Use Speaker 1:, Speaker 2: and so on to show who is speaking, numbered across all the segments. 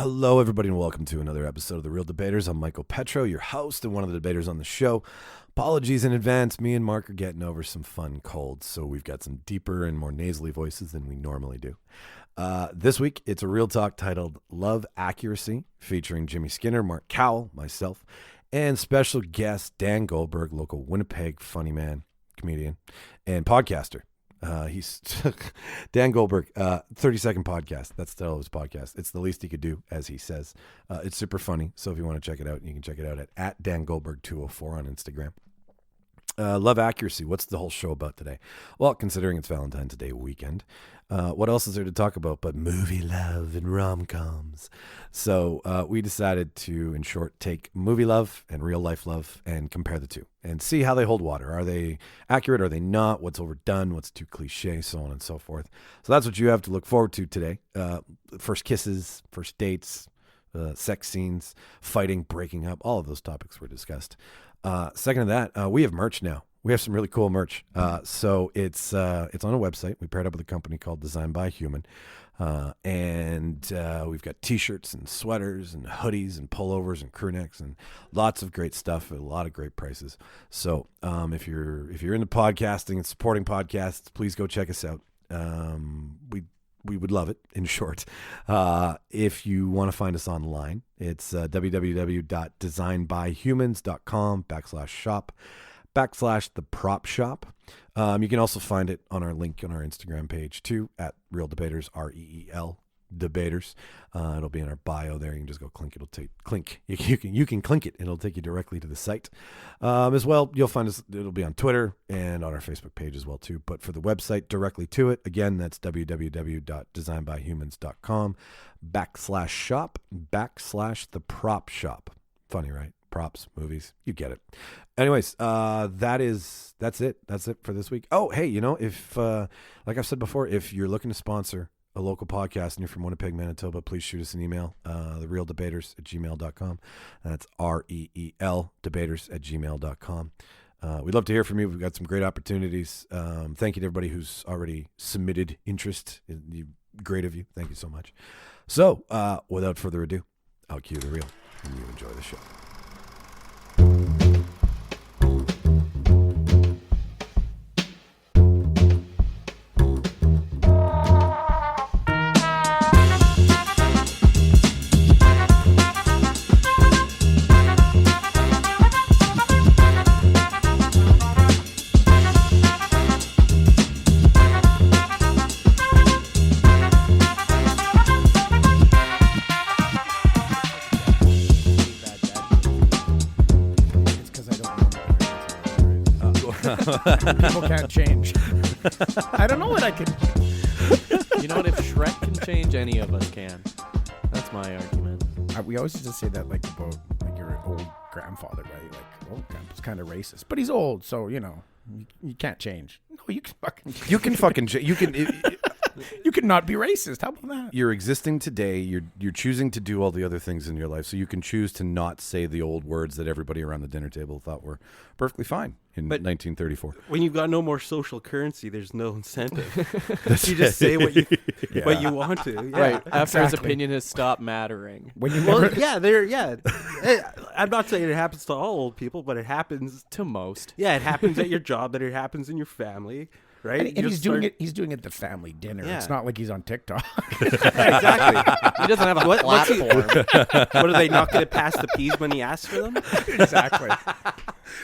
Speaker 1: Hello, everybody, and welcome to another episode of The Real Debaters. I'm Micheal Petrow, your host and one of the debaters on the show. Apologies in advance. Me and Mark are getting over some fun colds, so we've got some deeper and more nasally voices than we normally do. This week, it's a real talk titled Love Accuracy, featuring Jimmy Skinner, Mark Cowell, myself, and special guest Dan Goldberg, local Winnipeg funny man, comedian, and podcaster. He's Dan Goldberg, 30-second podcast. That's still his podcast. It's the least he could do, as he says. It's super funny. So if you want to check it out, you can check it out at Dan Goldberg 204 on Instagram. Love Accuracy. What's the whole show about today? Well, considering it's Valentine's Day weekend, what else is there to talk about but movie love and rom-coms? So we decided to, in short, take movie love and real life love and compare the two and see how they hold water. Are they accurate? Are they not? What's overdone? What's too cliche? So on and so forth. So that's what you have to look forward to today. First kisses, first dates, sex scenes, fighting, breaking up. All of those topics were discussed. Second to that, we have merch now. We have some really cool merch. So it's on a website. We paired up with a company called Designed by Human. And we've got t-shirts and sweaters and hoodies and pullovers and crew necks and lots of great stuff at a lot of great prices. So if you're into podcasting and supporting podcasts, please go check us out. We would love it, in short. If you want to find us online, it's www.designbyhumans.com/shop/the-prop-shop. You can also find it on our link on our Instagram page, too, at Real Debaters, REEL Debaters. It'll be in our bio there. You can just go click. It'll take click. You can click it. It'll take you directly to the site. As well, you'll find us. It'll be on Twitter and on our Facebook page as well too. But for the website directly to it, again, that's www.designbyhumans.com/shop/the-prop-shop. Funny, right? Props, movies, you get it. Anyways, that's it. That's it for this week. Oh, hey, if like I've said before, if you're looking to sponsor a local podcast and you're from Winnipeg, Manitoba, please shoot us an email, therealdebaters@gmail.com. That's REEL debaters@gmail.com. We'd love to hear from you. We've got some great opportunities. Thank you to everybody who's already submitted interest. Great of you. Thank you so much. So without further ado, I'll cue the reel and you enjoy the show.
Speaker 2: People can't change. I don't know what I can.
Speaker 3: You know what? If Shrek can change, any of us can. That's my argument.
Speaker 2: We always used to say that about your old grandfather, right? Old grandpa's kind of racist, but he's old, so you can't change. No, you can fucking.
Speaker 1: You can fucking. You can.
Speaker 2: You can not be racist. How about that?
Speaker 1: You're existing today. You're choosing to do all the other things in your life, so you can choose to not say the old words that everybody around the dinner table thought were perfectly fine in 1934.
Speaker 4: When you've got no more social currency, there's no incentive. You just say what you want to. Yeah.
Speaker 3: Right. After his opinion has stopped mattering.
Speaker 2: When you
Speaker 4: I'm not saying it happens to all old people, but it happens
Speaker 3: to most.
Speaker 4: Yeah, it happens at your job, that it happens in your family. Right?
Speaker 2: And he's doing it. He's doing it at the family dinner.
Speaker 4: Yeah.
Speaker 2: It's not like he's on TikTok.
Speaker 4: Exactly.
Speaker 3: He doesn't have a platform.
Speaker 4: What are they not going to pass the peas when he asks for them?
Speaker 2: Exactly.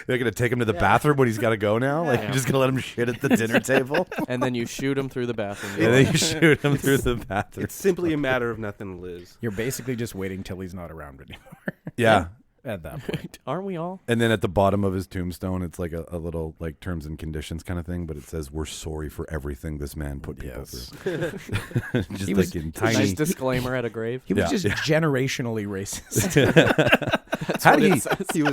Speaker 1: They're going to take him to the bathroom when he's got to go now? Like, you're just going to let him shit at the dinner table?
Speaker 3: And then you shoot him through the bathroom.
Speaker 1: And then you shoot him through the bathroom.
Speaker 4: It's simply a matter of nothing to lose.
Speaker 2: You're basically just waiting till he's not around anymore.
Speaker 1: Yeah.
Speaker 2: At that point.
Speaker 3: Aren't we all?
Speaker 1: And then at the bottom of his tombstone, it's like a little like terms and conditions kind of thing, but it says, "We're sorry for everything this man put people through." Just
Speaker 2: he
Speaker 1: like in tiny
Speaker 3: nice disclaimer at a grave.
Speaker 2: He was just generationally racist.
Speaker 3: That's
Speaker 1: How
Speaker 3: what
Speaker 1: did
Speaker 3: it says.
Speaker 4: He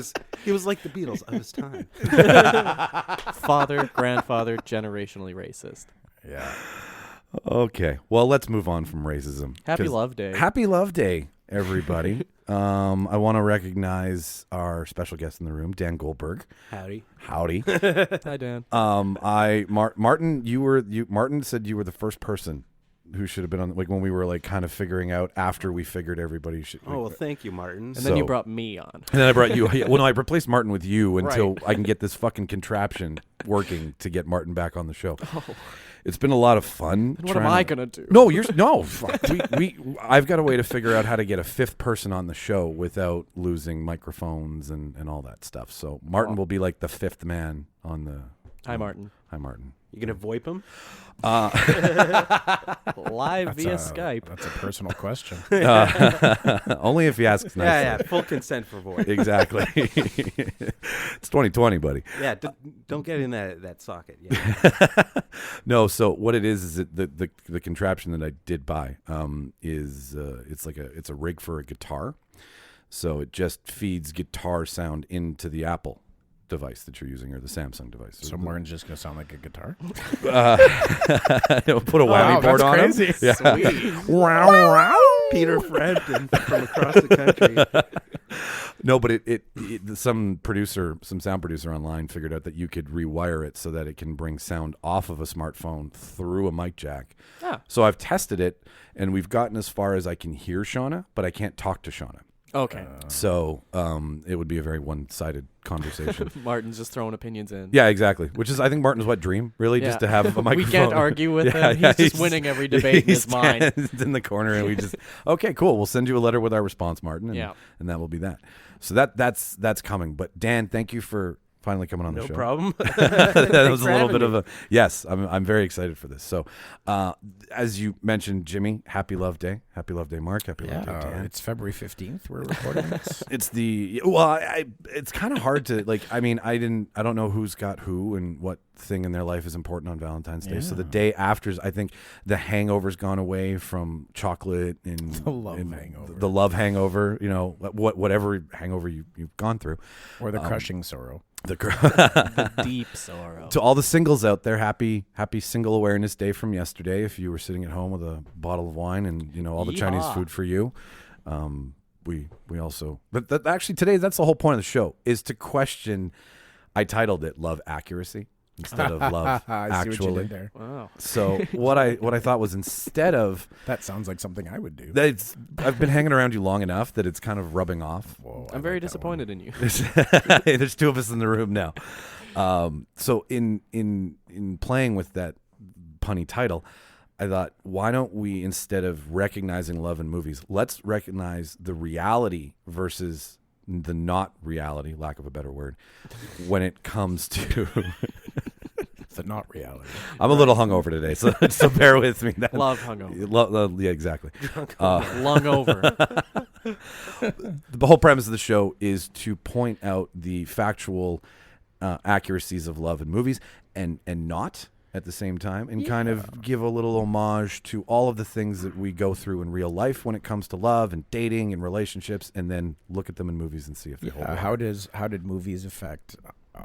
Speaker 4: was like the Beatles of his time.
Speaker 3: Father, grandfather, generationally racist.
Speaker 2: Yeah.
Speaker 1: Okay. Well, let's move on from racism.
Speaker 3: Happy Love Day.
Speaker 1: Happy Love Day, everybody. I want to recognize our special guest in the room, Dan Goldberg.
Speaker 4: Howdy.
Speaker 3: Hi, Dan.
Speaker 1: Martin said you were the first person who should have been on, like when we were like kind of figuring out after we figured everybody should.
Speaker 4: Oh, well, thank you, Martin.
Speaker 3: And then you brought me on.
Speaker 1: And then I brought you. Well, no, I replaced Martin with you until
Speaker 3: Right.
Speaker 1: I can get this fucking contraption working to get Martin back on the show.
Speaker 3: Oh.
Speaker 1: It's been a lot of fun.
Speaker 3: Then what am I gonna do?
Speaker 1: No, no. Fuck. I've got a way to figure out how to get a fifth person on the show without losing microphones and all that stuff. So Martin will be like the fifth man on the.
Speaker 3: Hi, Martin.
Speaker 1: Hi, Martin.
Speaker 4: You gonna VoIP him?
Speaker 3: Live
Speaker 2: That's
Speaker 3: via
Speaker 2: a-
Speaker 3: Skype.
Speaker 2: That's a personal question.
Speaker 1: Only if he asks nicely.
Speaker 4: Yeah, full consent for VoIP.
Speaker 1: Exactly. It's 2020, buddy.
Speaker 4: Yeah, don't get in that socket. Yeah.
Speaker 1: No, so what it is that the contraption that I did buy is it's a rig for a guitar. So it just feeds guitar sound into the Apple device that you're using or the Samsung device.
Speaker 2: So Martin's just gonna sound like a guitar.
Speaker 1: It'll put a whammy board on him.
Speaker 2: crazy.
Speaker 1: Yeah.
Speaker 3: Sweet.
Speaker 2: Wow.
Speaker 4: Peter Frampton from across the country.
Speaker 1: No, but some sound producer online figured out that you could rewire it so that it can bring sound off of a smartphone through a mic jack.
Speaker 3: Ah.
Speaker 1: So I've tested it, and we've gotten as far as I can hear Shauna, but I can't talk to Shauna.
Speaker 3: Okay.
Speaker 1: So it would be a very one-sided conversation.
Speaker 3: Martin's just throwing opinions in.
Speaker 1: Yeah, exactly. Which is, I think, Martin's wet dream, really, just
Speaker 3: Yeah.
Speaker 1: to have a microphone.
Speaker 3: We can't argue with him. He's just winning every debate in his mind.
Speaker 1: He's in the corner, and we just, okay, cool. We'll send you a letter with our response, Martin, and,
Speaker 3: Yeah.
Speaker 1: and that will be that. So that's coming. But Dan, thank you for finally coming on the
Speaker 4: No
Speaker 1: show.
Speaker 4: problem.
Speaker 1: That was a
Speaker 4: for
Speaker 1: little bit
Speaker 4: having
Speaker 1: of a yes. I'm very excited for this. So, as you mentioned, Jimmy, Happy Love Day, Mark, Happy Love Day, Dan.
Speaker 2: It's February 15th. We're recording this.
Speaker 1: It's it's kind of hard to like. I mean, I don't know who's got who and what thing in their life is important on Valentine's Day. So the day after, I think the hangover's gone away from chocolate and
Speaker 2: The love hangover.
Speaker 1: The love hangover. You know, whatever hangover you've gone through,
Speaker 2: Or the crushing sorrow.
Speaker 3: The deep sorrow.
Speaker 1: To all the singles out there, happy Single Awareness Day from yesterday. If you were sitting at home with a bottle of wine and all the Chinese
Speaker 3: Yeehaw.
Speaker 1: food for you, we also. But actually today, that's the whole point of the show, is to question. I titled it "Love Accuracy" instead of "Love
Speaker 2: I see what you
Speaker 1: Actually."
Speaker 2: did there.
Speaker 3: Wow.
Speaker 1: So what I thought was, instead of
Speaker 2: That sounds like something I would do.
Speaker 1: I've been hanging around you long enough that it's kind of rubbing off.
Speaker 2: Whoa,
Speaker 3: I'm very disappointed in you.
Speaker 1: There's two of us in the room now. So in playing with that punny title, I thought, why don't we, instead of recognizing love in movies, let's recognize the reality versus the not reality, lack of a better word, when it comes to.
Speaker 2: It's not reality.
Speaker 1: I'm a little hungover today, so bear with me.
Speaker 3: Love hungover.
Speaker 1: Yeah, exactly.
Speaker 3: Lung over.
Speaker 1: The whole premise of the show is to point out the factual accuracies of love in movies and not at the same time, and kind of give a little homage to all of the things that we go through in real life when it comes to love and dating and relationships, and then look at them in movies and see if they hold up.
Speaker 2: How did movies affect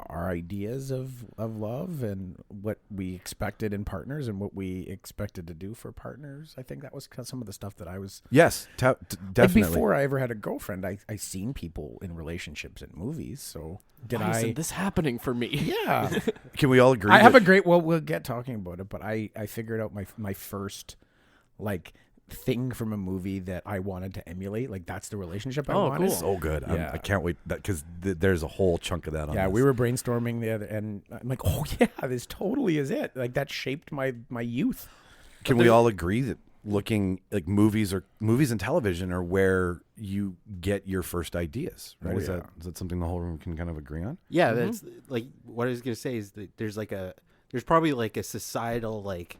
Speaker 2: our ideas of love and what we expected in partners and what we expected to do for partners? I think that was some of the stuff that I was.
Speaker 1: Yes, definitely.
Speaker 2: Like before I ever had a girlfriend, I seen people in relationships in movies. So
Speaker 3: Why isn't this happening for me?
Speaker 2: Yeah.
Speaker 1: Can we all agree?
Speaker 2: I have
Speaker 1: that-
Speaker 2: a great. Well, we'll get talking about it, but I figured out my first thing from a movie that I wanted to emulate. Like, that's the relationship I wanted.
Speaker 3: cool.
Speaker 1: so good.
Speaker 2: Yeah.
Speaker 1: I can't wait because there's a whole chunk of that on
Speaker 2: Yeah,
Speaker 1: this.
Speaker 2: we were brainstorming the other, and I'm like, oh yeah, this totally is it. Like, that shaped my youth.
Speaker 1: Can we all agree that looking like movies and television are where you get your first ideas, right?
Speaker 2: Oh,
Speaker 1: Is
Speaker 2: yeah.
Speaker 1: that something the whole room can kind of agree on?
Speaker 4: Yeah, that's like what I was gonna say is that there's probably like a societal like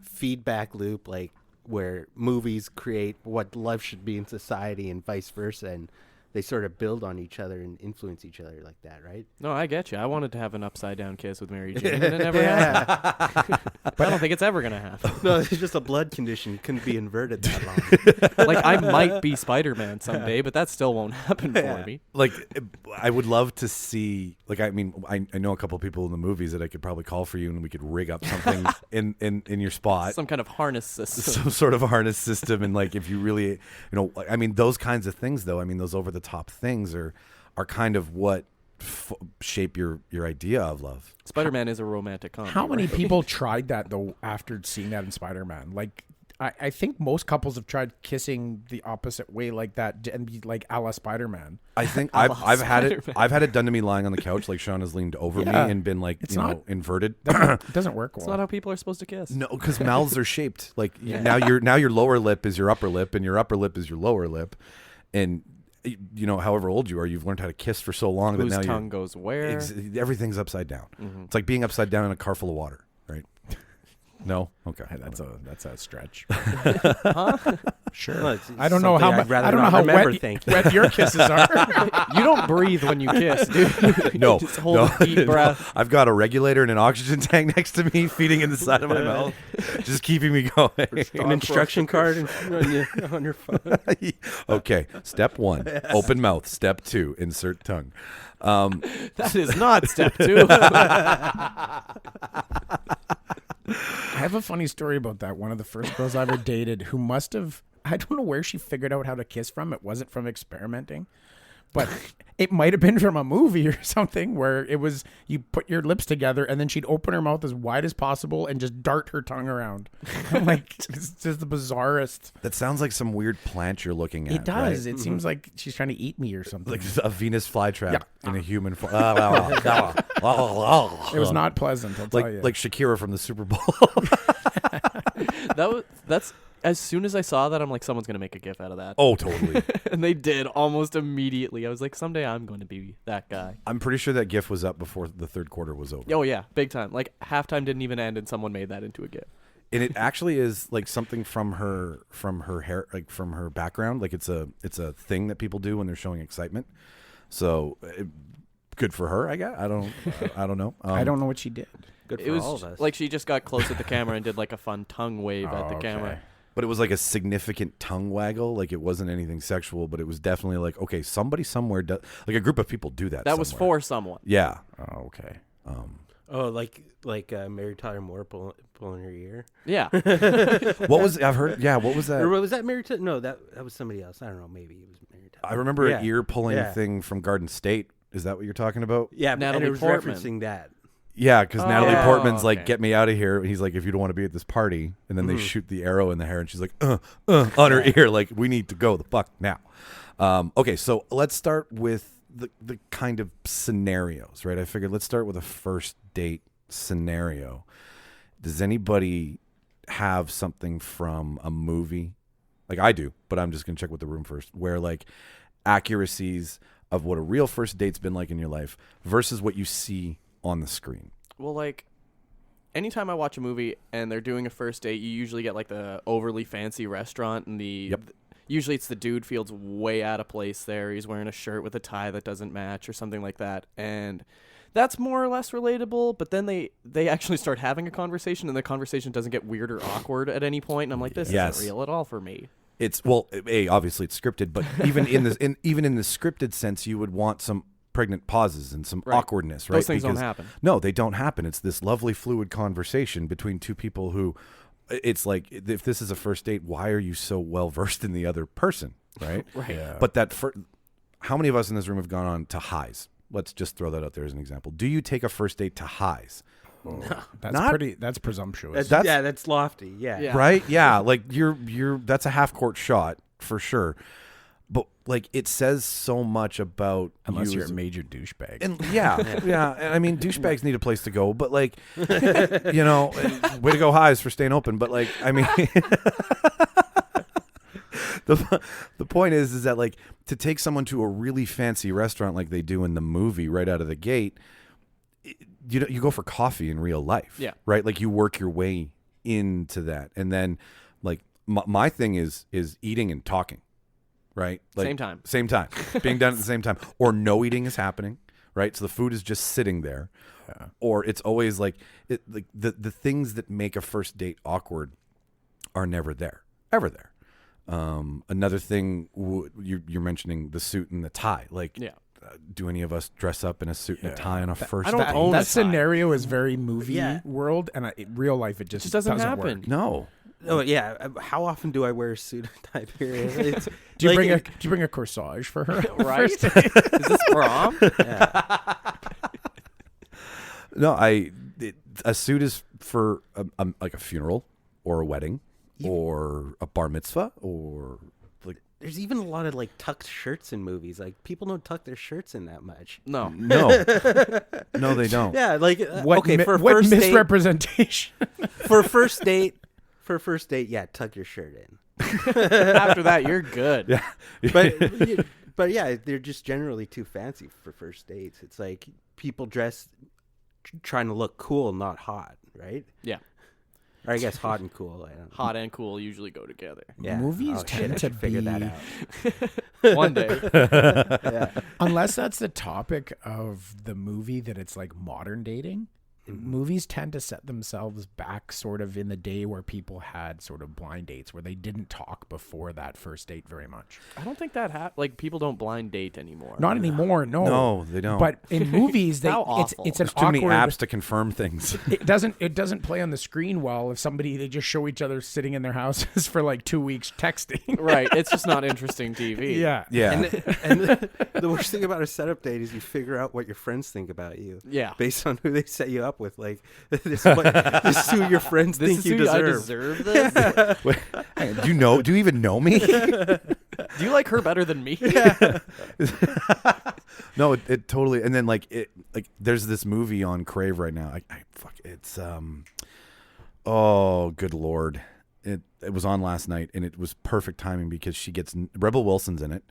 Speaker 4: feedback loop, like where movies create what love should be in society and vice versa, and they sort of build on each other and influence each other like that, right?
Speaker 3: No, I get you. I wanted to have an upside down kiss with Mary Jane, and it never happened. But I don't think it's ever gonna happen.
Speaker 4: No, it's just a blood condition. Couldn't be inverted that long.
Speaker 3: Like, I might be Spider-Man someday, but that still won't happen for me.
Speaker 1: Like, I would love to see. Like, I mean, I know a couple of people in the movies that I could probably call for you, and we could rig up something in your spot.
Speaker 3: Some kind of harness system.
Speaker 1: Some sort of harness system, and like, if you really, I mean, those kinds of things, though. I mean, those over the top things are kind of what shape your idea of love.
Speaker 3: Spider-Man is a romantic comedy.
Speaker 2: How many
Speaker 3: right?
Speaker 2: people tried that though after seeing that in Spider-Man? Like, I think most couples have tried kissing the opposite way like that and be like a la Spider-Man.
Speaker 1: I think I've had it done to me lying on the couch, like Sean has leaned over me and been like, inverted.
Speaker 2: It doesn't work well.
Speaker 3: It's not how people are supposed to kiss.
Speaker 1: No, because mouths are shaped like now your lower lip is your upper lip and your upper lip is your lower lip, and however old you are, you've learned how to kiss for so long
Speaker 3: Whose
Speaker 1: that now
Speaker 3: tongue goes where?
Speaker 1: Everything's upside down.
Speaker 3: Mm-hmm.
Speaker 1: It's like being upside down in a car full of water, right? No, okay,
Speaker 2: that's a stretch.
Speaker 3: Huh?
Speaker 2: Sure.
Speaker 4: Well,
Speaker 2: I don't know how
Speaker 4: I'd rather
Speaker 2: I don't know
Speaker 4: not
Speaker 2: how
Speaker 4: remember,
Speaker 2: wet your kisses are.
Speaker 3: You don't breathe when you kiss, dude.
Speaker 1: No,
Speaker 3: Just hold a deep breath.
Speaker 1: I've got a regulator and an oxygen tank next to me, feeding in the side of my mouth, just keeping me going.
Speaker 4: An instruction card on your phone.
Speaker 1: Okay, step 1, open mouth. Step 2, insert tongue.
Speaker 3: That is not step 2.
Speaker 2: I have a funny story about that. One of the first girls I ever dated who must have, I don't know where she figured out how to kiss from. It wasn't from experimenting, but it might have been from a movie or something where it was, you put your lips together and then she'd open her mouth as wide as possible and just dart her tongue around. I'm like, it's just the bizarrest.
Speaker 1: That sounds like some weird plant you're looking at.
Speaker 2: It does.
Speaker 1: Right?
Speaker 2: It seems like she's trying to eat me or something.
Speaker 1: Like a Venus flytrap in a human form.
Speaker 2: It was not pleasant, I'll tell you.
Speaker 1: Like Shakira from the Super Bowl.
Speaker 3: That's as soon as I saw that, I'm like, someone's gonna make a GIF out of that.
Speaker 1: Oh, totally.
Speaker 3: And they did almost immediately. I was like, someday I'm going to be that guy.
Speaker 1: I'm pretty sure that GIF was up before the third quarter was over.
Speaker 3: Oh yeah, big time. Like halftime didn't even end, and someone made that into a GIF.
Speaker 1: And it actually is like something from her hair, like from her background. Like it's a thing that people do when they're showing excitement. So good for her, I guess. I don't know.
Speaker 2: I don't know what she did.
Speaker 4: Good for
Speaker 3: It was
Speaker 4: all of us.
Speaker 3: like she just got close at the camera and did like a fun tongue wave at the camera.
Speaker 1: But it was like a significant tongue waggle. Like it wasn't anything sexual, but it was definitely like, okay, somebody somewhere does, like a group of people do that.
Speaker 3: That was
Speaker 1: somewhere.
Speaker 3: for someone.
Speaker 1: Yeah.
Speaker 2: Oh, okay.
Speaker 4: like Mary Tyler Moore pulling her ear.
Speaker 3: Yeah.
Speaker 1: What was I've heard? Yeah. What was that?
Speaker 4: Or was that Mary Tyler? No, that was somebody else. I don't know. Maybe it was Mary Tyler.
Speaker 1: I remember
Speaker 4: Yeah.
Speaker 1: an ear pulling
Speaker 4: Yeah.
Speaker 1: thing from Garden State. Is that what you're talking about?
Speaker 4: Yeah, and
Speaker 3: Natalie
Speaker 4: it was
Speaker 3: Portman.
Speaker 4: referencing that.
Speaker 1: Yeah, because Natalie
Speaker 3: Oh,
Speaker 1: Portman's like,
Speaker 3: okay.
Speaker 1: "Get me out of here." And he's like, "If you don't want to be at this party," and then they shoot the arrow in the hair, and she's like, on her ear, like, "We need to go the fuck now." Okay, so let's start with the kind of scenarios, right? I figured let's start with a first date scenario. Does anybody have something from a movie? Like I do, but I'm just gonna check with the room first. Where like accuracies of what a real first date's been like in your life versus what you see on the screen.
Speaker 3: Well, like, anytime I watch a movie and they're doing a first date, you usually get like the overly fancy restaurant and usually it's the dude feels way out of place there. He's wearing a shirt with a tie that doesn't match or something like that. And that's more or less relatable, but then they actually start having a conversation and the conversation doesn't get weird or awkward at any point. And I'm like, this isn't real at all for me.
Speaker 1: It's obviously it's scripted, but even in this even in the scripted sense, you would want some pregnant pauses and some awkwardness, right?
Speaker 3: Those things don't happen.
Speaker 1: No, they don't happen. It's this lovely fluid conversation between two people who, it's like, if this is a first date, why are you so well versed in the other person, right?
Speaker 3: Right.
Speaker 2: Yeah.
Speaker 1: But how many of us in this room have gone on to highs? Let's just throw that out there as an example. Do you take a first date to highs?
Speaker 2: That's presumptuous.
Speaker 4: That's lofty. Yeah.
Speaker 1: Right? Yeah, like you're that's a half court shot for sure. But like it says so much about
Speaker 2: Unless
Speaker 1: you
Speaker 2: you're
Speaker 1: as
Speaker 2: a major douchebag.
Speaker 1: and yeah. And I mean douchebags need a place to go, but like you know, way to go highs for staying open, but like I mean the point is that like to take someone to a really fancy restaurant like they do in the movie right out of the gate, you go for coffee in real life.
Speaker 3: Yeah.
Speaker 1: Right? Like you work your way into that. And then like my thing is eating and talking. Right? Like, Same time. Being done at the same time. Or no eating is happening. Right? So the food is just sitting there. Yeah. Or it's always like the things that make a first date awkward are never there. Ever there. Another thing, you're mentioning the suit and the tie. Like, do any of us dress up in a suit and a tie on a first date?
Speaker 3: I don't own a tie.
Speaker 2: That scenario is very movie
Speaker 4: Yeah.
Speaker 2: world, and real life it just
Speaker 3: doesn't
Speaker 2: doesn't
Speaker 3: happen.
Speaker 2: work.
Speaker 1: No.
Speaker 4: Oh yeah. How often do I wear a suit and tie? Period.
Speaker 2: Do you bring a corsage for her?
Speaker 3: Right? Is this prom?
Speaker 1: No, a suit is for like a funeral or a wedding or a bar mitzvah or like
Speaker 4: There's even a lot of like tucked shirts in movies. Like people don't tuck their shirts in that much.
Speaker 3: No.
Speaker 1: no, no, they don't.
Speaker 4: Yeah, like
Speaker 2: What,
Speaker 4: okay, for a
Speaker 2: what
Speaker 4: first date,
Speaker 2: misrepresentation?
Speaker 4: for a first date, yeah, tuck your shirt in.
Speaker 3: After that, you're good.
Speaker 1: Yeah,
Speaker 4: But yeah, they're just generally too fancy for first dates. It's like people dress trying to look cool, not hot, right?
Speaker 3: Yeah.
Speaker 4: Or I guess hot and cool. I don't know.
Speaker 3: Hot and cool usually go together.
Speaker 4: Yeah.
Speaker 2: Movies
Speaker 4: Oh, shit,
Speaker 2: tend
Speaker 4: I
Speaker 2: to
Speaker 4: should figure
Speaker 2: be,
Speaker 4: that out.
Speaker 3: One day.
Speaker 4: Yeah.
Speaker 2: unless that's the topic of the movie that it's like modern dating. Movies tend to set themselves back sort of in the day where people had sort of blind dates where they didn't talk before that first date very much.
Speaker 3: I don't think that like people don't blind date anymore.
Speaker 2: Not anymore, no.
Speaker 1: no, they don't.
Speaker 2: But in movies,
Speaker 3: How
Speaker 2: it's
Speaker 3: awful.
Speaker 2: it's an
Speaker 1: there's too many
Speaker 2: awkward.
Speaker 1: apps to confirm things.
Speaker 2: It doesn't play on the screen well if they just show each other sitting in their houses for like 2 weeks texting.
Speaker 3: Right. It's just not interesting TV.
Speaker 2: Yeah.
Speaker 1: Yeah,
Speaker 4: And the worst thing about a setup date is you figure out what your friends think about you.
Speaker 3: Yeah.
Speaker 4: Based on who they set you up with. Like, this is who your friends
Speaker 3: This
Speaker 4: think
Speaker 3: is
Speaker 4: you
Speaker 3: who
Speaker 4: deserve.
Speaker 3: I deserve this?
Speaker 1: Wait, hey, do you even know me?
Speaker 3: Do you like her better than me?
Speaker 1: No, it totally. And then like there's this movie on Crave right now. It's oh good lord, it was on last night and it was perfect timing because Rebel Wilson's in it.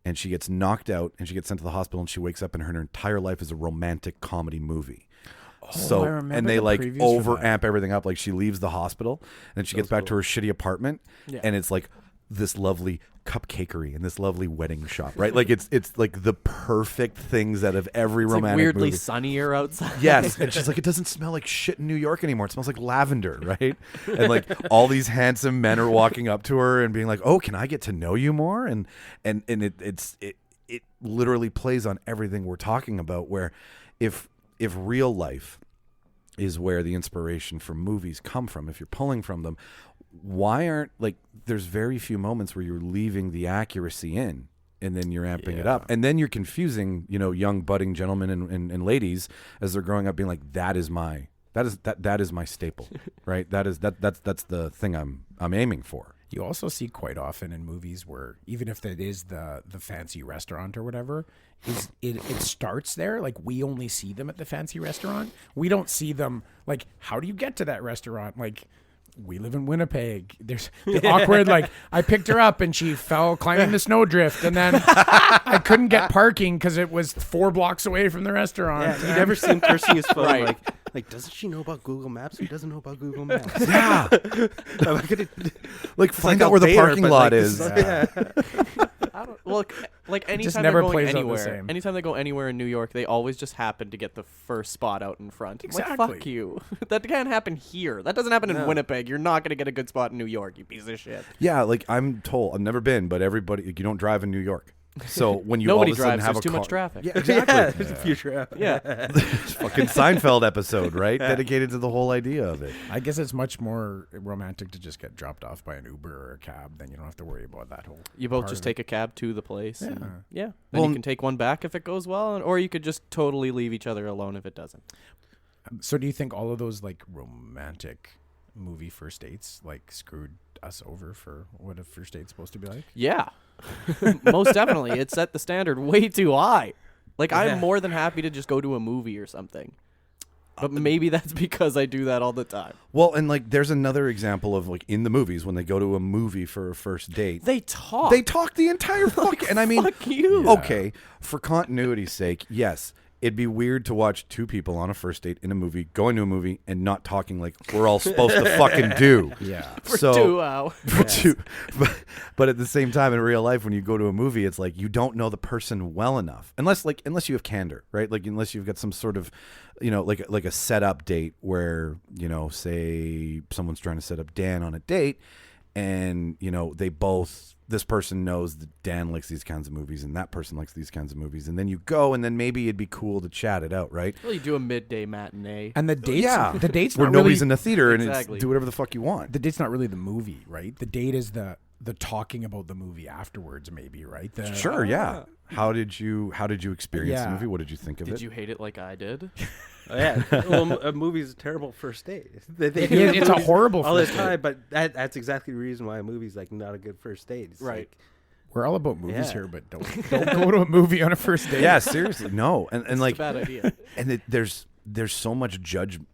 Speaker 1: And she gets knocked out and she gets sent to the hospital and she wakes up and her entire life is a romantic comedy movie.
Speaker 2: I remember
Speaker 1: and they
Speaker 2: the
Speaker 1: like
Speaker 2: previews for that.
Speaker 1: overamp everything up. Like she leaves the hospital and she gets back to her shitty apartment,
Speaker 3: Yeah.
Speaker 1: and it's like this lovely cupcakery and this lovely wedding shop, right? Like it's like the perfect things out of every
Speaker 3: It's like
Speaker 1: romantic
Speaker 3: weirdly
Speaker 1: movie.
Speaker 3: sunnier outside.
Speaker 1: Yes, and she's like, it doesn't smell like shit in New York anymore. It smells like lavender, right? And like all these handsome men are walking up to her and being like, "Oh, can I get to know you more?" And it literally plays on everything we're talking about. Where if real life is where the inspiration for movies come from, if you're pulling from them, why aren't there's very few moments where you're leaving the accuracy in and then you're amping it up, and then you're confusing young budding gentlemen and ladies as they're growing up being like, that is my staple, right? That's the thing I'm aiming for.
Speaker 2: You also see quite often in movies where even if it is the fancy restaurant or whatever, it starts there. Like we only see them at the fancy restaurant. We don't see them like, how do you get to that restaurant? Like, we live in Winnipeg. There's the awkward, like I picked her up and she fell climbing the snowdrift, and then I couldn't get parking because it was 4 blocks away from the restaurant.
Speaker 4: Yeah, you never see him cursing his phone.
Speaker 3: Right.
Speaker 4: Like, doesn't she know about Google Maps? Who doesn't know about Google Maps?
Speaker 1: Yeah,
Speaker 4: Am I gonna-
Speaker 1: like
Speaker 4: It's
Speaker 1: find
Speaker 4: like
Speaker 1: out where the
Speaker 4: Albear,
Speaker 1: parking
Speaker 4: but,
Speaker 1: lot
Speaker 4: like,
Speaker 1: is.
Speaker 4: yeah.
Speaker 3: I don't, well, like anytime
Speaker 2: never
Speaker 3: they're going
Speaker 2: plays out the
Speaker 3: anywhere,
Speaker 2: same.
Speaker 3: anytime they go anywhere in New York, they always just happen to get the first spot out in front. I'm like,
Speaker 2: Exactly.
Speaker 3: fuck you. That can't happen here. That doesn't happen in Winnipeg. You're not going to get a good spot in New York, you piece of shit.
Speaker 1: Yeah, like I'm told, I've never been, but everybody, you don't drive in New York. So when you
Speaker 3: Nobody
Speaker 1: all of a sudden
Speaker 3: drives.
Speaker 1: have
Speaker 3: There's
Speaker 1: a
Speaker 3: too much
Speaker 1: car-
Speaker 3: traffic.
Speaker 1: Yeah, exactly.
Speaker 4: Yeah, there's a future app.
Speaker 3: Yeah.
Speaker 1: Fucking Seinfeld episode, right? Dedicated to the whole idea of it.
Speaker 2: I guess it's much more romantic to just get dropped off by an Uber or a cab. Then you don't have to worry about that whole.
Speaker 3: You both
Speaker 2: part
Speaker 3: just
Speaker 2: of it.
Speaker 3: take a cab to the place.
Speaker 2: Yeah.
Speaker 3: And, then
Speaker 1: Well,
Speaker 3: you can take one back if it goes well, or you could just totally leave each other alone if it doesn't.
Speaker 2: So do you think all of those like romantic movie first dates like screwed us over for what a first date's supposed to be like?
Speaker 3: Yeah. Most definitely. It set the standard way too high. Like, I'm more than happy to just go to a movie or something. But maybe that's because I do that all the time.
Speaker 1: Well, and like there's another example of like in the movies when they go to a movie for a first date.
Speaker 3: They talk.
Speaker 1: They talk the entire fuck, and I mean,
Speaker 3: fuck you.
Speaker 1: okay, for continuity's sake, yes, it'd be weird to watch two people on a first date in a movie, going to a movie, and not talking like we're all supposed to fucking do.
Speaker 2: Yeah.
Speaker 3: For
Speaker 1: So-
Speaker 3: 2 hours.
Speaker 1: For two, but at the same time, in real life, when you go to a movie, it's like you don't know the person well enough, unless you have candor, right? Like unless you've got some sort of, like a setup date where say someone's trying to set up Dan on a date, and this person knows that Dan likes these kinds of movies and that person likes these kinds of movies, and then you go, and then maybe it'd be cool to chat it out, right?
Speaker 3: Well, you do a midday matinee.
Speaker 2: And the dates,
Speaker 1: Yeah,
Speaker 2: the date's
Speaker 1: where
Speaker 2: not
Speaker 1: nobody's
Speaker 2: really,
Speaker 1: in the theater and
Speaker 3: Exactly.
Speaker 1: it's do whatever the fuck you want.
Speaker 2: the date's not really the movie, right? The date is the talking about the movie afterwards, maybe, right?
Speaker 1: Sure, yeah. How did you experience the
Speaker 2: Yeah.
Speaker 1: movie? What did you think of it?
Speaker 3: Did you hate it like I did?
Speaker 4: Yeah, well, a movie's a terrible first date.
Speaker 2: It's a horrible
Speaker 4: all the
Speaker 2: first
Speaker 4: time, but that's exactly the reason why a movie's like not a good first date. It's
Speaker 3: Right.
Speaker 4: like,
Speaker 2: We're all about movies
Speaker 4: Yeah.
Speaker 2: here, but don't go to a movie on a first date.
Speaker 1: Yeah, seriously, no, and
Speaker 3: It's
Speaker 1: like
Speaker 3: a bad idea.
Speaker 1: and there's so much judgment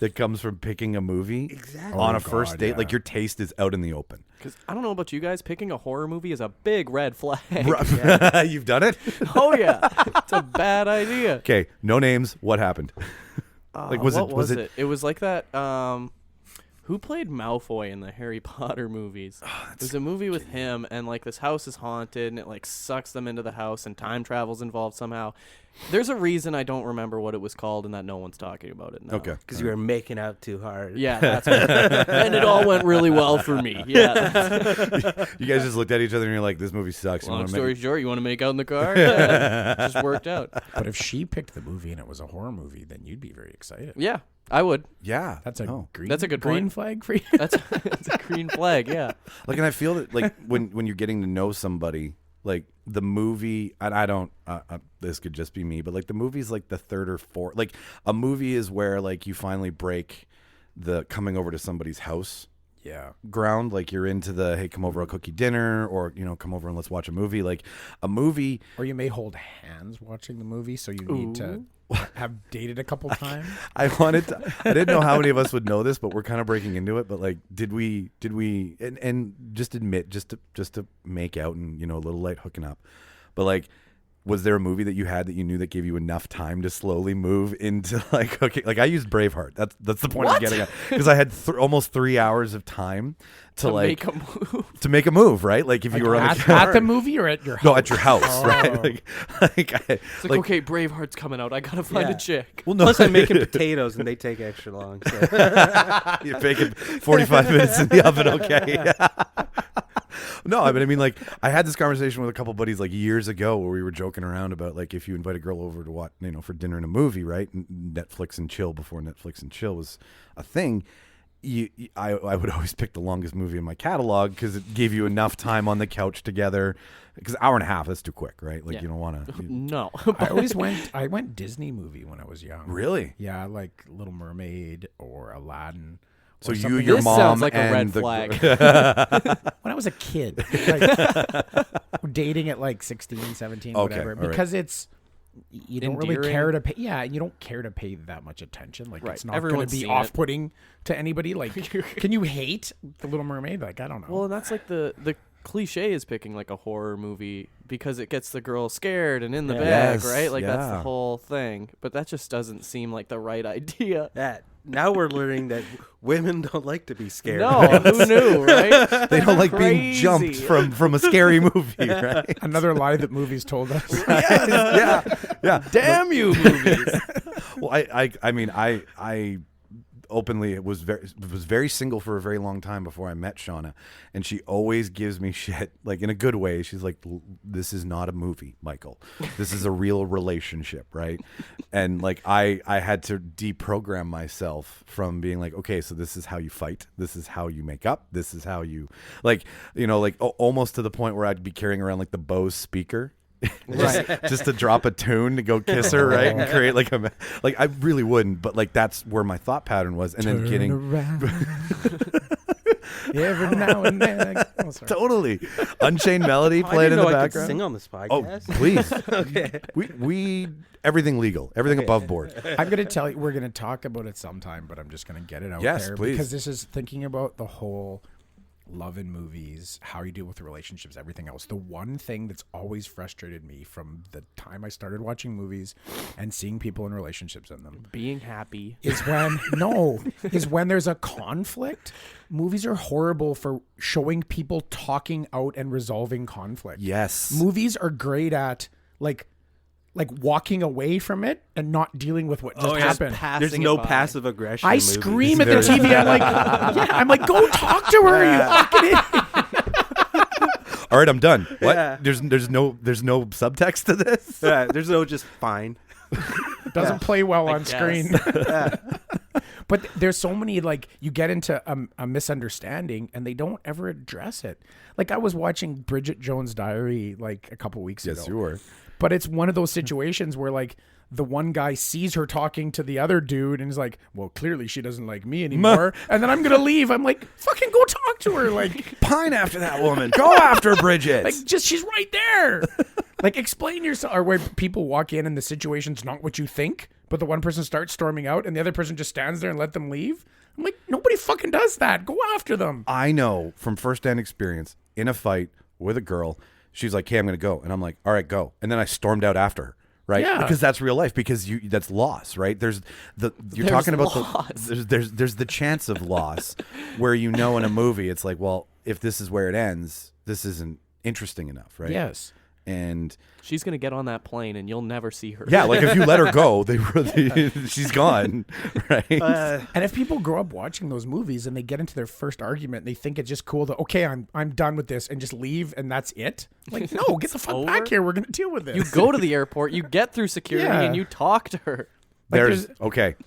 Speaker 1: that comes from picking a movie
Speaker 4: Exactly.
Speaker 1: on
Speaker 2: Oh,
Speaker 1: a first
Speaker 2: God,
Speaker 1: date.
Speaker 2: yeah.
Speaker 1: Like your taste is out in the open.
Speaker 3: Because I don't know about you guys, picking a horror movie is a big red flag.
Speaker 1: You've done it.
Speaker 3: Oh yeah, it's a bad idea.
Speaker 1: Okay, no names. What happened? Like, was
Speaker 3: what
Speaker 1: it-
Speaker 3: was
Speaker 1: was
Speaker 3: it? It was like that. Who played Malfoy in the Harry Potter movies? It was a movie with him, and like this house is haunted, and it like sucks them into the house, and time travel's involved somehow. There's a reason I don't remember what it was called, and that no one's talking about it now.
Speaker 1: Okay,
Speaker 4: because you were making out too hard.
Speaker 3: Yeah, that's what and it all went really well for me. Yeah.
Speaker 1: you guys just looked at each other and you're like, "This movie sucks." You
Speaker 3: Long
Speaker 1: wanna
Speaker 3: story
Speaker 1: make
Speaker 3: short, you want to make out in the car? Yeah, it just worked out.
Speaker 2: But if she picked the movie and it was a horror movie, then you'd be very excited.
Speaker 3: Yeah, I would.
Speaker 1: yeah,
Speaker 2: That's a
Speaker 1: no.
Speaker 2: green.
Speaker 3: That's a good
Speaker 2: green
Speaker 3: point.
Speaker 2: flag for you.
Speaker 3: That's a green flag. Yeah.
Speaker 1: Like, and I feel that like when you're getting to know somebody, like the movie, and I don't. This could just be me, but like the movie's like the third or fourth. Like a movie is where like you finally break the coming over to somebody's house
Speaker 2: Yeah.
Speaker 1: ground. Like you're into the hey, come over, I'll cook you dinner, or come over and let's watch a movie. Like a movie.
Speaker 2: Or you may hold hands watching the movie, so you need to have dated a couple times.
Speaker 1: I didn't know how many of us would know this, but we're kind of breaking into it. But like, did we, and just admit, just to make out and, a little light hooking up. But like, was there a movie that you had that you knew that gave you enough time to slowly move into like hooking? Like I used Braveheart. That's the point I'm getting at. Because I had almost 3 hours of time to like
Speaker 3: make a move.
Speaker 1: to make a move, right? Like if you were on
Speaker 2: At the movie or at your house?
Speaker 1: no, at your house,
Speaker 2: Oh.
Speaker 1: right?
Speaker 3: It's like, okay, Braveheart's coming out. I gotta find a chick.
Speaker 1: well, no,
Speaker 4: Plus, I'm making potatoes and they take extra long. So.
Speaker 1: You're baking 45 minutes in the oven, okay? No, I mean, like, I had this conversation with a couple buddies like years ago where we were joking around about like if you invite a girl over to watch, for dinner and a movie, right? Netflix and chill before Netflix and chill was a thing. I would always pick the longest movie in my catalog because it gave you enough time on the couch together. Because hour and a half, that's too quick, right? Like you don't want to.
Speaker 3: No.
Speaker 2: I went Disney movie when I was young.
Speaker 1: Really?
Speaker 2: Yeah, like Little Mermaid or Aladdin.
Speaker 1: So
Speaker 2: or
Speaker 1: you,
Speaker 2: something
Speaker 1: your
Speaker 3: This
Speaker 1: mom,
Speaker 3: sounds like a
Speaker 1: and
Speaker 3: red
Speaker 1: the-
Speaker 3: flag.
Speaker 2: when I was a kid, like, dating at like 16, 17,
Speaker 1: Okay,
Speaker 2: whatever,
Speaker 1: all right.
Speaker 2: because it's you don't really
Speaker 3: Endearing.
Speaker 2: care to pay. Yeah, you don't care to pay that much attention. Like
Speaker 3: Right.
Speaker 2: it's not going
Speaker 3: Everyone's
Speaker 2: to be
Speaker 3: seen it.
Speaker 2: off-putting to anybody. Like, can you hate the Little Mermaid? Like, I don't know.
Speaker 3: Well, and that's like the cliche is picking like a horror movie because it gets the girl scared and in the
Speaker 2: Yeah.
Speaker 3: bag,
Speaker 1: Yes,
Speaker 3: right? Like that's
Speaker 1: yeah.
Speaker 3: the whole thing. But that just doesn't seem like the right idea.
Speaker 4: That now we're learning that women don't like to be scared.
Speaker 3: No, who knew, right?
Speaker 1: They don't like being
Speaker 3: Crazy.
Speaker 1: jumped from a scary movie, right?
Speaker 2: Another lie that movies told us.
Speaker 1: yeah.
Speaker 3: Damn you, movies.
Speaker 1: Well, I mean, I openly was very single for a very long time before I met Shauna, and she always gives me shit, like in a good way. She's like, "This is not a movie, Michael. This is a real relationship, right?" And like I had to deprogram myself from being like, okay, so this is how you fight, this is how you make up, this is how you almost to the point where I'd be carrying around like the Bose speaker. just to drop a tune to go kiss her, right, and create like I really wouldn't, but like that's where my thought pattern was, and then getting
Speaker 2: around. Every now and then. Oh, sorry.
Speaker 1: totally Unchained Melody
Speaker 4: I
Speaker 1: played in
Speaker 4: didn't
Speaker 1: the
Speaker 4: know I could
Speaker 1: background.
Speaker 4: sing on this
Speaker 1: Oh,
Speaker 4: podcast.
Speaker 1: please.
Speaker 4: Okay.
Speaker 1: We everything legal, everything above board.
Speaker 2: I'm going to tell you, we're going to talk about it sometime, but I'm just going to get it out
Speaker 1: Yes,
Speaker 2: there
Speaker 1: please.
Speaker 2: because this is thinking about the whole love in movies, how you deal with relationships, everything else. The one thing that's always frustrated me from the time I started watching movies and seeing people in relationships in them
Speaker 3: Being happy.
Speaker 2: is when there's a conflict. Movies are horrible for showing people talking out and resolving conflict.
Speaker 1: Yes.
Speaker 2: Movies are great at like walking away from it and not dealing with what just happened.
Speaker 4: There's no passive aggression.
Speaker 2: I
Speaker 4: in movies.
Speaker 2: scream at the TV. I'm like, go talk to her, you fucking idiot.
Speaker 1: All right, I'm done. What?
Speaker 4: Yeah.
Speaker 1: There's no subtext to this.
Speaker 4: Yeah, there's no just fine.
Speaker 2: Doesn't play well on
Speaker 3: guess.
Speaker 2: screen. But there's so many, like, you get into a misunderstanding and they don't ever address it. Like, I was watching Bridget Jones' Diary like a couple weeks ago.
Speaker 1: Yes, you were.
Speaker 2: But it's one of those situations where, like, the one guy sees her talking to the other dude and is like, well, clearly she doesn't like me anymore. And then I'm going to leave. I'm like, fucking go talk to her. Like,
Speaker 1: Pine after that woman. Go after Bridget.
Speaker 2: like, just, she's right there. Like, explain yourself. Or where people walk in and the situation's not what you think, but the one person starts storming out and the other person just stands there and let them leave. I'm like, nobody fucking does that. Go after them.
Speaker 1: I know from firsthand experience, in a fight with a girl, she's like, hey, I'm going to go. And I'm like, all right, go. And then I stormed out after her. Right,
Speaker 2: Yeah.
Speaker 1: because that's real life. Because that's loss, right? There's talking about
Speaker 3: loss.
Speaker 1: there's the chance of loss, where in a movie it's like, well, if this is where it ends, this isn't interesting enough, right?
Speaker 2: Yes.
Speaker 1: And
Speaker 3: She's gonna get on that plane, and you'll never see her.
Speaker 1: yeah, like if you let her go, she's gone, right?
Speaker 2: And if people grow up watching those movies and they get into their first argument and they think it's just cool that, okay, I'm done with this and just leave and that's it. Like, no, get the fuck
Speaker 3: over?
Speaker 2: back here. We're going to deal with this.
Speaker 3: You go to the airport, you get through security,
Speaker 2: Yeah.
Speaker 3: and you talk to her.
Speaker 1: There's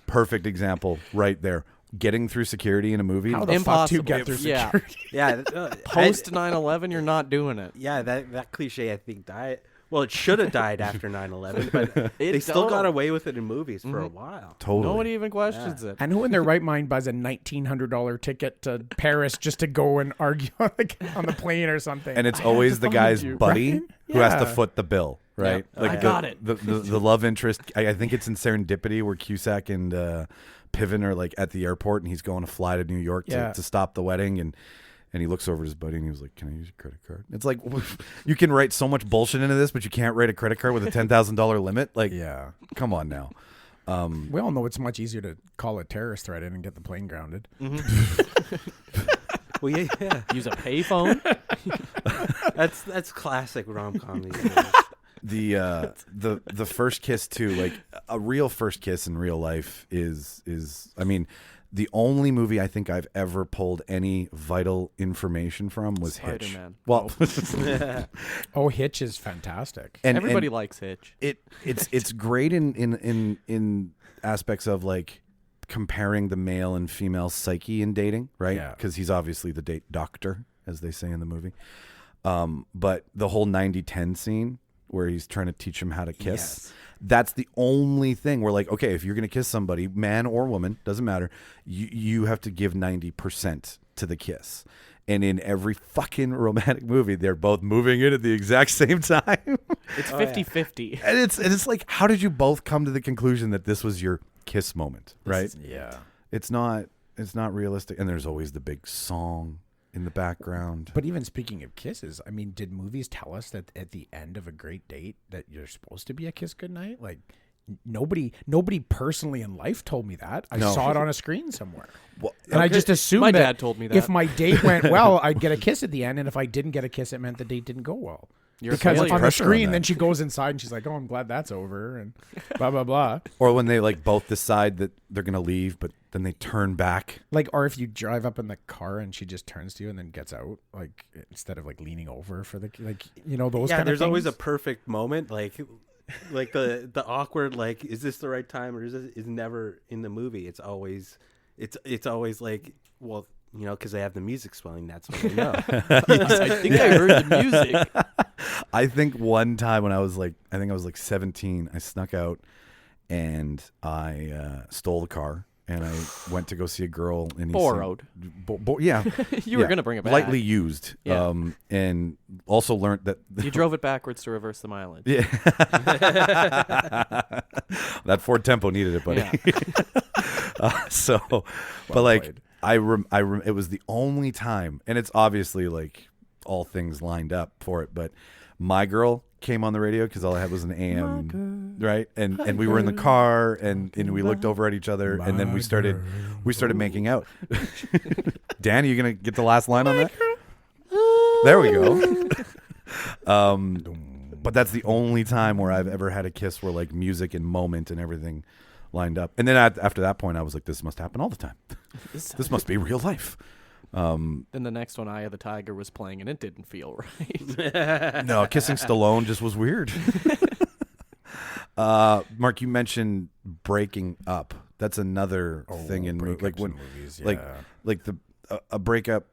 Speaker 1: perfect example right there. Getting through security in a movie.
Speaker 2: How the fuck do you get through
Speaker 3: Yeah.
Speaker 2: security?
Speaker 4: Yeah.
Speaker 3: Post 9/11, you're not doing it.
Speaker 4: Yeah, that cliche I think died. Well, it should have died after 9/11, but they still
Speaker 3: don't.
Speaker 4: got away with it in movies for a while.
Speaker 1: Totally.
Speaker 3: Nobody even questions it.
Speaker 2: And who in their right mind buys a $1,900 ticket to Paris just to go and argue on the plane or something?
Speaker 1: And it's always the guy's
Speaker 3: you.
Speaker 1: buddy
Speaker 2: Right?
Speaker 1: who has to
Speaker 2: Yeah.
Speaker 1: foot the bill, right?
Speaker 3: Yeah. I got it.
Speaker 1: The love interest. I think it's in Serendipity where Cusack and Piven are like at the airport and he's going to fly to New York to stop the wedding and he looks over at his buddy and he was like, "Can I use your credit card?" It's like you can write so much bullshit into this, but you can't write a credit card with a $10,000 limit. Like,
Speaker 2: Yeah.
Speaker 1: come on now.
Speaker 2: We all know it's much easier to call a terrorist threat in and get the plane grounded.
Speaker 4: Well, yeah.
Speaker 3: Use a payphone.
Speaker 4: That's classic rom-com.
Speaker 1: The first kiss too, like a real first kiss in real life is I mean, the only movie I think I've ever pulled any vital information from was Hitch.
Speaker 3: Spider-Man.
Speaker 1: Well,
Speaker 2: Oh, Hitch is fantastic.
Speaker 1: and
Speaker 3: Everybody
Speaker 1: and
Speaker 3: likes Hitch.
Speaker 1: it's great in aspects of like comparing the male and female psyche in dating, right?
Speaker 2: Yeah.
Speaker 1: Because he's obviously the date doctor, as they say in the movie. But the whole 90-10 scene where he's trying to teach him how to kiss. That's the only thing where, like, okay, if you're going to kiss somebody, man or woman, doesn't matter, you have to give 90% to the kiss. And in every fucking romantic movie, they're both moving in at the exact same time.
Speaker 3: It's 50-50.
Speaker 1: And it's like, how did you both come to the conclusion that this was your kiss moment, right? It's not realistic. And there's always the big song in the background.
Speaker 2: But even speaking of kisses, I mean, did movies tell us that at the end of a great date that you're supposed to be a kiss goodnight? Like, nobody personally in life told me that. I saw it on a screen somewhere.
Speaker 1: Well,
Speaker 2: And I just assumed
Speaker 3: My
Speaker 2: that
Speaker 3: dad told me that.
Speaker 2: if my date went well, I'd get a kiss at the end, and if I didn't get a kiss, it meant the date didn't go well.
Speaker 3: You're a
Speaker 2: because
Speaker 3: failure.
Speaker 2: on the
Speaker 1: Pressure on
Speaker 2: screen,
Speaker 1: that.
Speaker 2: then she goes inside and she's like, "Oh, I'm glad that's over," and blah blah blah.
Speaker 1: Or when they like both decide that they're going to leave, but then they turn back.
Speaker 2: Like, or if you drive up in the car and she just turns to you and then gets out, like instead of like leaning over for the those kind of things.
Speaker 4: There's always a perfect moment, like the awkward, like, is this the right time or is never in the movie. It's always like, well, because they have the music swelling. That's what they know.
Speaker 3: I think I heard the music.
Speaker 1: I think one time when I was like 17, I snuck out and I stole the car and I went to go see a girl in East
Speaker 3: Borrowed.
Speaker 1: Yeah.
Speaker 3: You were going to bring it back.
Speaker 1: Lightly used.
Speaker 3: Yeah.
Speaker 1: And also learned that
Speaker 3: You drove it backwards to reverse the mileage.
Speaker 1: yeah. That Ford Tempo needed it, buddy.
Speaker 3: Yeah.
Speaker 1: But like
Speaker 2: played.
Speaker 1: it was the only time, and it's obviously like all things lined up for it, but My Girl came on the radio because all I had was an AM, right? And we were in the car and we looked over at each other and then we started making out. Dan, are you gonna get the last line on that? There we go. But that's the only time where I've ever had a kiss where like music and moment and everything lined up. And then after that point, I was like, this must happen all the time. This must be real life.
Speaker 3: Then the next one, Eye of the Tiger, was playing, and it didn't feel right.
Speaker 1: No, kissing Stallone just was weird. Mark, you mentioned breaking up. That's another thing in like when
Speaker 2: movies,
Speaker 1: like a breakup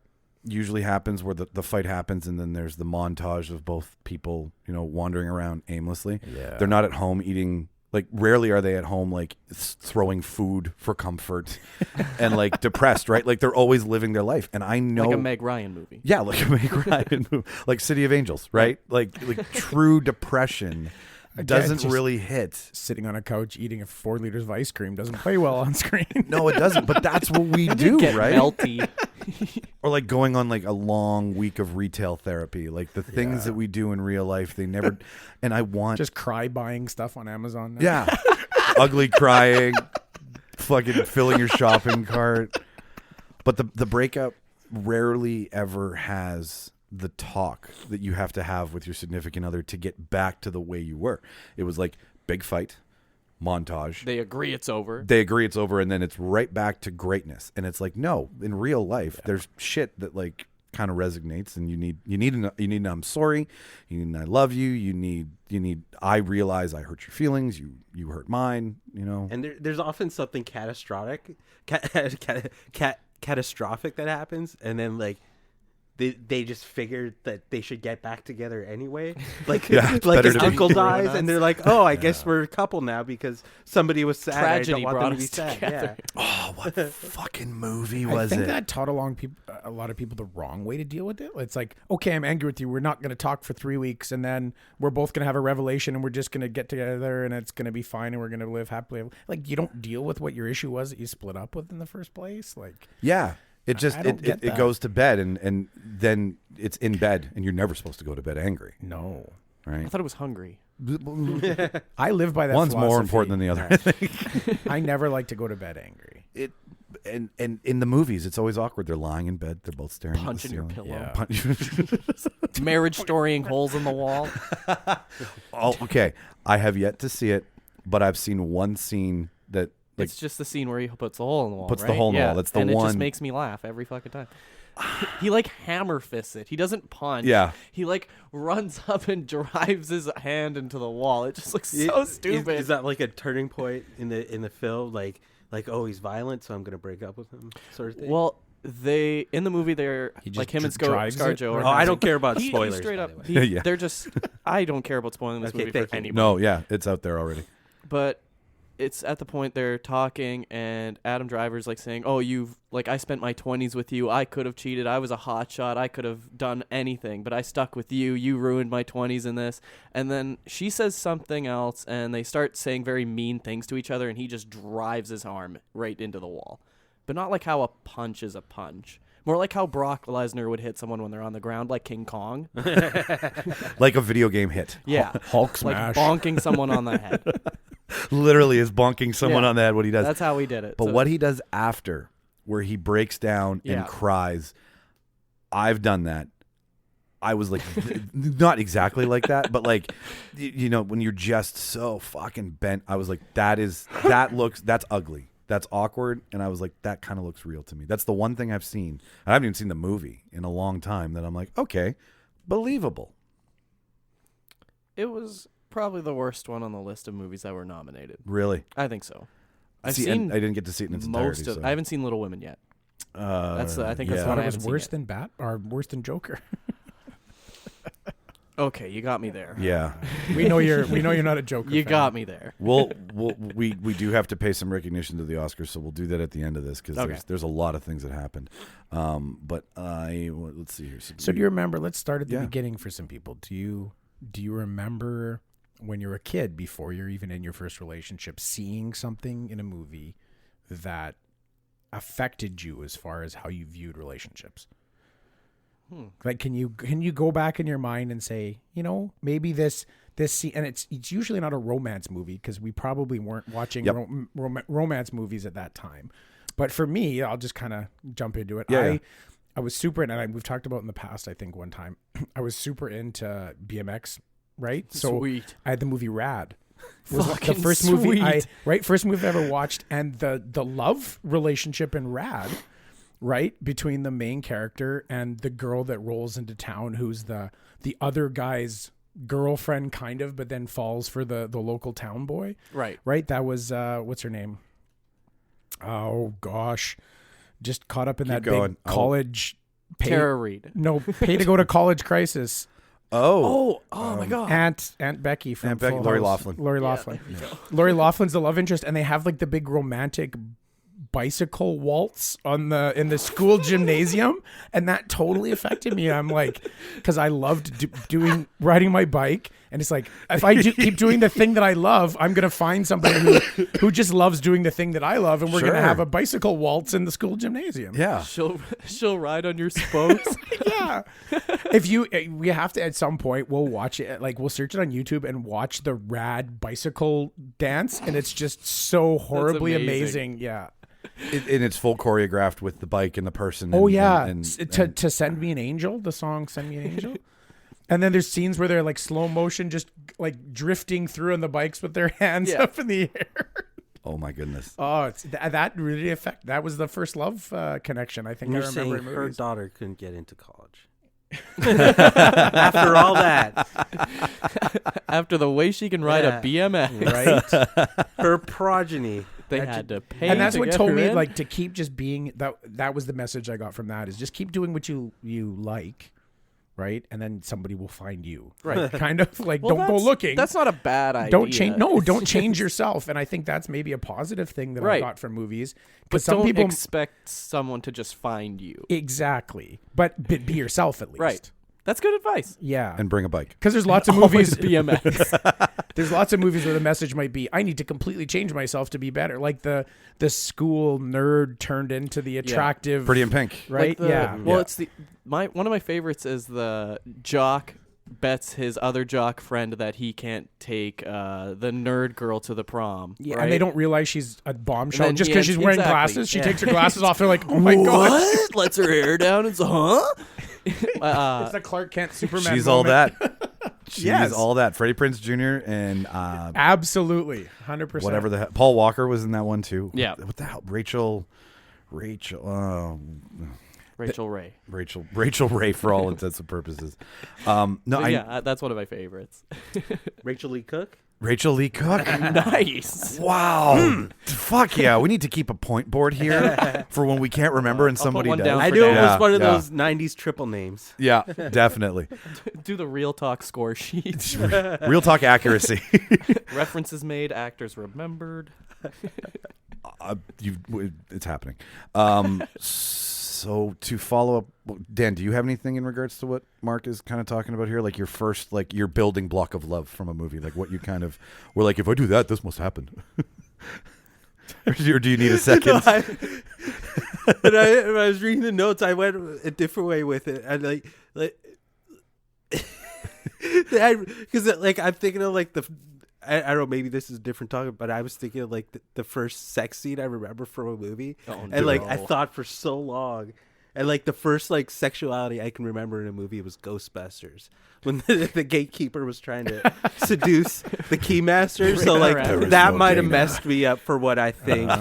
Speaker 1: usually happens where the fight happens and then there's the montage of both people, wandering around aimlessly.
Speaker 2: Yeah.
Speaker 1: They're not at home eating. Like, rarely are they at home, like, throwing food for comfort and, like, depressed, right? Like, they're always living their life. And I know...
Speaker 3: Like a Meg Ryan movie.
Speaker 1: Yeah, like a Meg Ryan movie. Like City of Angels, right? Like true depression doesn't really hit.
Speaker 2: Sitting on a couch eating 4 liters of ice cream doesn't play well on screen.
Speaker 1: No, it doesn't. But that's what we do,
Speaker 3: Get
Speaker 1: right?
Speaker 3: melty.
Speaker 1: Or, like, going on, like, a long week of retail therapy. Like, the things that we do in real life, they never... And I want...
Speaker 2: Just cry buying stuff on Amazon now.
Speaker 1: Yeah. Ugly crying, fucking filling your shopping cart. But the breakup rarely ever has the talk that you have to have with your significant other to get back to the way you were. It was like big fight, montage.
Speaker 3: They agree it's over.
Speaker 1: And then it's right back to greatness. And it's like, no, in real life, there's shit that like kind of resonates, and you need an I'm sorry, you need an I love you, you need I realize I hurt your feelings, you hurt mine,
Speaker 4: And there's often something catastrophic that happens, and then like they just figured that they should get back together anyway. Like like his uncle dies, and they're like, oh, I guess we're a couple now because somebody was sad.
Speaker 3: Tragedy
Speaker 4: I don't want
Speaker 3: brought
Speaker 4: them to be
Speaker 3: us
Speaker 4: sad.
Speaker 3: together.
Speaker 4: Yeah.
Speaker 1: Oh, what fucking movie
Speaker 2: I
Speaker 1: was
Speaker 2: think
Speaker 1: it?
Speaker 2: that taught a lot of people the wrong way to deal with it. It's like, okay, I'm angry with you. We're not going to talk for 3 weeks, and then we're both going to have a revelation, and we're just going to get together, and it's going to be fine, and we're going to live happily. Like, you don't deal with what your issue was that you split up with in the first place. Like,
Speaker 1: Yeah. It just it goes to bed and then it's in bed, and you're never supposed to go to bed angry.
Speaker 2: no.
Speaker 1: Right?
Speaker 3: I thought it was hungry.
Speaker 2: I live by that
Speaker 1: One's more
Speaker 2: philosophy.
Speaker 1: important than the other.
Speaker 2: that I never like to go to bed angry.
Speaker 1: And in the movies, it's always awkward. They're lying in bed. They're both staring
Speaker 3: Punching your
Speaker 1: at the
Speaker 3: pillow.
Speaker 1: ceiling.
Speaker 3: Marriage storying holes in the wall.
Speaker 1: Oh, okay. I have yet to see it, but I've seen one scene that like
Speaker 3: It's just the scene where he puts the hole in the wall.
Speaker 1: Puts the
Speaker 3: right?
Speaker 1: hole in the
Speaker 3: Yeah.
Speaker 1: wall. That's the
Speaker 3: and
Speaker 1: one-
Speaker 3: it just makes me laugh every fucking time. He like hammer fists it. He doesn't punch.
Speaker 1: Yeah.
Speaker 3: He like runs up and drives his hand into the wall. It just looks so stupid.
Speaker 4: Is that like a turning point in the film? Like oh, he's violent, so I'm gonna break up with him, sort of thing.
Speaker 3: Well, they in the movie they're
Speaker 2: He just
Speaker 3: like him and
Speaker 2: drives it?
Speaker 3: ScarJo.
Speaker 2: Oh,
Speaker 3: are
Speaker 4: I don't care about
Speaker 3: he
Speaker 4: spoilers.
Speaker 3: straight
Speaker 4: by
Speaker 3: up.
Speaker 4: the way.
Speaker 1: Yeah.
Speaker 3: They're just. I don't care about spoiling this
Speaker 4: Okay,
Speaker 3: movie
Speaker 4: thank
Speaker 3: for
Speaker 4: you.
Speaker 3: anybody.
Speaker 1: no, yeah, it's out there already.
Speaker 3: But it's at the point they're talking, and Adam Driver's like saying, "Oh, I spent my 20s with you. I could have cheated. I was a hotshot. I could have done anything, but I stuck with you. You ruined my 20s in this." And then she says something else, and they start saying very mean things to each other, and he just drives his arm right into the wall. But not like how a punch is a punch. More like how Brock Lesnar would hit someone when they're on the ground, like King Kong.
Speaker 1: Like a video game hit.
Speaker 3: Yeah.
Speaker 2: Hulk smash.
Speaker 3: Like bonking someone on the head.
Speaker 1: Literally is bonking someone
Speaker 3: Yeah.
Speaker 1: on the head what he does.
Speaker 3: That's how he did it.
Speaker 1: But
Speaker 3: So-
Speaker 1: what he does after, where he breaks down
Speaker 3: Yeah.
Speaker 1: and cries, I've done that. I was like, not exactly like that, but like, when you're just so fucking bent, I was like, that's ugly. That's awkward. And I was like, that kind of looks real to me. That's the one thing I've seen. I haven't even seen the movie in a long time that I'm like, okay, believable.
Speaker 3: It was probably the worst one on the list of movies that were nominated.
Speaker 1: Really?
Speaker 3: I think so. I've
Speaker 1: See,
Speaker 3: seen
Speaker 1: and I didn't get to see it in its entirety.
Speaker 3: most of.
Speaker 1: so.
Speaker 3: I haven't seen Little Women yet. I think that's
Speaker 2: I
Speaker 3: one
Speaker 2: thought
Speaker 3: I
Speaker 2: it was
Speaker 3: haven't seen
Speaker 2: worse
Speaker 3: yet.
Speaker 2: than Bat or worse than Joker.
Speaker 3: Okay, you got me there.
Speaker 1: Yeah.
Speaker 2: we know you're not a Joker.
Speaker 3: You
Speaker 2: fan.
Speaker 3: got me there.
Speaker 1: We do have to pay some recognition to the Oscars, so we'll do that at the end of this because
Speaker 3: Okay.
Speaker 1: there's a lot of things that happened. But let's see here.
Speaker 2: So do you remember? Let's start at the
Speaker 1: Yeah.
Speaker 2: beginning for some people. Do you remember when you were a kid, before you're even in your first relationship, seeing something in a movie that affected you as far as how you viewed relationships? Like, can you go back in your mind and say, maybe this scene, and it's usually not a romance movie because we probably weren't watching romance movies at that time. But for me, I'll just kind of jump into it.
Speaker 1: Yeah.
Speaker 2: I was super, and we've talked about in the past, I think one time, I was super into BMX, right? So
Speaker 3: Sweet.
Speaker 2: I had the movie Rad. It was the
Speaker 3: Fucking
Speaker 2: first
Speaker 3: sweet.
Speaker 2: movie first movie I ever watched, and the love relationship in Rad, right, between the main character and the girl that rolls into town, who's the other guy's girlfriend, kind of, but then falls for the local town boy.
Speaker 3: Right.
Speaker 2: Right. That was what's her name? Oh gosh, just caught up in that
Speaker 1: going.
Speaker 2: big college
Speaker 3: Tara Reid.
Speaker 2: No, pay to go to college crisis.
Speaker 3: Oh my God.
Speaker 2: Aunt Becky from
Speaker 1: Aunt Becky,
Speaker 2: Full
Speaker 1: Lori
Speaker 2: House.
Speaker 1: Loughlin.
Speaker 2: Lori Loughlin. Lori Loughlin's the love interest, and they have like the big romantic bicycle waltz in the school gymnasium, and that totally affected me. I'm like, because I loved riding my bike, and it's like if I keep doing the thing that I love, I'm gonna find somebody who just loves doing the thing that I love, and we're gonna have a bicycle waltz in the school gymnasium.
Speaker 1: Yeah.
Speaker 3: She'll ride on your spokes.
Speaker 2: Yeah. We have to at some point we'll watch it, like we'll search it on YouTube and watch the rad bicycle dance, and it's just so horribly amazing. Yeah.
Speaker 1: And it's full choreographed with the bike and the person.
Speaker 2: Oh
Speaker 1: and,
Speaker 2: yeah,
Speaker 1: and
Speaker 2: to Send Me an Angel, the song "Send Me an Angel," and then there's scenes where they're like slow motion, just like drifting through on the bikes with their hands up in the air.
Speaker 1: Oh my goodness!
Speaker 2: Oh, it's that really that was the first love connection I think
Speaker 4: You're
Speaker 2: I remember.
Speaker 4: saying
Speaker 2: In
Speaker 4: her
Speaker 2: movies.
Speaker 4: daughter couldn't get into college. After all that,
Speaker 3: After the way she can ride a BMX,
Speaker 2: right?
Speaker 4: her progeny.
Speaker 3: they had to pay.
Speaker 2: And that's
Speaker 3: to
Speaker 2: what
Speaker 3: get
Speaker 2: told
Speaker 3: her
Speaker 2: me
Speaker 3: in.
Speaker 2: like to keep just being that was the message I got from that, is just keep doing what you like, right? And then somebody will find you.
Speaker 3: Right.
Speaker 2: Kind of like
Speaker 3: Well,
Speaker 2: don't go
Speaker 3: that's-
Speaker 2: looking.
Speaker 3: That's not a bad idea.
Speaker 2: Don't change. No, don't change yourself. And I think that's maybe a positive thing that I
Speaker 3: Right.
Speaker 2: got from movies.
Speaker 3: But
Speaker 2: Because some
Speaker 3: don't
Speaker 2: people
Speaker 3: expect someone to just find you.
Speaker 2: exactly, but be yourself at least.
Speaker 3: Right. That's good advice.
Speaker 2: Yeah.
Speaker 1: And bring a bike.
Speaker 2: Because there's lots of
Speaker 3: Always
Speaker 2: movies.
Speaker 3: BMX.
Speaker 2: There's lots of movies where the message might be, I need to completely change myself to be better. Like the school nerd turned into the attractive.
Speaker 1: Pretty in Pink.
Speaker 2: Right.
Speaker 3: Like the-
Speaker 2: yeah.
Speaker 3: Well, it's one of my favorites is the jock bets his other jock friend that he can't take the nerd girl to the prom.
Speaker 2: Yeah,
Speaker 3: right?
Speaker 2: and they don't realize she's a bombshell
Speaker 3: then
Speaker 2: just
Speaker 3: he
Speaker 2: because she's wearing
Speaker 3: exactly.
Speaker 2: glasses. She takes her glasses off. They're like, oh my god,
Speaker 3: What? Lets her hair down and so, huh?
Speaker 2: it's the Clark Kent Superman.
Speaker 1: She's all
Speaker 2: moment.
Speaker 1: that. She's
Speaker 2: Yes.
Speaker 1: all that. Freddie Prinze Jr. and
Speaker 2: Absolutely, 100%.
Speaker 1: whatever the hell. Paul Walker was in that one too.
Speaker 3: Yeah.
Speaker 1: What the hell? Rachel Ray for all intents and purposes. No,
Speaker 3: that's one of my favorites.
Speaker 4: Rachel Lee Cook.
Speaker 1: Rachel Lee Cook.
Speaker 3: Nice.
Speaker 1: Wow. Fuck yeah. We need to keep a point board here for when we can't remember and
Speaker 3: I'll put
Speaker 1: somebody
Speaker 3: one
Speaker 1: does.
Speaker 3: down
Speaker 4: I
Speaker 3: for
Speaker 4: knew it
Speaker 3: Dan.
Speaker 4: was one of
Speaker 1: Yeah.
Speaker 4: those '90s triple names.
Speaker 1: Yeah, definitely.
Speaker 3: Do the real talk score sheet.
Speaker 1: Real talk accuracy.
Speaker 3: References made, actors remembered.
Speaker 1: It's happening. So to follow up, Dan, do you have anything in regards to what Mark is kind of talking about here? Like your first, like your building block of love from a movie, like what you kind of were like, if I do that, this must happen. Or do you need a second?
Speaker 4: When I was reading the notes, I went a different way with it. And like because like I'm thinking of like I don't know, maybe this is a different topic, but I was thinking of like the first sex scene I remember from a movie. And like I thought for so long. And like the first like sexuality I can remember in a movie was Ghostbusters, when the gatekeeper was trying to seduce the keymaster. So like that might have messed me up for what I think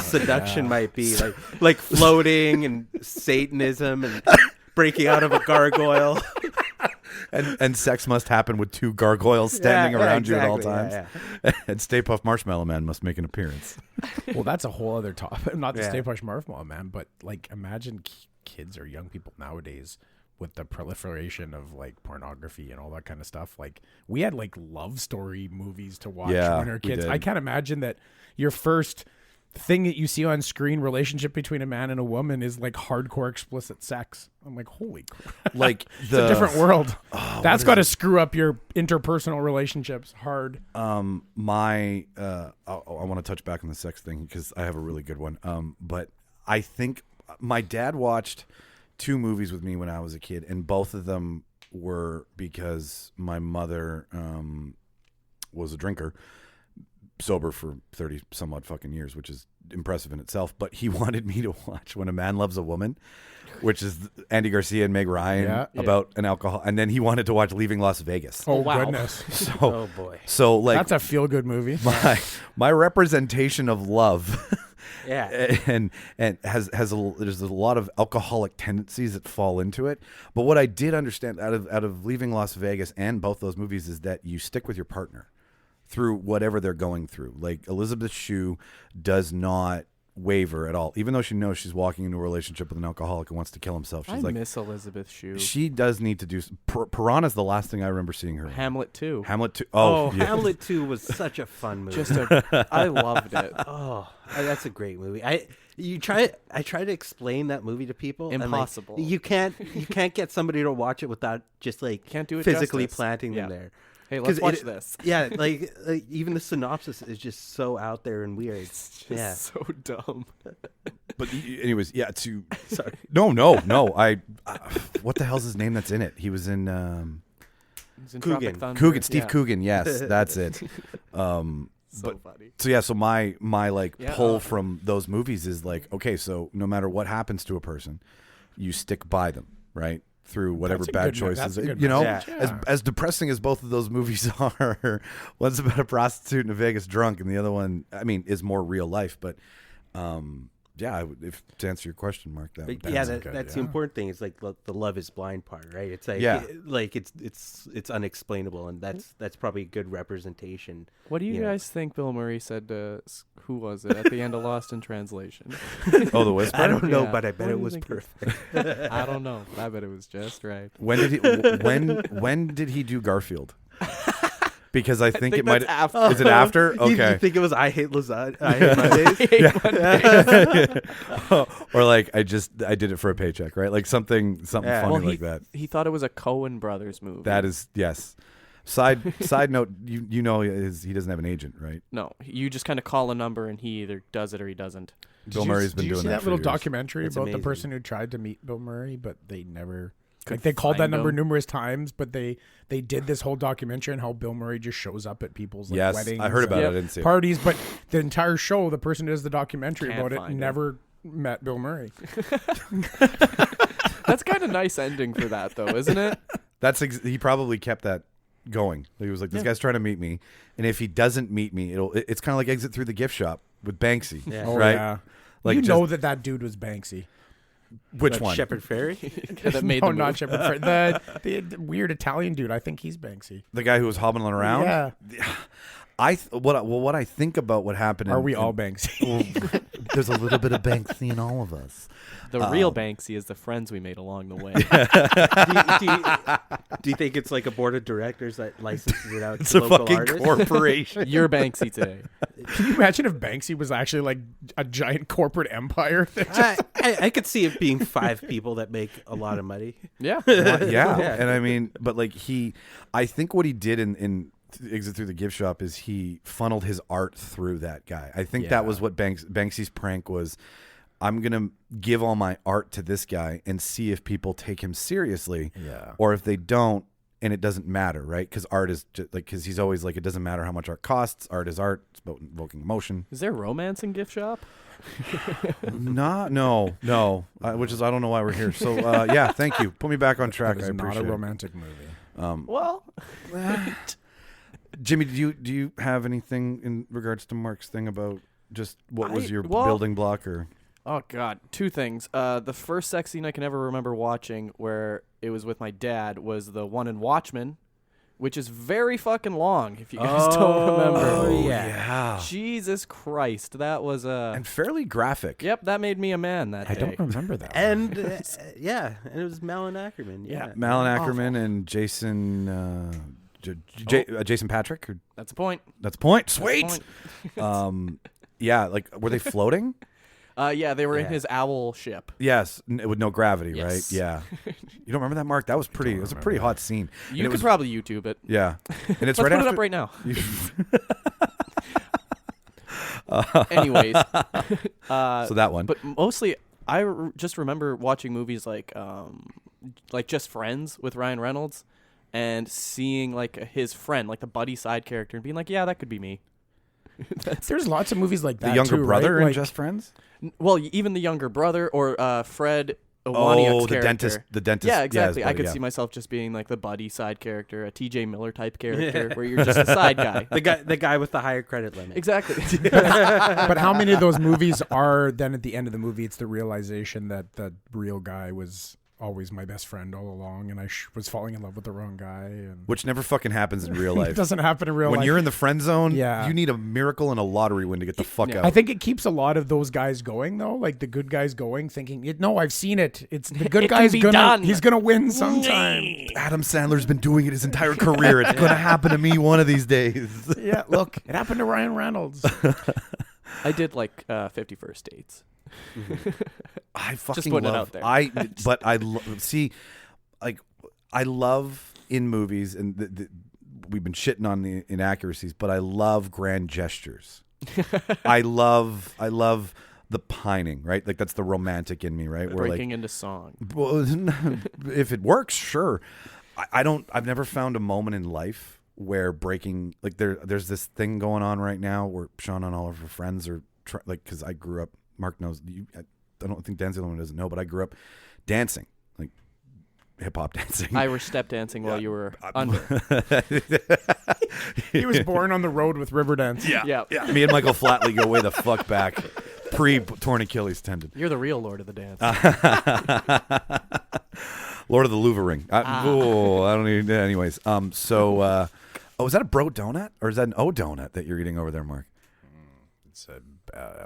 Speaker 4: seduction might be, like floating and Satanism and breaking out of a gargoyle.
Speaker 1: And sex must happen with two gargoyles standing around you at all
Speaker 4: exactly,
Speaker 1: times. And Stay Puft Marshmallow Man must make an appearance.
Speaker 2: Well, that's a whole other topic. Not the
Speaker 4: Yeah.
Speaker 2: Stay Puft Marshmallow Man, but like imagine kids or young people nowadays with the proliferation of like pornography and all that kind of stuff. Like we had like love story movies to watch
Speaker 1: Yeah,
Speaker 2: when we were
Speaker 1: we
Speaker 2: kids.
Speaker 1: did.
Speaker 2: I can't imagine that your first thing that you see on screen relationship between a man and a woman is like hardcore explicit sex. I'm like, holy crap.
Speaker 1: Like
Speaker 2: It's a different world. That's
Speaker 1: is
Speaker 2: got to screw up your interpersonal relationships hard.
Speaker 1: I want to touch back on the sex thing because I have a really good one. But I think my dad watched 2 movies with me when I was a kid, and both of them were because my mother was a drinker, sober for 30 some odd fucking years, which is impressive in itself. But he wanted me to watch When a Man Loves a Woman, which is Andy Garcia and Meg Ryan about an alcohol, and then he wanted to watch Leaving Las Vegas.
Speaker 2: Oh,
Speaker 3: wow.
Speaker 2: goodness.
Speaker 1: So,
Speaker 4: Oh boy.
Speaker 1: so like
Speaker 2: That's a feel-good movie.
Speaker 1: my representation of love
Speaker 4: Yeah.
Speaker 1: and there's a lot of alcoholic tendencies that fall into it. But what I did understand out of Leaving Las Vegas and both those movies is that you stick with your partner through whatever they're going through. Like Elizabeth Shue does not waver at all, even though she knows she's walking into a relationship with an alcoholic who wants to kill himself. She's
Speaker 3: I
Speaker 1: like,
Speaker 3: miss Elizabeth Shue.
Speaker 1: she does need to do. Piranha's the last thing I remember seeing her in.
Speaker 3: Hamlet 2.
Speaker 1: Hamlet 2.
Speaker 4: Oh,
Speaker 1: Yeah.
Speaker 4: Hamlet 2 was such a fun movie.
Speaker 3: I loved it.
Speaker 4: Oh, that's a great movie. I try to explain that movie to people.
Speaker 3: Impossible.
Speaker 4: And, like, you can't get somebody to watch it without just like
Speaker 3: Can't do it
Speaker 4: physically
Speaker 3: justice.
Speaker 4: planting
Speaker 3: Yeah.
Speaker 4: them there.
Speaker 3: Hey, let's
Speaker 4: 'Cause
Speaker 3: watch this.
Speaker 4: Yeah, like even the synopsis is just so out there and weird.
Speaker 3: It's just
Speaker 4: Yeah.
Speaker 3: so dumb.
Speaker 1: But anyways, yeah.
Speaker 4: Sorry.
Speaker 1: No. What the hell's his name that's in it? He was in
Speaker 3: He's in
Speaker 4: Coogan.
Speaker 3: Tropic Thunder.
Speaker 1: Coogan. Steve
Speaker 3: Yeah.
Speaker 1: Coogan. Yes, that's it.
Speaker 3: So
Speaker 1: But-
Speaker 3: funny.
Speaker 1: So yeah, so my like
Speaker 3: Yeah.
Speaker 1: pull from those movies is like, okay, so no matter what happens to a person, you stick by them, right? Through whatever
Speaker 2: That's a
Speaker 1: bad
Speaker 2: good-
Speaker 1: choices.
Speaker 2: that's a good
Speaker 1: You know,
Speaker 2: message. Yeah.
Speaker 1: as depressing as both of those movies are, one's about a prostitute and a Vegas drunk, and the other one, I mean, is more real life. But yeah, if to answer your question, Mark,
Speaker 4: But
Speaker 1: that's
Speaker 4: yeah,
Speaker 1: good,
Speaker 4: that's the important thing. Is like the love is blind part, right? It's like
Speaker 1: Yeah.
Speaker 4: it's unexplainable, and that's probably a good representation.
Speaker 3: What do you
Speaker 4: You know.
Speaker 3: guys think Bill Murray said to who was it at the end of Lost in Translation?
Speaker 1: Oh, the whisper.
Speaker 4: I don't know,
Speaker 3: Yeah.
Speaker 4: but I bet
Speaker 3: What do
Speaker 4: it
Speaker 3: you
Speaker 4: was
Speaker 3: think
Speaker 4: perfect.
Speaker 3: I don't know. I bet it was just right.
Speaker 1: When did he? when did he do Garfield? Because I think it might.
Speaker 3: that's after.
Speaker 1: Is it after?
Speaker 4: You
Speaker 1: Okay.
Speaker 4: think it was I hate lasagna? I hate Mondays.
Speaker 1: Or like I did it for a paycheck, right? Like something
Speaker 4: Yeah.
Speaker 1: funny
Speaker 3: Well,
Speaker 1: like that.
Speaker 3: He thought it was a Coen Brothers movie.
Speaker 1: That is yes. Side note, you know he doesn't have an agent, right?
Speaker 3: No, you just kind of call a number and he either does it or he doesn't.
Speaker 1: Bill Murray's been
Speaker 2: Did you
Speaker 1: doing
Speaker 2: see that
Speaker 1: for
Speaker 2: little
Speaker 1: years.
Speaker 2: documentary
Speaker 4: That's
Speaker 2: about
Speaker 4: amazing.
Speaker 2: the person who tried to meet Bill Murray, but they never.
Speaker 3: Could
Speaker 2: Like they called that
Speaker 3: find
Speaker 2: number
Speaker 3: him.
Speaker 2: numerous times, but they did this whole documentary on how Bill Murray just shows up at people's like,
Speaker 1: Yes,
Speaker 2: weddings,
Speaker 1: I heard about
Speaker 2: and
Speaker 1: it. I didn't see it.
Speaker 2: parties. But the entire show, the person who does the documentary
Speaker 3: Can't
Speaker 2: about it
Speaker 3: find him.
Speaker 2: never met Bill Murray.
Speaker 3: That's kind of nice ending for that, though, isn't it?
Speaker 1: He probably kept that going. He was like, this guy's trying to meet me, and if he doesn't meet me, it's kind of like Exit Through the Gift Shop with Banksy,
Speaker 4: Yeah.
Speaker 2: Oh
Speaker 1: right?
Speaker 2: yeah,
Speaker 1: Like
Speaker 2: you
Speaker 1: just-
Speaker 2: know that dude was Banksy.
Speaker 1: Which one?
Speaker 4: Shepherd Ferry.
Speaker 3: That made
Speaker 2: No,
Speaker 3: the
Speaker 2: not
Speaker 3: movie.
Speaker 2: Shepard. The weird Italian dude. I think he's Banksy.
Speaker 1: The guy who was hobbling around.
Speaker 2: Yeah.
Speaker 1: What I think about what happened.
Speaker 2: Are we all Banksy?
Speaker 1: There's a little bit of Banksy in all of us.
Speaker 3: The real Banksy is the friends we made along the way.
Speaker 4: Do you think it's like a board of directors that licenses it out
Speaker 1: It's
Speaker 4: to
Speaker 1: a
Speaker 4: local
Speaker 1: fucking
Speaker 4: artists?
Speaker 1: corporation.
Speaker 3: You're Banksy today.
Speaker 2: Can you imagine if Banksy was actually like a giant corporate empire? that just-
Speaker 4: I could see it being 5 people that make a lot of money.
Speaker 3: Yeah.
Speaker 1: Yeah,
Speaker 4: Yeah.
Speaker 1: and I mean, but like I think what he did in Exit Through the Gift Shop is he funneled his art through that guy. I think that was what Banksy's prank was. I'm gonna give all my art to this guy and see if people take him seriously, or if they don't, and it doesn't matter, right? Because art is just like, because he's always like, it doesn't matter how much art costs. Art is art. It's about invoking emotion.
Speaker 3: Is there romance in Gift Shop?
Speaker 1: No. Which is I don't know why we're here. So yeah, thank you. Put me back on track.
Speaker 2: that
Speaker 1: I
Speaker 2: is not
Speaker 1: appreciate
Speaker 2: a
Speaker 1: it.
Speaker 2: romantic movie.
Speaker 3: Well,
Speaker 1: Jimmy, do you have anything in regards to Mark's thing about just what was your
Speaker 3: well-
Speaker 1: building block or?
Speaker 3: oh God, 2 things. The first sex scene I can ever remember watching, where it was with my dad, was the one in Watchmen, which is very fucking long. If you guys don't remember,
Speaker 4: Oh, yeah.
Speaker 3: Jesus Christ, that was
Speaker 1: And fairly graphic.
Speaker 3: Yep, that made me a man that
Speaker 2: I
Speaker 3: day.
Speaker 2: don't remember that.
Speaker 4: And and it was Malin Ackerman. Yeah.
Speaker 1: Malin Ackerman and Jason Jason Patrick.
Speaker 3: That's the point.
Speaker 1: That's a point.
Speaker 3: That's the
Speaker 1: Sweet.
Speaker 3: point.
Speaker 1: Yeah, like were they floating?
Speaker 3: Yeah, they were in
Speaker 4: Yeah.
Speaker 3: his owl ship.
Speaker 1: Yes, with no gravity,
Speaker 3: Yes.
Speaker 1: right? Yeah. You don't remember that, Mark? That was pretty. It was a pretty hot scene. And
Speaker 3: You
Speaker 1: it
Speaker 3: could
Speaker 1: was,
Speaker 3: probably YouTube it.
Speaker 1: yeah, and it's
Speaker 3: Let's
Speaker 1: right
Speaker 3: put
Speaker 1: after.
Speaker 3: it up right now. Anyways,
Speaker 1: So that one.
Speaker 3: but mostly just remember watching movies like Just Friends with Ryan Reynolds, and seeing like his friend, like the buddy side character, and being like, yeah, that could be me.
Speaker 2: There's lots of movies like that.
Speaker 1: the younger
Speaker 2: too,
Speaker 1: brother
Speaker 2: right?
Speaker 1: in
Speaker 2: Like,
Speaker 1: Just Friends.
Speaker 3: Well, even the younger brother or Fred Owaniak's
Speaker 1: The
Speaker 3: character.
Speaker 1: dentist. The dentist.
Speaker 3: Yeah, exactly.
Speaker 1: his
Speaker 3: I
Speaker 1: buddy,
Speaker 3: could
Speaker 1: yeah.
Speaker 3: see myself just being like the buddy side character, a TJ Miller type character, where you're just a side guy.
Speaker 4: The guy with the higher credit limit.
Speaker 3: Exactly.
Speaker 2: But how many of those movies are then at the end of the movie? It's the realization that the real guy was always my best friend all along, and I was falling in love with the wrong guy. And
Speaker 1: Which never fucking happens in real life.
Speaker 2: it doesn't happen in real
Speaker 1: When
Speaker 2: life.
Speaker 1: you're in the friend zone,
Speaker 2: Yeah.
Speaker 1: you need a miracle and a lottery win to get the fuck out.
Speaker 2: I think it keeps a lot of those guys going, though, like the good guys going, thinking, no, I've seen it. It's the good
Speaker 3: It can
Speaker 2: guy's
Speaker 3: be
Speaker 2: gonna
Speaker 3: done.
Speaker 2: he's gonna win sometime.
Speaker 1: Adam Sandler's been doing it his entire career. It's going to happen to me one of these days.
Speaker 2: Yeah, look, it happened to Ryan Reynolds.
Speaker 3: I did like 50 First Dates.
Speaker 1: I fucking
Speaker 3: Just putting it
Speaker 1: love,
Speaker 3: out there.
Speaker 1: But I see, like, I love in movies, and we've been shitting on the inaccuracies, but I love grand gestures. I love the pining, right? Like, that's the romantic in me, right? Where,
Speaker 3: Breaking into song.
Speaker 1: well, if it works, sure. I've never found a moment in life where breaking, like, there's this thing going on right now where Sean and all of her friends are like, because I grew up, Mark knows, I don't think Dan's the only one who doesn't know, but I grew up dancing, like hip hop dancing.
Speaker 3: Irish step dancing while you were under.
Speaker 2: He was born on the road with Riverdance.
Speaker 3: Yeah.
Speaker 1: Me and Michael Flatley go way the fuck back, pre-torn Achilles tendon.
Speaker 3: You're the real Lord of the Dance.
Speaker 1: Lord of the Louvre ring. I don't even. Anyways, is that a bro donut or is that an O donut that you're eating over there, Mark?
Speaker 2: It's a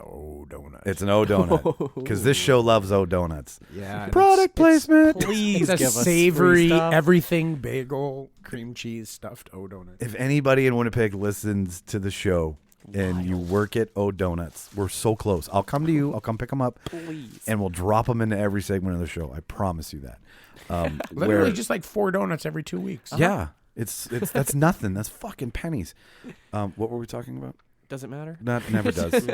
Speaker 2: O donut.
Speaker 1: It's an O donut because this show loves O donuts.
Speaker 2: Yeah,
Speaker 1: Product placement.
Speaker 3: Please
Speaker 2: It's a
Speaker 3: give us free
Speaker 2: savory
Speaker 3: stuff.
Speaker 2: everything bagel, cream cheese stuffed O donut.
Speaker 1: If anybody in Winnipeg listens to the show and you work at O Donuts, we're so close. I'll come to you. I'll come pick them up,
Speaker 3: Please.
Speaker 1: and we'll drop them into every segment of the show. I promise you that.
Speaker 2: Literally
Speaker 1: where-
Speaker 2: just like 4 donuts every 2 weeks.
Speaker 1: yeah, it's that's nothing. That's fucking pennies. What were we talking about?
Speaker 3: Does it matter?
Speaker 1: That never does.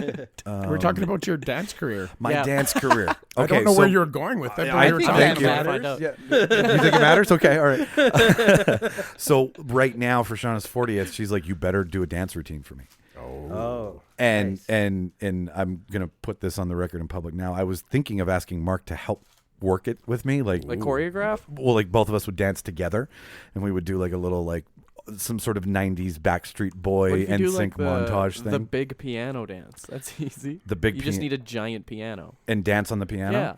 Speaker 2: We're talking about your dance career.
Speaker 1: My
Speaker 3: Yeah.
Speaker 1: dance career. Okay,
Speaker 2: I don't know
Speaker 1: so
Speaker 2: where you're going with it, but
Speaker 1: I
Speaker 2: we were
Speaker 1: think
Speaker 2: talking
Speaker 1: that
Speaker 2: about
Speaker 3: matters.
Speaker 2: it.
Speaker 3: Find out.
Speaker 1: Yeah. You think it matters? Okay, all right. So right now for Shauna's 40th, she's like, "You better do a dance routine for me."
Speaker 4: Oh,
Speaker 1: And
Speaker 4: nice.
Speaker 1: and I'm gonna put this on the record in public now. I was thinking of asking Mark to help work it with me, like
Speaker 3: choreograph?
Speaker 1: Well, like both of us would dance together, and we would do like a little like some sort of '90s Backstreet Boy
Speaker 3: What if you do,
Speaker 1: NSYNC montage thing,
Speaker 3: The big piano dance. That's easy.
Speaker 1: The big
Speaker 3: You just
Speaker 1: pia-
Speaker 3: need a giant piano.
Speaker 1: and dance on the piano.
Speaker 3: Yeah.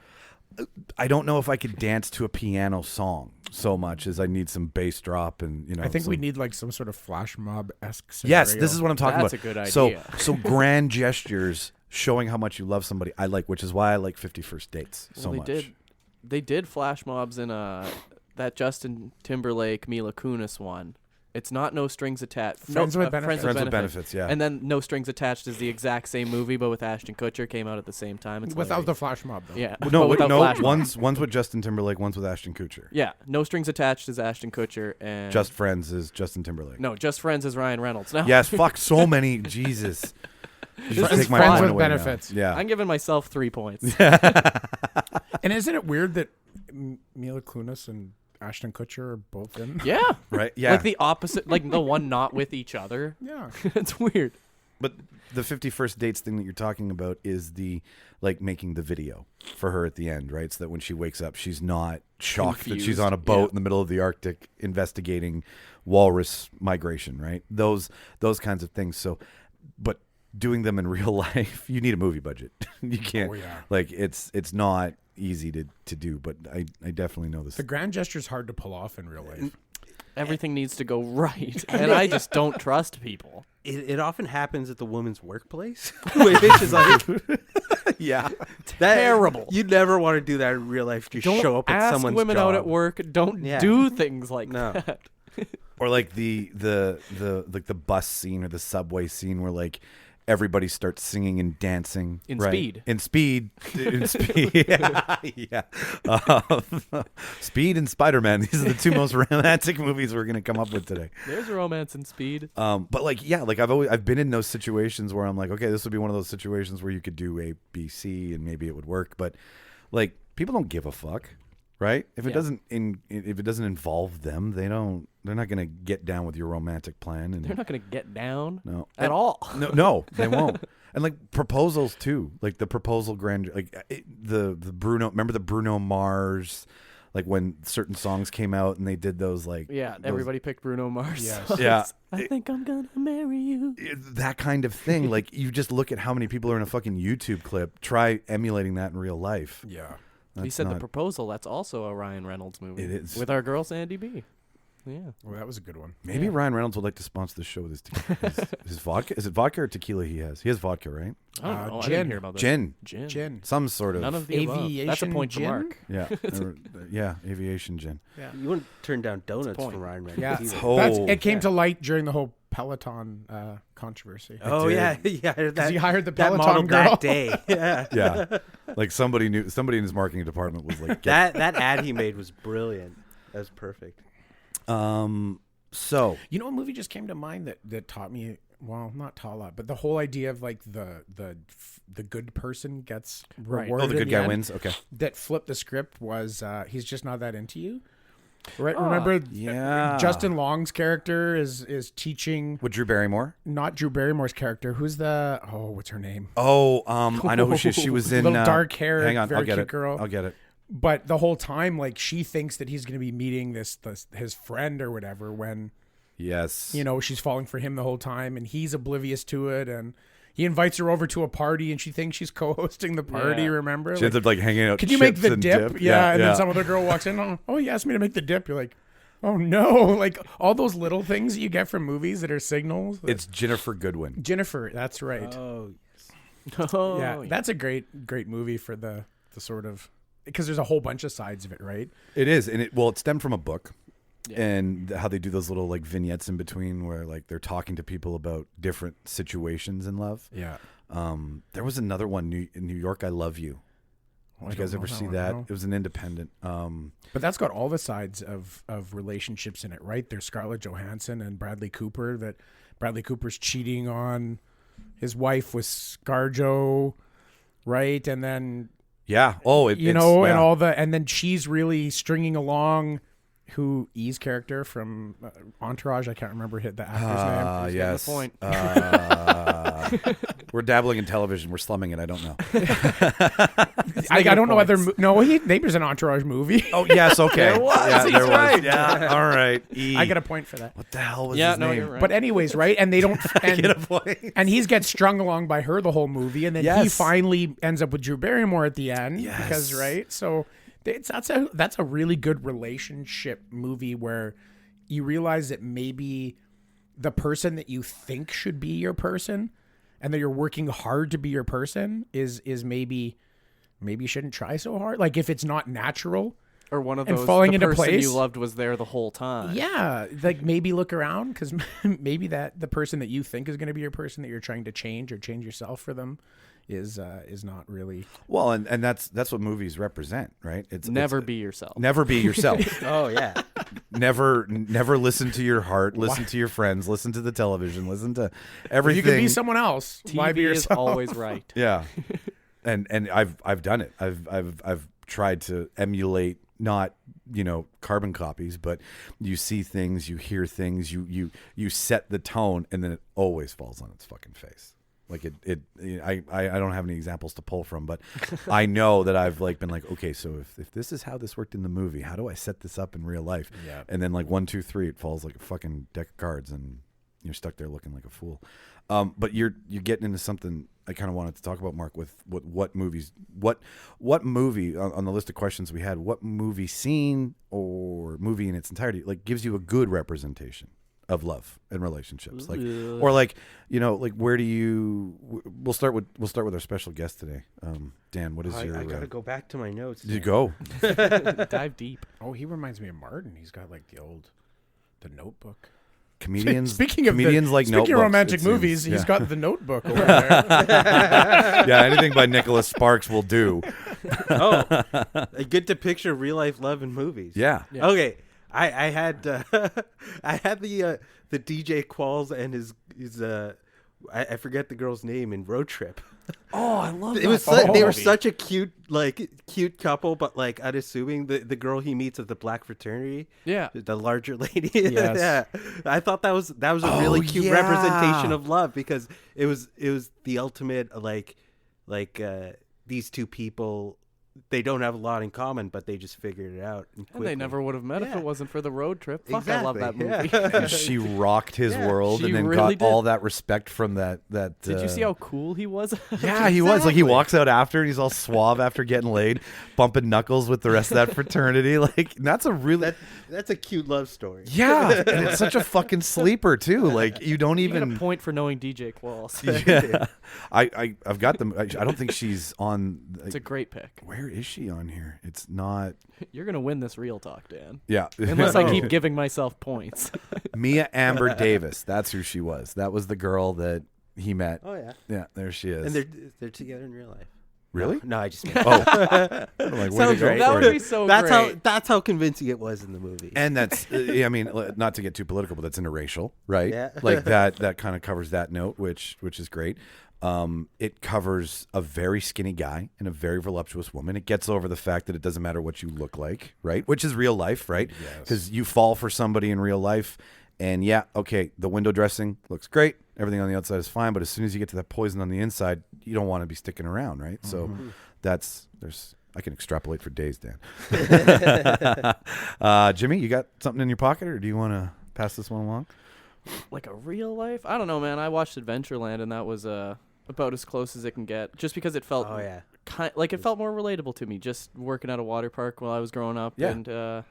Speaker 1: I don't know if I could dance to a piano song so much as I need some bass drop and
Speaker 2: I think we
Speaker 1: some-
Speaker 2: need like some sort of flash mob-esque scenario.
Speaker 1: Yes, this is what I'm talking
Speaker 3: That's
Speaker 1: about.
Speaker 3: a good
Speaker 1: So
Speaker 3: idea.
Speaker 1: grand gestures showing how much you love somebody. I like, which is why I like 50 First Dates so
Speaker 3: Well,
Speaker 1: much.
Speaker 3: They did flash mobs in that Justin Timberlake Mila Kunis one. It's not No Strings Attached.
Speaker 2: Friends with Benefits.
Speaker 1: Friends with Benefits, yeah.
Speaker 3: And then No Strings Attached is the exact same movie, but with Ashton Kutcher, came out at the same time. It's
Speaker 2: Without the
Speaker 3: hilarious.
Speaker 2: flash mob, though.
Speaker 3: Yeah.
Speaker 1: No,
Speaker 3: but
Speaker 1: wait,
Speaker 3: without
Speaker 1: no.
Speaker 3: flash mob.
Speaker 1: One's with Justin Timberlake. One's with Ashton Kutcher.
Speaker 3: Yeah. No Strings Attached is Ashton Kutcher, and
Speaker 1: Just Friends is Justin Timberlake.
Speaker 3: No, Just Friends is Ryan Reynolds. No.
Speaker 1: Yes, fuck so many. Jesus. You should
Speaker 3: is
Speaker 1: take my
Speaker 2: Friends
Speaker 1: point
Speaker 2: with
Speaker 1: away now.
Speaker 2: Benefits.
Speaker 1: Yeah.
Speaker 3: I'm giving myself 3 points.
Speaker 2: And isn't it weird that Mila Kunis and Ashton Kutcher are both in?
Speaker 3: Yeah.
Speaker 1: Right. Yeah.
Speaker 3: Like the opposite, like the one not with each other.
Speaker 2: Yeah.
Speaker 3: It's weird.
Speaker 1: But the 50 First Dates thing that you're talking about is the like making the video for her at the end, right? So that when she wakes up, she's not shocked that she's
Speaker 3: Confused,
Speaker 1: on a boat
Speaker 3: yeah.
Speaker 1: in the middle of the Arctic investigating walrus migration, right? Those kinds of things. So, but doing them in real life, you need a movie budget. You can't.
Speaker 2: Oh, yeah.
Speaker 1: Like it's not easy to do. But I definitely know this.
Speaker 2: The grand gesture's hard to pull off in real life.
Speaker 3: Everything needs to go right, and I just don't trust people.
Speaker 4: It often happens at the woman's workplace, which is like
Speaker 1: Yeah.
Speaker 3: Terrible.
Speaker 4: You never want to do that in real life. Just
Speaker 3: Don't
Speaker 4: show up at
Speaker 3: ask
Speaker 4: someone's
Speaker 3: women
Speaker 4: job.
Speaker 3: out at work. Don't
Speaker 4: Yeah.
Speaker 3: do things like
Speaker 4: No.
Speaker 3: that.
Speaker 1: Or like the like the bus scene or the subway scene where like everybody starts singing and dancing
Speaker 3: In
Speaker 1: right?
Speaker 3: Speed.
Speaker 1: In Speed. Yeah. Speed and Spider-Man. These are the two most romantic movies we're gonna come up with today.
Speaker 3: There's romance in Speed.
Speaker 1: But like yeah, like I've been in those situations where I'm like, okay, this would be one of those situations where you could do A, B, C, and maybe it would work. But like people don't give a fuck, right? If it
Speaker 3: Yeah.
Speaker 1: if it doesn't involve them, they're not gonna get down with your romantic plan. And
Speaker 3: They're not going to get down
Speaker 1: no
Speaker 3: at all.
Speaker 1: No, they won't. And like proposals too, like the proposal the Bruno. Remember the Bruno Mars, like when certain songs came out and they did those like
Speaker 3: Yeah,
Speaker 1: those-
Speaker 3: everybody picked Bruno Mars.
Speaker 2: Yes.
Speaker 3: songs.
Speaker 1: Yeah.
Speaker 3: I think I'm going to marry you.
Speaker 1: that kind of thing. Like you just look at how many people are in a fucking YouTube clip. Try emulating that in real life.
Speaker 2: Yeah.
Speaker 3: He said The Proposal. That's also a Ryan Reynolds movie.
Speaker 1: It is.
Speaker 3: With our girl Sandy B. Yeah.
Speaker 2: Well, that was a good one.
Speaker 1: Maybe Ryan Reynolds would like to sponsor the show with his vodka. Is it vodka or tequila he has? He has vodka, right?
Speaker 3: I don't know. I
Speaker 2: Gin.
Speaker 3: didn't hear about this.
Speaker 1: Gin. Some sort of.
Speaker 3: None of the above. That's a
Speaker 2: Aviation
Speaker 3: point to
Speaker 2: gin?
Speaker 3: Mark.
Speaker 1: Yeah. Yeah, aviation gin.
Speaker 2: Yeah.
Speaker 4: You wouldn't turn down donuts
Speaker 3: point.
Speaker 4: from Ryan
Speaker 2: Yeah,
Speaker 4: Reynolds either.
Speaker 1: Oh.
Speaker 2: it came to light during the whole Peloton controversy.
Speaker 4: Oh
Speaker 1: did.
Speaker 4: yeah, yeah.
Speaker 2: Because he hired the
Speaker 4: that
Speaker 2: Peloton
Speaker 4: model
Speaker 2: girl.
Speaker 4: that day. Yeah,
Speaker 1: Yeah. Like somebody in his marketing department was like,
Speaker 4: that ad he made was brilliant. That was perfect.
Speaker 1: So
Speaker 2: You know, a movie just came to mind that taught me. Well, not taught a lot, but the whole idea of like the good person gets rewarded.
Speaker 1: oh, the
Speaker 2: in
Speaker 1: good guy
Speaker 2: end,
Speaker 1: wins. Okay.
Speaker 2: That flipped the script was he's just not that into you. Right? Remember,
Speaker 1: Yeah.
Speaker 2: Justin Long's character is teaching,
Speaker 1: With Drew Barrymore.
Speaker 2: not Drew Barrymore's character. Who's the what's her name?
Speaker 1: Oh, I know who she is. She was in
Speaker 2: Little dark hair,
Speaker 1: Hang on,
Speaker 2: very
Speaker 1: I'll get
Speaker 2: cute
Speaker 1: it.
Speaker 2: girl.
Speaker 1: I'll get it.
Speaker 2: But the whole time, like she thinks that he's going to be meeting his friend or whatever when.
Speaker 1: Yes.
Speaker 2: You know, she's falling for him the whole time and he's oblivious to it. And he invites her over to a party and she thinks she's co-hosting the party,
Speaker 3: Yeah.
Speaker 2: remember?
Speaker 1: She ends up like hanging out.
Speaker 2: Can you make
Speaker 1: chips
Speaker 2: the
Speaker 1: and
Speaker 2: dip? Yeah. And then some other girl walks in. Oh, he asked me to make the dip. You're like, oh, no. Like all those little things you get from movies that are signals.
Speaker 1: It's Jennifer Goodwin.
Speaker 2: Jennifer. That's right.
Speaker 4: Oh,
Speaker 3: Oh,
Speaker 2: yeah. That's a great movie for the sort of, because there's a whole bunch of sides of it, right?
Speaker 1: It is, and it stemmed from a book.
Speaker 3: Yeah.
Speaker 1: And how they do those little like vignettes in between where like they're talking to people about different situations in love.
Speaker 2: Yeah.
Speaker 1: There was another one in New York, I Love You. Did you guys ever see that? It was an independent.
Speaker 2: But that's got all the sides of relationships in it, right? There's Scarlett Johansson and Bradley Cooper. That Bradley Cooper's cheating on his wife with ScarJo, right? And then
Speaker 1: Yeah. Oh,
Speaker 2: and all and then she's really stringing along. Who E's character from Entourage? I can't remember the actor's name.
Speaker 1: Yes.
Speaker 3: the point.
Speaker 1: We're dabbling in television. We're slumming it. I don't know.
Speaker 2: I don't know whether Neighbors an Entourage movie.
Speaker 1: Oh yes. Okay.
Speaker 3: There was.
Speaker 1: Yeah,
Speaker 3: He's
Speaker 1: there was.
Speaker 3: right.
Speaker 1: Yeah. All right. E.
Speaker 2: I get a point for that.
Speaker 1: What the hell was
Speaker 3: Yeah,
Speaker 1: his
Speaker 3: no,
Speaker 1: name?
Speaker 3: you're right.
Speaker 2: But anyways, right? And they don't. And,
Speaker 1: Get a point.
Speaker 2: and he gets strung along by her the whole movie, and then he
Speaker 1: Yes.
Speaker 2: finally ends up with Drew Barrymore at the end.
Speaker 1: Yes.
Speaker 2: Because right, so that's a really good relationship movie where you realize that maybe the person that you think should be your person, and that you're working hard to be your person, is maybe you shouldn't try so hard. Like if it's not natural.
Speaker 3: Or one of
Speaker 2: And
Speaker 3: those,
Speaker 2: falling
Speaker 3: the
Speaker 2: into
Speaker 3: person
Speaker 2: place.
Speaker 3: you loved was there the whole time.
Speaker 2: Yeah, like maybe look around because maybe that the person that you think is going to be your person that you're trying to change or change yourself for them is not really.
Speaker 1: Well, and that's what movies represent, right? It's
Speaker 3: Never be yourself.
Speaker 1: Never be yourself.
Speaker 4: oh yeah.
Speaker 1: Never listen to your heart. Listen to your friends. Listen to the television. Listen to everything.
Speaker 2: If you can be someone else, why be
Speaker 3: TV is
Speaker 2: yourself?
Speaker 3: always right.
Speaker 1: Yeah, and I've done it. I've tried to emulate, not carbon copies, but you see things, you hear things, you set the tone, and then it always falls on its fucking face. Like I don't have any examples to pull from, but I know that I've been like, okay, so if this is how this worked in the movie, how do I set this up in real life?
Speaker 2: Yeah.
Speaker 1: And then 1, 2, 3, it falls like a fucking deck of cards, and you're stuck there looking like a fool. But you're getting into something I kind of wanted to talk about, Mark, with what movies, what movie on the list of questions we had, what movie scene or movie in its entirety gives you a good representation of love and relationships, or where do you? We'll start with our special guest today, Dan. What is your?
Speaker 4: I gotta go back to my notes.
Speaker 1: Did you go?
Speaker 3: Dive deep.
Speaker 2: Oh, he reminds me of Martin. He's got the Notebook.
Speaker 1: Comedians.
Speaker 2: Speaking of
Speaker 1: notebooks,
Speaker 2: of romantic
Speaker 1: it
Speaker 2: movies,
Speaker 1: seems.
Speaker 2: he's
Speaker 1: Yeah.
Speaker 2: got the Notebook over there.
Speaker 1: Yeah, anything by Nicholas Sparks will do.
Speaker 4: Oh, good to picture real life love in movies.
Speaker 1: Yeah.
Speaker 3: Yeah.
Speaker 4: Okay, I had I had the DJ Qualls and his I forget the girl's name in Road Trip.
Speaker 3: Oh, I love
Speaker 4: It was they were such a cute couple, but unassuming. The girl he meets at the black fraternity,
Speaker 3: Yeah.
Speaker 4: the larger lady.
Speaker 2: Yes.
Speaker 4: Yeah, I thought that was a really cute
Speaker 1: yeah.
Speaker 4: representation of love, because it was the ultimate these two people they don't have a lot in common, but they just figured it out. And
Speaker 3: they never would have met if
Speaker 4: Yeah.
Speaker 3: it wasn't for the road trip. Fuck, I love that
Speaker 4: Exactly,
Speaker 3: movie.
Speaker 1: And she rocked his world
Speaker 3: She
Speaker 1: and then
Speaker 3: really
Speaker 1: got
Speaker 3: did.
Speaker 1: all that respect from that.
Speaker 3: Did you see how cool he was?
Speaker 1: Yeah, he was. Like, he walks out after and he's all suave after getting laid, bumping knuckles with the rest of that fraternity. Like, that's a really...
Speaker 4: That's a cute love story.
Speaker 1: Yeah, and it's such a fucking sleeper, too. Like, you don't
Speaker 3: You get
Speaker 1: even...
Speaker 3: a point for knowing DJ Qualls.
Speaker 1: Yeah. I've got them. I don't think she's on...
Speaker 3: It's a great pick.
Speaker 1: Where is she on here? It's not...
Speaker 3: You're gonna win this real talk, Dan.
Speaker 1: Yeah.
Speaker 3: Unless I keep giving myself points.
Speaker 1: Mia Amber Davis. That's who she was. That was the girl that he met.
Speaker 4: Oh yeah.
Speaker 1: Yeah, there she is.
Speaker 4: And they're together in real life.
Speaker 1: Really?
Speaker 4: No, I just mean
Speaker 1: Oh. I'm like, where
Speaker 4: Sounds
Speaker 1: to go
Speaker 4: right.
Speaker 3: That
Speaker 1: for
Speaker 3: would
Speaker 1: it?
Speaker 3: be so
Speaker 4: that's
Speaker 3: great.
Speaker 4: how convincing it was in the movie.
Speaker 1: And that's, I mean, not to get too political, but that's interracial, right?
Speaker 4: Yeah.
Speaker 1: Like that kind of covers that note, which is great. It covers a very skinny guy and a very voluptuous woman. It gets over the fact that it doesn't matter what you look like, right? Which is real life, right? Because you fall for somebody in real life, and yeah, okay, the window dressing looks great. Everything on the outside is fine, but as soon as you get to that poison on the inside, you don't want to be sticking around, right? So I can extrapolate for days, Dan. Jimmy, you got something in your pocket, or do you want to pass this one along?
Speaker 3: Like a real life? I don't know, man. I watched Adventureland, and that was about as close as it can get. Just because it felt it felt more relatable to me. Just working at a water park while I was growing up,
Speaker 1: Yeah.
Speaker 3: and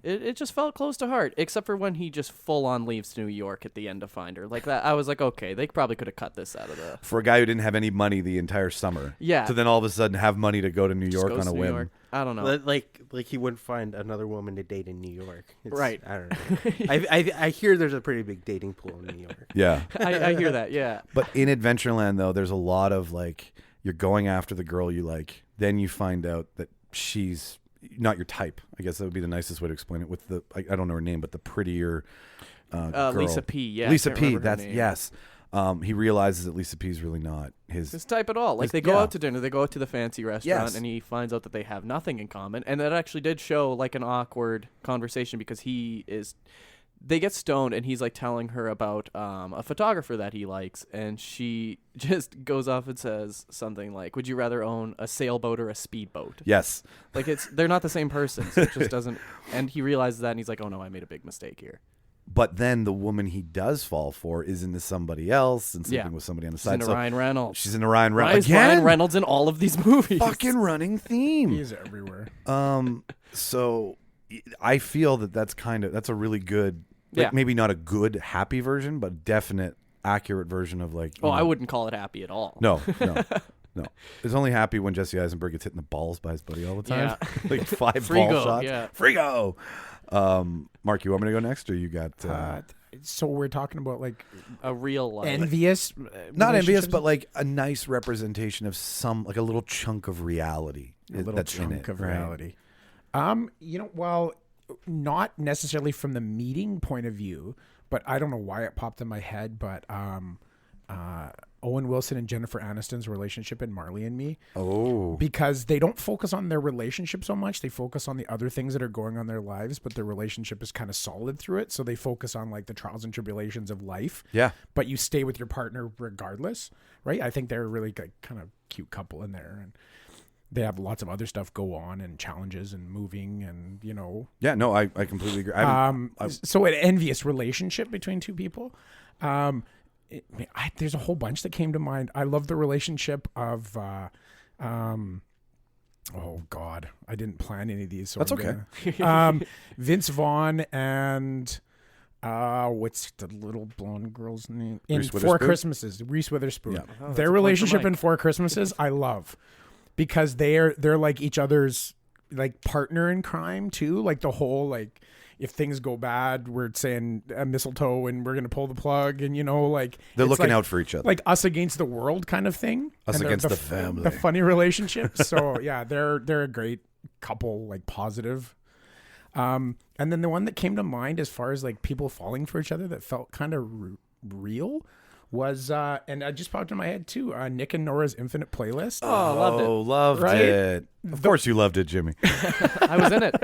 Speaker 3: it just felt close to heart. Except for when he just full on leaves New York at the end to find her. Like that, I was like, okay, they probably could have cut this out of the.
Speaker 1: For a guy who didn't have any money the entire summer,
Speaker 3: Yeah.
Speaker 1: to then all of a sudden have money to go to New
Speaker 3: Just
Speaker 1: York
Speaker 3: goes
Speaker 1: on a
Speaker 3: to New
Speaker 1: whim.
Speaker 3: York. I don't know.
Speaker 4: Like he wouldn't find another woman to date in New York.
Speaker 3: Right.
Speaker 4: I don't know. I hear there's a pretty big dating pool in New York.
Speaker 1: Yeah.
Speaker 3: I hear that. Yeah.
Speaker 1: But in Adventureland, though, there's a lot of like, you're going after the girl you like, then you find out that she's not your type. I guess that would be the nicest way to explain it. With the, I don't know her name, but the prettier girl.
Speaker 3: Lisa P. Yeah.
Speaker 1: Lisa
Speaker 3: can't
Speaker 1: P.
Speaker 3: remember her
Speaker 1: That's
Speaker 3: name.
Speaker 1: yes. He realizes that Lisa P. is really not his.
Speaker 3: His type at all. Like
Speaker 1: His-
Speaker 3: they go
Speaker 1: yeah.
Speaker 3: out to dinner, they go out to the fancy restaurant,
Speaker 1: Yes.
Speaker 3: and he finds out that they have nothing in common. And that actually did show like an awkward conversation because they get stoned and he's like telling her about a photographer that he likes, and she just goes off and says something like, "Would you rather own a sailboat or a speedboat?"
Speaker 1: Yes.
Speaker 3: Like they're not the same person, so it just doesn't. And he realizes that, and he's like, "Oh no, I made a big mistake here."
Speaker 1: But then the woman he does fall for is into somebody else and sleeping
Speaker 3: Yeah.
Speaker 1: with somebody on the
Speaker 3: She's
Speaker 1: side.
Speaker 3: into Ryan Reynolds.
Speaker 1: She's into Ryan
Speaker 3: Why
Speaker 1: Reynolds.
Speaker 3: is Ryan Reynolds in all of these movies?
Speaker 1: Fucking running theme.
Speaker 2: He's everywhere.
Speaker 1: So I feel that's a really good, like,
Speaker 3: Yeah.
Speaker 1: maybe not a good happy version, but definite accurate version of like.
Speaker 3: Oh,
Speaker 1: you
Speaker 3: I
Speaker 1: know-
Speaker 3: wouldn't call it happy at all.
Speaker 1: No. It's only happy when Jesse Eisenberg gets hit in the balls by his buddy all the time.
Speaker 3: Yeah.
Speaker 1: Like 5
Speaker 3: Frigo,
Speaker 1: ball shots.
Speaker 3: yeah.
Speaker 1: Frigo. Mark, you want me to go next, or you got?
Speaker 2: So we're talking about like
Speaker 3: A real life.
Speaker 2: envious,
Speaker 1: Not envious,
Speaker 2: relationships?
Speaker 1: but like a nice representation of like a little chunk of reality.
Speaker 2: a little
Speaker 1: that's in
Speaker 2: chunk
Speaker 1: it,
Speaker 2: of
Speaker 1: right?
Speaker 2: reality. Well, not necessarily from the meeting point of view, but I don't know why it popped in my head. But Owen Wilson and Jennifer Aniston's relationship in Marley and Me,
Speaker 1: Oh,
Speaker 2: because they don't focus on their relationship so much. They focus on the other things that are going on in their lives, but their relationship is kind of solid through it. So they focus on like the trials and tribulations of life.
Speaker 1: yeah.
Speaker 2: But you stay with your partner regardless, right? I think they're a really good, kind of cute couple in there, and they have lots of other stuff go on and challenges and moving and
Speaker 1: Yeah, no, I completely agree.
Speaker 2: so an envious relationship between two people. There's a whole bunch that came to mind. I love the relationship of oh God, I didn't plan any of these. So
Speaker 1: That's
Speaker 2: I'm
Speaker 1: okay.
Speaker 2: gonna- Vince Vaughn and what's the little blonde girl's name in
Speaker 1: Reese
Speaker 2: Four
Speaker 1: Witherspoon?
Speaker 2: Christmases? Reese Witherspoon.
Speaker 1: Yeah.
Speaker 3: Oh, that's a point
Speaker 2: Their
Speaker 3: for
Speaker 2: relationship
Speaker 3: Mike.
Speaker 2: in Four Christmases, I love, because they're like each other's like partner in crime too. Like the whole like, if things go bad, we're saying mistletoe and we're gonna pull the plug, and like
Speaker 1: They're
Speaker 2: it's
Speaker 1: looking
Speaker 2: like,
Speaker 1: out for each other.
Speaker 2: like us against the world kind of thing.
Speaker 1: Us
Speaker 2: And
Speaker 1: against the
Speaker 2: the
Speaker 1: family.
Speaker 2: funny relationship. So yeah, they're a great couple, like positive. And then the one that came to mind as far as like people falling for each other that felt kind of real was and I just popped in my head too, Nick and Nora's Infinite Playlist.
Speaker 3: Oh, loved it.
Speaker 1: Loved
Speaker 2: Right?
Speaker 1: it. Of course you loved it, Jimmy.
Speaker 3: I was in it.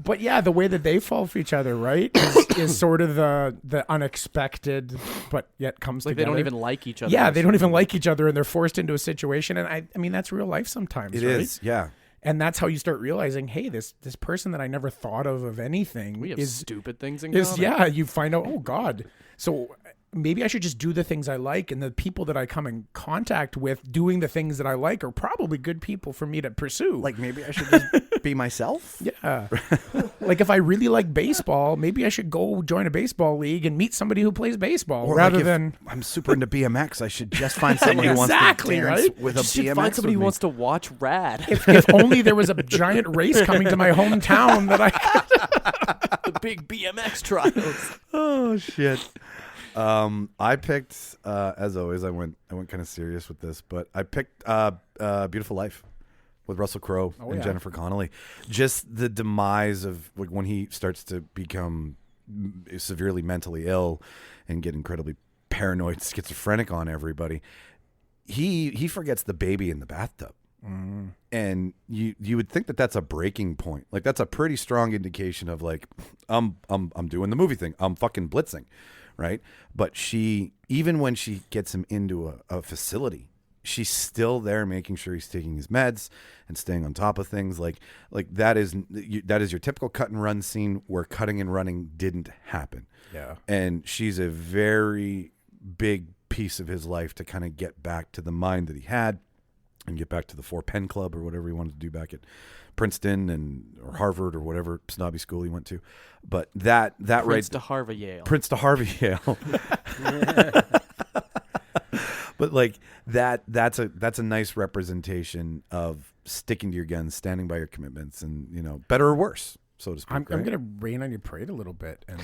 Speaker 2: But yeah, the way that they fall for each other, right, is sort of the unexpected, but yet comes
Speaker 3: Like
Speaker 2: together.
Speaker 3: they don't even like each other.
Speaker 2: Yeah, they don't even like each other, and they're forced into a situation. And I mean, that's real life sometimes.
Speaker 1: It
Speaker 2: right?
Speaker 1: is, yeah.
Speaker 2: And that's how you start realizing, hey, this person that I never thought of anything
Speaker 3: We have
Speaker 2: is
Speaker 3: stupid things in
Speaker 2: is
Speaker 3: common.
Speaker 2: yeah. You find out, oh God, so maybe I should just do the things I like, and the people that I come in contact with doing the things that I like are probably good people for me to pursue.
Speaker 5: Like maybe I should just be myself.
Speaker 2: Yeah. Like if I really like baseball, maybe I should go join a baseball league and meet somebody who plays baseball
Speaker 5: Or
Speaker 2: rather
Speaker 5: like if
Speaker 2: than
Speaker 5: I'm super into BMX, I should just find someone who wants
Speaker 2: Exactly,
Speaker 5: to dance
Speaker 2: right?
Speaker 5: with a
Speaker 3: Should
Speaker 5: BMX.
Speaker 3: find somebody
Speaker 5: with
Speaker 3: who
Speaker 5: me.
Speaker 3: wants to watch Rad.
Speaker 2: if only there was a giant race coming to my hometown that I
Speaker 3: The big BMX trials.
Speaker 1: Oh shit. I picked as always. I went kind of serious with this, but I picked Beautiful Life with Russell Crowe and
Speaker 2: yeah.
Speaker 1: Jennifer Connelly. Just the demise of like when he starts to become severely mentally ill and get incredibly paranoid, schizophrenic on everybody. He forgets the baby in the bathtub. And you would think that that's a breaking point. Like that's a pretty strong indication of like I'm doing the movie thing. I'm fucking blitzing, right? But she, even when she gets him into a facility, she's still there making sure he's taking his meds and staying on top of things. Like that is your typical cut and run scene where cutting and running didn't happen.
Speaker 2: Yeah.
Speaker 1: And she's a very big piece of his life to kind of get back to the mind that he had and get back to the 4 Pen Club or whatever he wanted to do back at Princeton or Harvard or whatever snobby school he went to. But that
Speaker 3: Prince
Speaker 1: right
Speaker 3: to Harvard Yale.
Speaker 1: Prince to Harvard Yale. But like that's a nice representation of sticking to your guns, standing by your commitments, and better or worse, so to speak.
Speaker 2: I'm
Speaker 1: right?
Speaker 2: gonna rain on your parade a little bit, and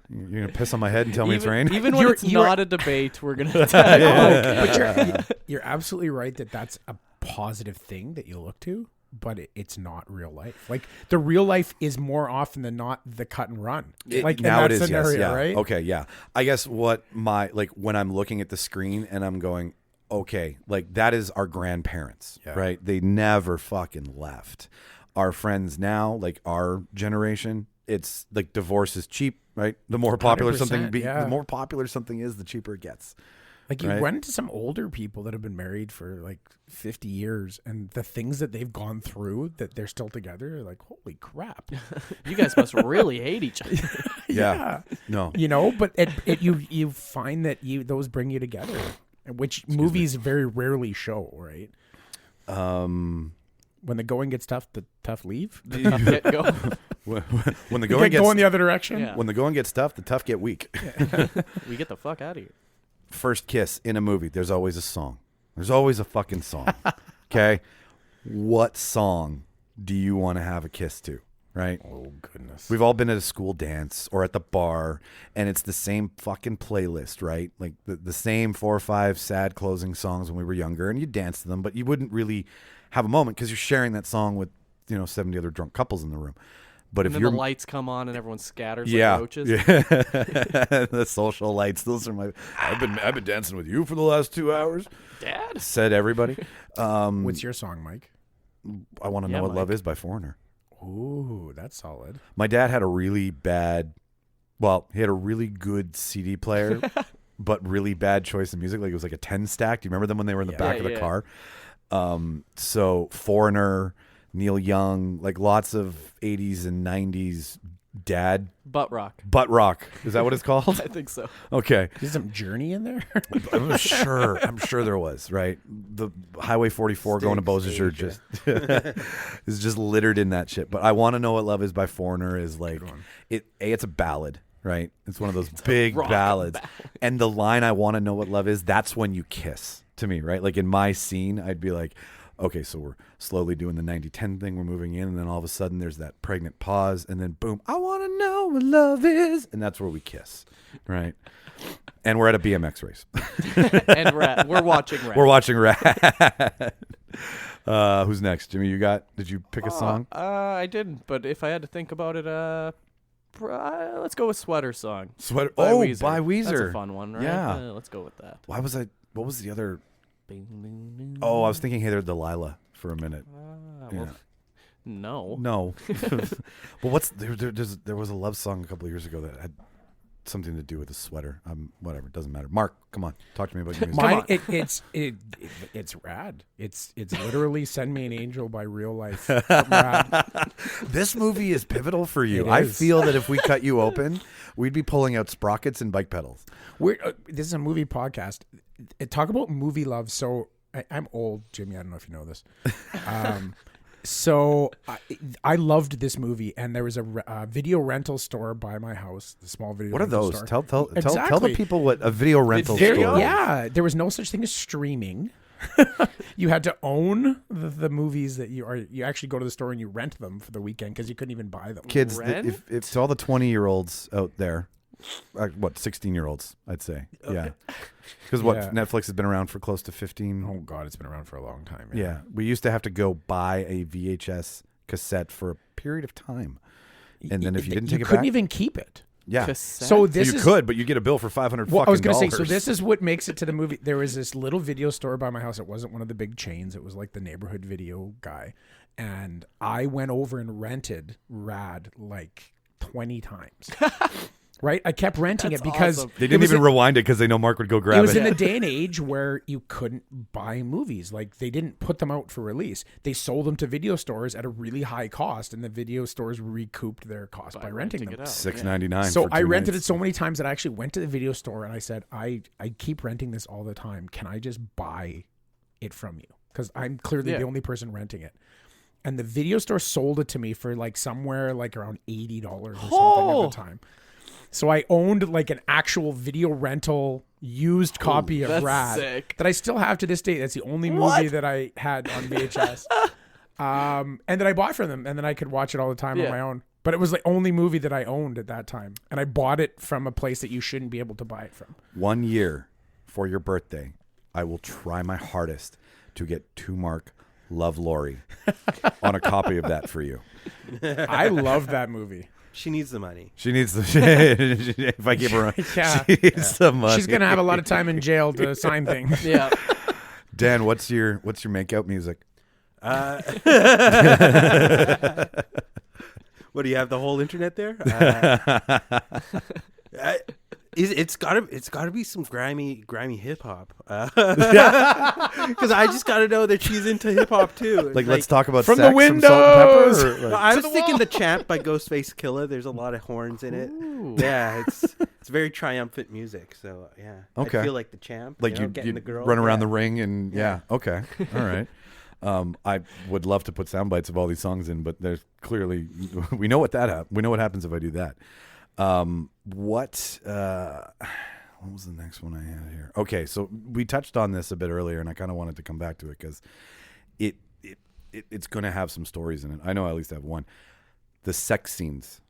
Speaker 1: You're gonna piss on my head and tell me it's rain.
Speaker 3: Even when
Speaker 2: You're-
Speaker 3: it's
Speaker 2: you're-
Speaker 3: not a debate, we're gonna attack.
Speaker 2: but you're absolutely right that that's a positive thing that you look to, but it's not real life. Like the real life is more often than not the cut and run. Like in
Speaker 1: now
Speaker 2: that
Speaker 1: it is,
Speaker 2: scenario,
Speaker 1: yes, yeah.
Speaker 2: right?
Speaker 1: Okay, yeah. I guess what when I'm looking at the screen and I'm going, okay, like that is our grandparents, right? They never fucking left. Our friends now, like our generation, it's like divorce is cheap, right? The more popular
Speaker 2: 100%, yeah.
Speaker 1: the more popular something is, the cheaper it gets.
Speaker 2: Like you
Speaker 1: Right.
Speaker 2: run into some older people that have been married for like 50 years, and the things that they've gone through that they're still together, you're like, holy crap.
Speaker 3: You guys must really hate each other.
Speaker 1: Yeah. No.
Speaker 2: But you find that those bring you together, which movies very rarely show, right? When the going gets tough, the tough leave.
Speaker 3: Get go.
Speaker 1: When the
Speaker 2: You
Speaker 1: going
Speaker 2: get going
Speaker 1: gets
Speaker 2: the other direction.
Speaker 3: Yeah.
Speaker 1: when the going gets tough, the tough get weak.
Speaker 3: We get the fuck out of here.
Speaker 1: First kiss in a movie, there's always a song. There's always a fucking song. Okay? What song do you want to have a kiss to? Right?
Speaker 2: Oh goodness.
Speaker 1: We've all been at a school dance or at the bar, and it's the same fucking playlist, right? Like the same 4 or 5 sad closing songs when we were younger, and you dance to them, but you wouldn't really have a moment because you're sharing that song with 70 other drunk couples in the room. But
Speaker 3: And
Speaker 1: if
Speaker 3: then
Speaker 1: you're
Speaker 3: the lights come on and everyone scatters
Speaker 1: yeah,
Speaker 3: like roaches.
Speaker 1: yeah. The social lights. Those are my. I've been dancing with you for the last 2 hours.
Speaker 3: Dad.
Speaker 1: Said everybody.
Speaker 2: What's your song, Mike?
Speaker 1: I want to
Speaker 3: Yeah,
Speaker 1: know what
Speaker 3: Mike.
Speaker 1: love is by Foreigner.
Speaker 2: Ooh, that's solid.
Speaker 1: My dad had a really bad. Well, he had a really good CD player, but really bad choice of music. Like it was like a 10 stack. Do you remember them when they were in the back of the
Speaker 3: Yeah.
Speaker 1: car? So Foreigner, Neil Young, like lots of 80s and 90s dad
Speaker 3: Butt rock.
Speaker 1: butt rock. Is that what it's called?
Speaker 3: I think so.
Speaker 1: Okay.
Speaker 2: Is some Journey in there?
Speaker 1: I'm sure there was, right? The Highway 44 going to Beausejour just is just littered in that shit. But I Want to Know What Love Is by Foreigner is like it's a ballad, right? It's one of those big
Speaker 3: rock
Speaker 1: ballads.
Speaker 3: ballad.
Speaker 1: And the line I Want to Know What Love Is, that's when you kiss to me, right? Like in my scene, I'd be like, okay, so we're slowly doing the 90-10 thing. We're moving in, and then all of a sudden there's that pregnant pause, and then boom, I want to know what love is. And that's where we kiss, right? And we're at a BMX race.
Speaker 3: And we're watching Rat.
Speaker 1: We're watching Rat. Who's next? Jimmy, did you pick a song?
Speaker 3: I didn't, but if I had to think about it, let's go with Sweater Song.
Speaker 1: Sweater.
Speaker 3: By
Speaker 1: Oh,
Speaker 3: Weezer.
Speaker 1: by Weezer.
Speaker 3: That's a fun one, right?
Speaker 1: Yeah.
Speaker 3: Let's go with that.
Speaker 1: What was the other? Oh, I was thinking Hey There Delilah for a minute.
Speaker 3: Well,
Speaker 1: Yeah.
Speaker 3: No.
Speaker 1: No. Well, there was a love song a couple of years ago that had something to do with a sweater. Whatever, it doesn't matter. Mark, come on, talk to me about your music.
Speaker 2: It's rad. It's literally "Send Me an Angel" by Real Life. Rad.
Speaker 1: This movie is pivotal for you.
Speaker 2: It
Speaker 1: I
Speaker 2: is.
Speaker 1: feel that if we cut you open, we'd be pulling out sprockets and bike pedals.
Speaker 2: This is a movie podcast. Talk about movie love. So I'm old, Jimmy. I don't know if you know this. So I loved this movie, and there was a video rental store by my house, the small video.
Speaker 1: What are
Speaker 2: rental
Speaker 1: those?
Speaker 2: Store.
Speaker 1: Tell the
Speaker 2: Exactly.
Speaker 1: people what a video rental
Speaker 3: There
Speaker 1: store
Speaker 3: you go.
Speaker 1: is.
Speaker 2: Yeah, there was no such thing as streaming. You had to own the movies that you actually go to the store and you rent them for the weekend because you couldn't even buy them.
Speaker 1: Kids,
Speaker 3: Rent?
Speaker 1: if to all the 20-year-olds out there, 16-year-olds, I'd say. Yeah. Because
Speaker 2: Yeah.
Speaker 1: Netflix has been around for close to 15.
Speaker 2: Oh God, it's been around for a long time.
Speaker 1: Yeah. We used to have to go buy a VHS cassette for a period of time. And then if you didn't take
Speaker 2: you
Speaker 1: it
Speaker 2: couldn't
Speaker 1: back,
Speaker 2: even keep it.
Speaker 1: yeah.
Speaker 3: Cassette?
Speaker 2: So
Speaker 1: So
Speaker 2: this
Speaker 1: you
Speaker 2: is
Speaker 1: could, but you get a bill for $500
Speaker 2: Well, I was
Speaker 1: going
Speaker 2: gonna
Speaker 1: to
Speaker 2: say, so this is what makes it to the movie. There was this little video store by my house. It wasn't one of the big chains. It was like the neighborhood video guy. And I went over and rented Rad like 20 times. Right? I kept renting
Speaker 3: That's
Speaker 2: it because
Speaker 3: awesome.
Speaker 1: They
Speaker 2: it
Speaker 1: didn't
Speaker 2: was
Speaker 1: even
Speaker 2: a-
Speaker 1: rewind it because they know Mark would go grab
Speaker 2: it was
Speaker 1: it.
Speaker 2: in the day and age where you couldn't buy movies. Like they didn't put them out for release. They sold them to video stores at a really high cost, and the video stores recouped their cost by renting them.
Speaker 3: it out.
Speaker 1: $6.99.
Speaker 2: So
Speaker 1: for
Speaker 2: I
Speaker 1: 2
Speaker 2: rented
Speaker 1: nights.
Speaker 2: it so many times that I actually went to the video store and I said, I keep renting this all the time. Can I just buy it from you? Because I'm clearly
Speaker 3: Yeah.
Speaker 2: the only person renting it. And the video store sold it to me for like somewhere like around $80 or something at the time. So I owned like an actual video rental used copy of
Speaker 3: that's
Speaker 2: Rad
Speaker 3: sick.
Speaker 2: that I still have to this day. That's the only movie that I had on VHS. And that I bought from them, and then I could watch it all the time on
Speaker 3: Yeah.
Speaker 2: my own. But it was the only movie that I owned at that time, and I bought it from a place that you shouldn't be able to buy it from.
Speaker 1: 1 year for your birthday, I will try my hardest to get to Mark Love Lori on a copy of that for you.
Speaker 2: I love that movie.
Speaker 4: She needs the money.
Speaker 1: She needs the if I give her
Speaker 2: Yeah.
Speaker 1: she needs the money.
Speaker 2: She's gonna have a lot of time in jail to sign things.
Speaker 3: Yeah.
Speaker 1: Dan, what's your makeout music?
Speaker 4: What do you have the whole internet there? It's gotta be some grimy hip hop. Because I just gotta know that she's into hip hop too.
Speaker 1: Like, let's talk about
Speaker 2: From
Speaker 1: sex
Speaker 2: the
Speaker 1: from Salt and
Speaker 2: windows!
Speaker 1: Pepper, or, like-
Speaker 4: I was thinking the Champ by Ghostface Killah. There's a lot of horns in it. Yeah, it's very triumphant music. So yeah,
Speaker 1: Okay.
Speaker 4: I feel like the Champ.
Speaker 1: like
Speaker 4: you
Speaker 1: you
Speaker 4: getting the girl.
Speaker 1: run around
Speaker 4: yeah.
Speaker 1: the ring and yeah. Okay, all right. I would love to put sound bites of all these songs in, but there's clearly we know what happens if I do that. What was the next one I had here? Okay, so we touched on this a bit earlier, and I kind of wanted to come back to it because it's going to have some stories in it. I know I at least have one. The sex scenes,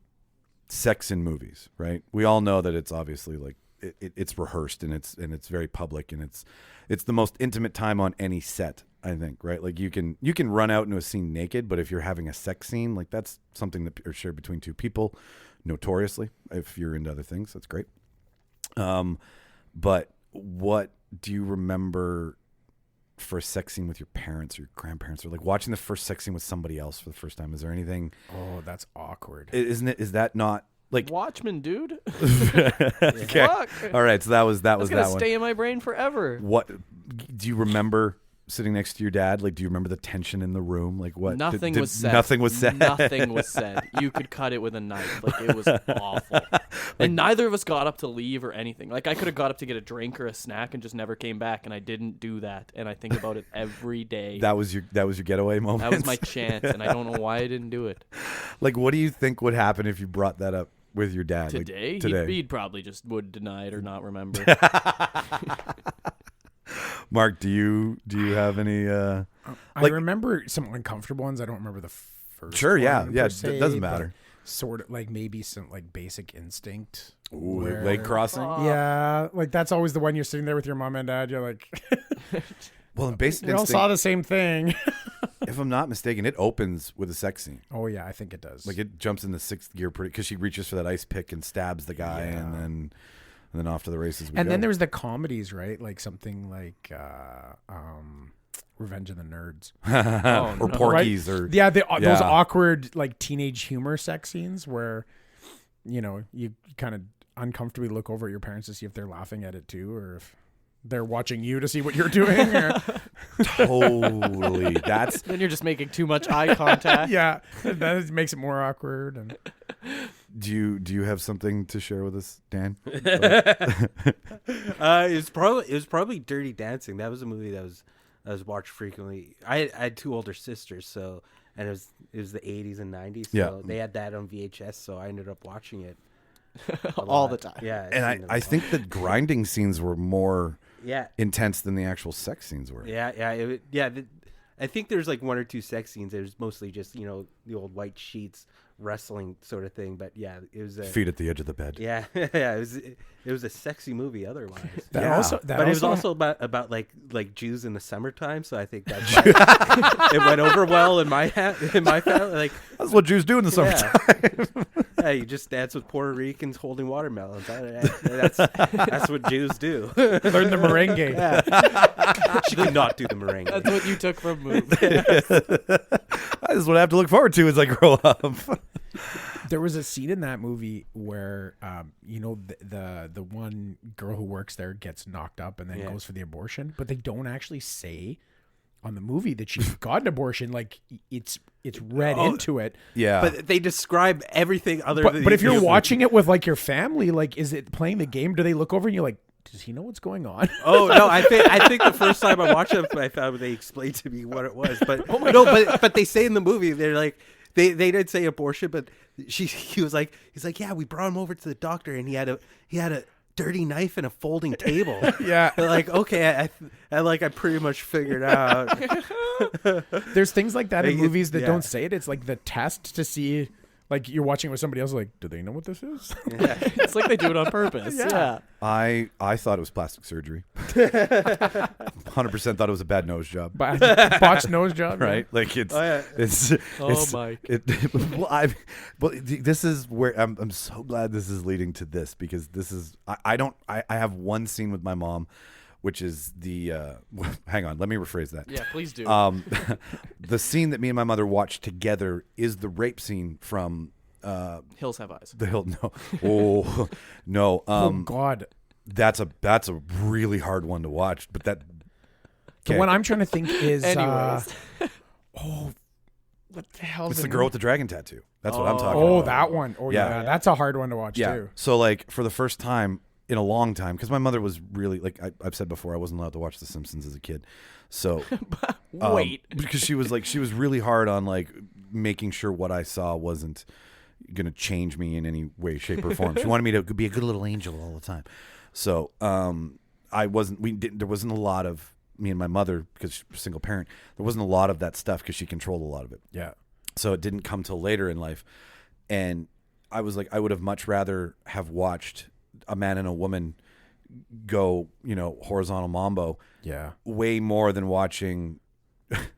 Speaker 1: sex in movies, right? We all know that it's obviously like it's rehearsed and it's very public, and it's the most intimate time on any set, I think, right? Like you can run out into a scene naked, but if you're having a sex scene, like that's something that are shared between two people, notoriously. If you're into other things, that's great. But what do you remember for a sex scene with your parents or your grandparents, or like watching the first sex scene with somebody else for the first time? Is there anything?
Speaker 2: Oh, that's awkward.
Speaker 1: Isn't it? Is that not like?
Speaker 3: Watchmen, dude.
Speaker 1: Okay.
Speaker 3: Fuck.
Speaker 1: All right. So that was
Speaker 3: That's
Speaker 1: that
Speaker 3: gonna
Speaker 1: one.
Speaker 3: stay in my brain forever.
Speaker 1: What do you remember sitting next to your dad? Like, do you remember the tension in the room? Like, what?
Speaker 3: Nothing was said.
Speaker 1: Nothing was said.
Speaker 3: Nothing was said. You could cut it with a knife. Like, it was awful. And neither of us got up to leave or anything. Like, I could have got up to get a drink or a snack and just never came back, and I didn't do that. And I think about it every day.
Speaker 1: That was your getaway moment.
Speaker 3: That was my chance, and I don't know why I didn't do it.
Speaker 1: Like, what do you think would happen if you brought that up with your dad? Like,
Speaker 3: Today?
Speaker 1: today.
Speaker 3: He'd probably just would deny it or not remember.
Speaker 1: Mark, do you have any?
Speaker 2: I
Speaker 1: like-
Speaker 2: remember some uncomfortable ones. I don't remember the first.
Speaker 1: Sure, yeah,
Speaker 2: one
Speaker 1: yeah.
Speaker 2: per
Speaker 1: It
Speaker 2: se,
Speaker 1: doesn't
Speaker 2: but
Speaker 1: matter.
Speaker 2: Sort of like maybe some like Basic Instinct.
Speaker 1: Ooh,
Speaker 2: where-
Speaker 1: leg crossing.
Speaker 2: Yeah, like that's always the one you're sitting there with your mom and dad. You're like,
Speaker 1: Well, in Basic
Speaker 2: we all
Speaker 1: Instinct,
Speaker 2: saw the same thing.
Speaker 1: if I'm not mistaken, it opens with a sex scene.
Speaker 2: Oh yeah, I think it does.
Speaker 1: Like it jumps in the sixth gear pretty because she reaches for that ice pick and stabs the guy,
Speaker 2: Yeah.
Speaker 1: and then off to the races we
Speaker 2: and
Speaker 1: go.
Speaker 2: then there's the comedies, right? Like something like Revenge of the Nerds.
Speaker 1: or Porky's or
Speaker 2: Yeah, those
Speaker 1: Yeah.
Speaker 2: awkward like teenage humor sex scenes where, you kind of uncomfortably look over at your parents to see if they're laughing at it too, or if they're watching you to see what you're doing. Or,
Speaker 1: totally. That's
Speaker 3: Then you're just making too much eye contact.
Speaker 2: yeah, that makes it more awkward. And
Speaker 1: do you have something to share with us, Dan?
Speaker 4: It was probably Dirty Dancing. That was a movie that was watched frequently. I had two older sisters, so and it was the 80s and 90s. So
Speaker 1: Yeah.
Speaker 4: they had that on VHS, so I ended up watching it
Speaker 3: All the time.
Speaker 4: Yeah,
Speaker 1: And I think the grinding scenes were more
Speaker 4: yeah,
Speaker 1: intense than the actual sex scenes were.
Speaker 4: yeah. I think there's like one or two sex scenes. It was mostly just the old white sheets wrestling sort of thing. But yeah, it was
Speaker 1: Feet at the edge of the bed.
Speaker 4: yeah, yeah. It was a sexy movie otherwise.
Speaker 2: that
Speaker 4: It was also about like Jews in the summertime, so I think that's why it went over well in my family. Like,
Speaker 1: That's what Jews do in the summertime.
Speaker 4: yeah, you just dance with Puerto Ricans holding watermelons. That's what Jews do.
Speaker 2: learn the merengue.
Speaker 4: She did not do the merengue.
Speaker 3: That's what you took from movie.
Speaker 1: This is what I have to look forward to as I grow up.
Speaker 2: There was a scene in that movie where, the one girl who works there gets knocked up and then goes for the abortion, but they don't actually say on the movie that she's got an abortion. Like it's read into it.
Speaker 1: Yeah.
Speaker 4: But they describe everything other than.
Speaker 2: But if you're watching it with like your family, like, is it playing the game? Do they look over and you're like, does he know what's going on?
Speaker 4: Oh no! I think the first time I watched it, I found they explained to me what it was. But but they say in the movie they're like they did say abortion, but he's like yeah, we brought him over to the doctor and he had a dirty knife and a folding table.
Speaker 2: Yeah.
Speaker 4: They're like, okay, I pretty much figured out.
Speaker 2: There's things like that in
Speaker 4: Like,
Speaker 2: movies that
Speaker 4: yeah.
Speaker 2: don't say it. It's like the test to see, like you're watching with somebody else. Like, do they know what this is?
Speaker 3: It's like they do it on purpose. Yeah.
Speaker 1: I thought it was plastic surgery. 100% thought it was a bad nose job.
Speaker 2: Botched nose job,
Speaker 1: Right? Like it's
Speaker 3: Mike.
Speaker 1: This is where I'm so glad this is leading to this, because this is I have one scene with my mom, which is the hang on, let me rephrase that.
Speaker 3: Yeah, please do.
Speaker 1: The scene that me and my mother watched together is the rape scene from
Speaker 3: Hills Have Eyes.
Speaker 1: The Hill. No.
Speaker 2: Oh God.
Speaker 1: That's a really hard one to watch, but that
Speaker 2: The one I'm trying to think is
Speaker 3: Anyways.
Speaker 2: what the hell?
Speaker 1: it's the girl with the dragon tattoo. That's what I'm talking about.
Speaker 2: Oh, that one. Oh
Speaker 1: Yeah.
Speaker 2: yeah, that's a hard one to watch
Speaker 1: Yeah.
Speaker 2: too.
Speaker 1: So like for the first time in a long time, because my mother was really like I've said before, I wasn't allowed to watch The Simpsons as a kid. So
Speaker 3: Wait.
Speaker 1: because she was really hard on like making sure what I saw wasn't gonna change me in any way, shape, or form. She wanted me to be a good little angel all the time. So I wasn't. There wasn't a lot of me and my mother, because she's a single parent. There wasn't a lot of that stuff because she controlled a lot of it.
Speaker 2: Yeah.
Speaker 1: So it didn't come till later in life, and I was like, I would have much rather have watched a man and a woman go, horizontal mambo,
Speaker 2: Yeah.
Speaker 1: way more than watching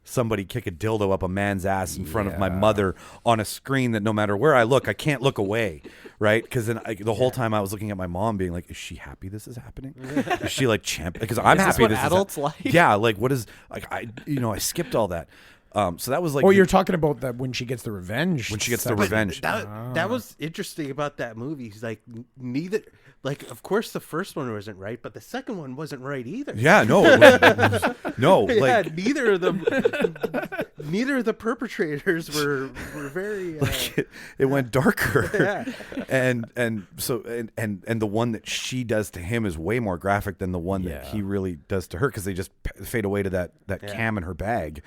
Speaker 1: somebody kick a dildo up a man's ass in front of my
Speaker 2: Yeah.
Speaker 1: mother on a screen that no matter where I look, I can't look away, right? Because then the whole time I was looking at my mom being like, is she happy this is happening? Is she like champ? Because I'm
Speaker 3: Is this
Speaker 1: happy
Speaker 3: what
Speaker 1: this
Speaker 3: adults
Speaker 1: is
Speaker 3: like?
Speaker 1: Yeah, like what is, like I skipped all that. So that was like
Speaker 2: Oh, you're talking about that when she gets the revenge.
Speaker 1: when she gets the
Speaker 2: section.
Speaker 1: revenge.
Speaker 4: That was interesting about that movie. He's like neither. Like, of course, the first one wasn't right, but the second one wasn't right either.
Speaker 1: Yeah, no, no,
Speaker 4: Yeah,
Speaker 1: like
Speaker 4: neither of the perpetrators were very.
Speaker 1: it went darker.
Speaker 4: Yeah.
Speaker 1: and so the one that she does to him is way more graphic than the one that he really does to her, because they just fade away to that cam in her bag,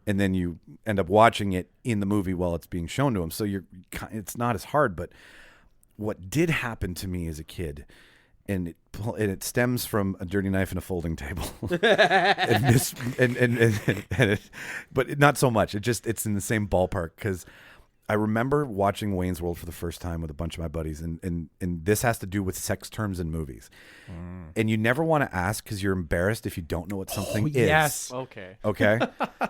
Speaker 1: and then you end up watching it in the movie while it's being shown to him. So it's not as hard. But what did happen to me as a kid, and it stems from a dirty knife and a folding table, but not so much. It's in the same ballpark, because I remember watching Wayne's World for the first time with a bunch of my buddies, and this has to do with sex terms in movies. And you never want to ask because you're embarrassed if you don't know what something is.
Speaker 2: Yes.
Speaker 3: Okay.
Speaker 1: Okay.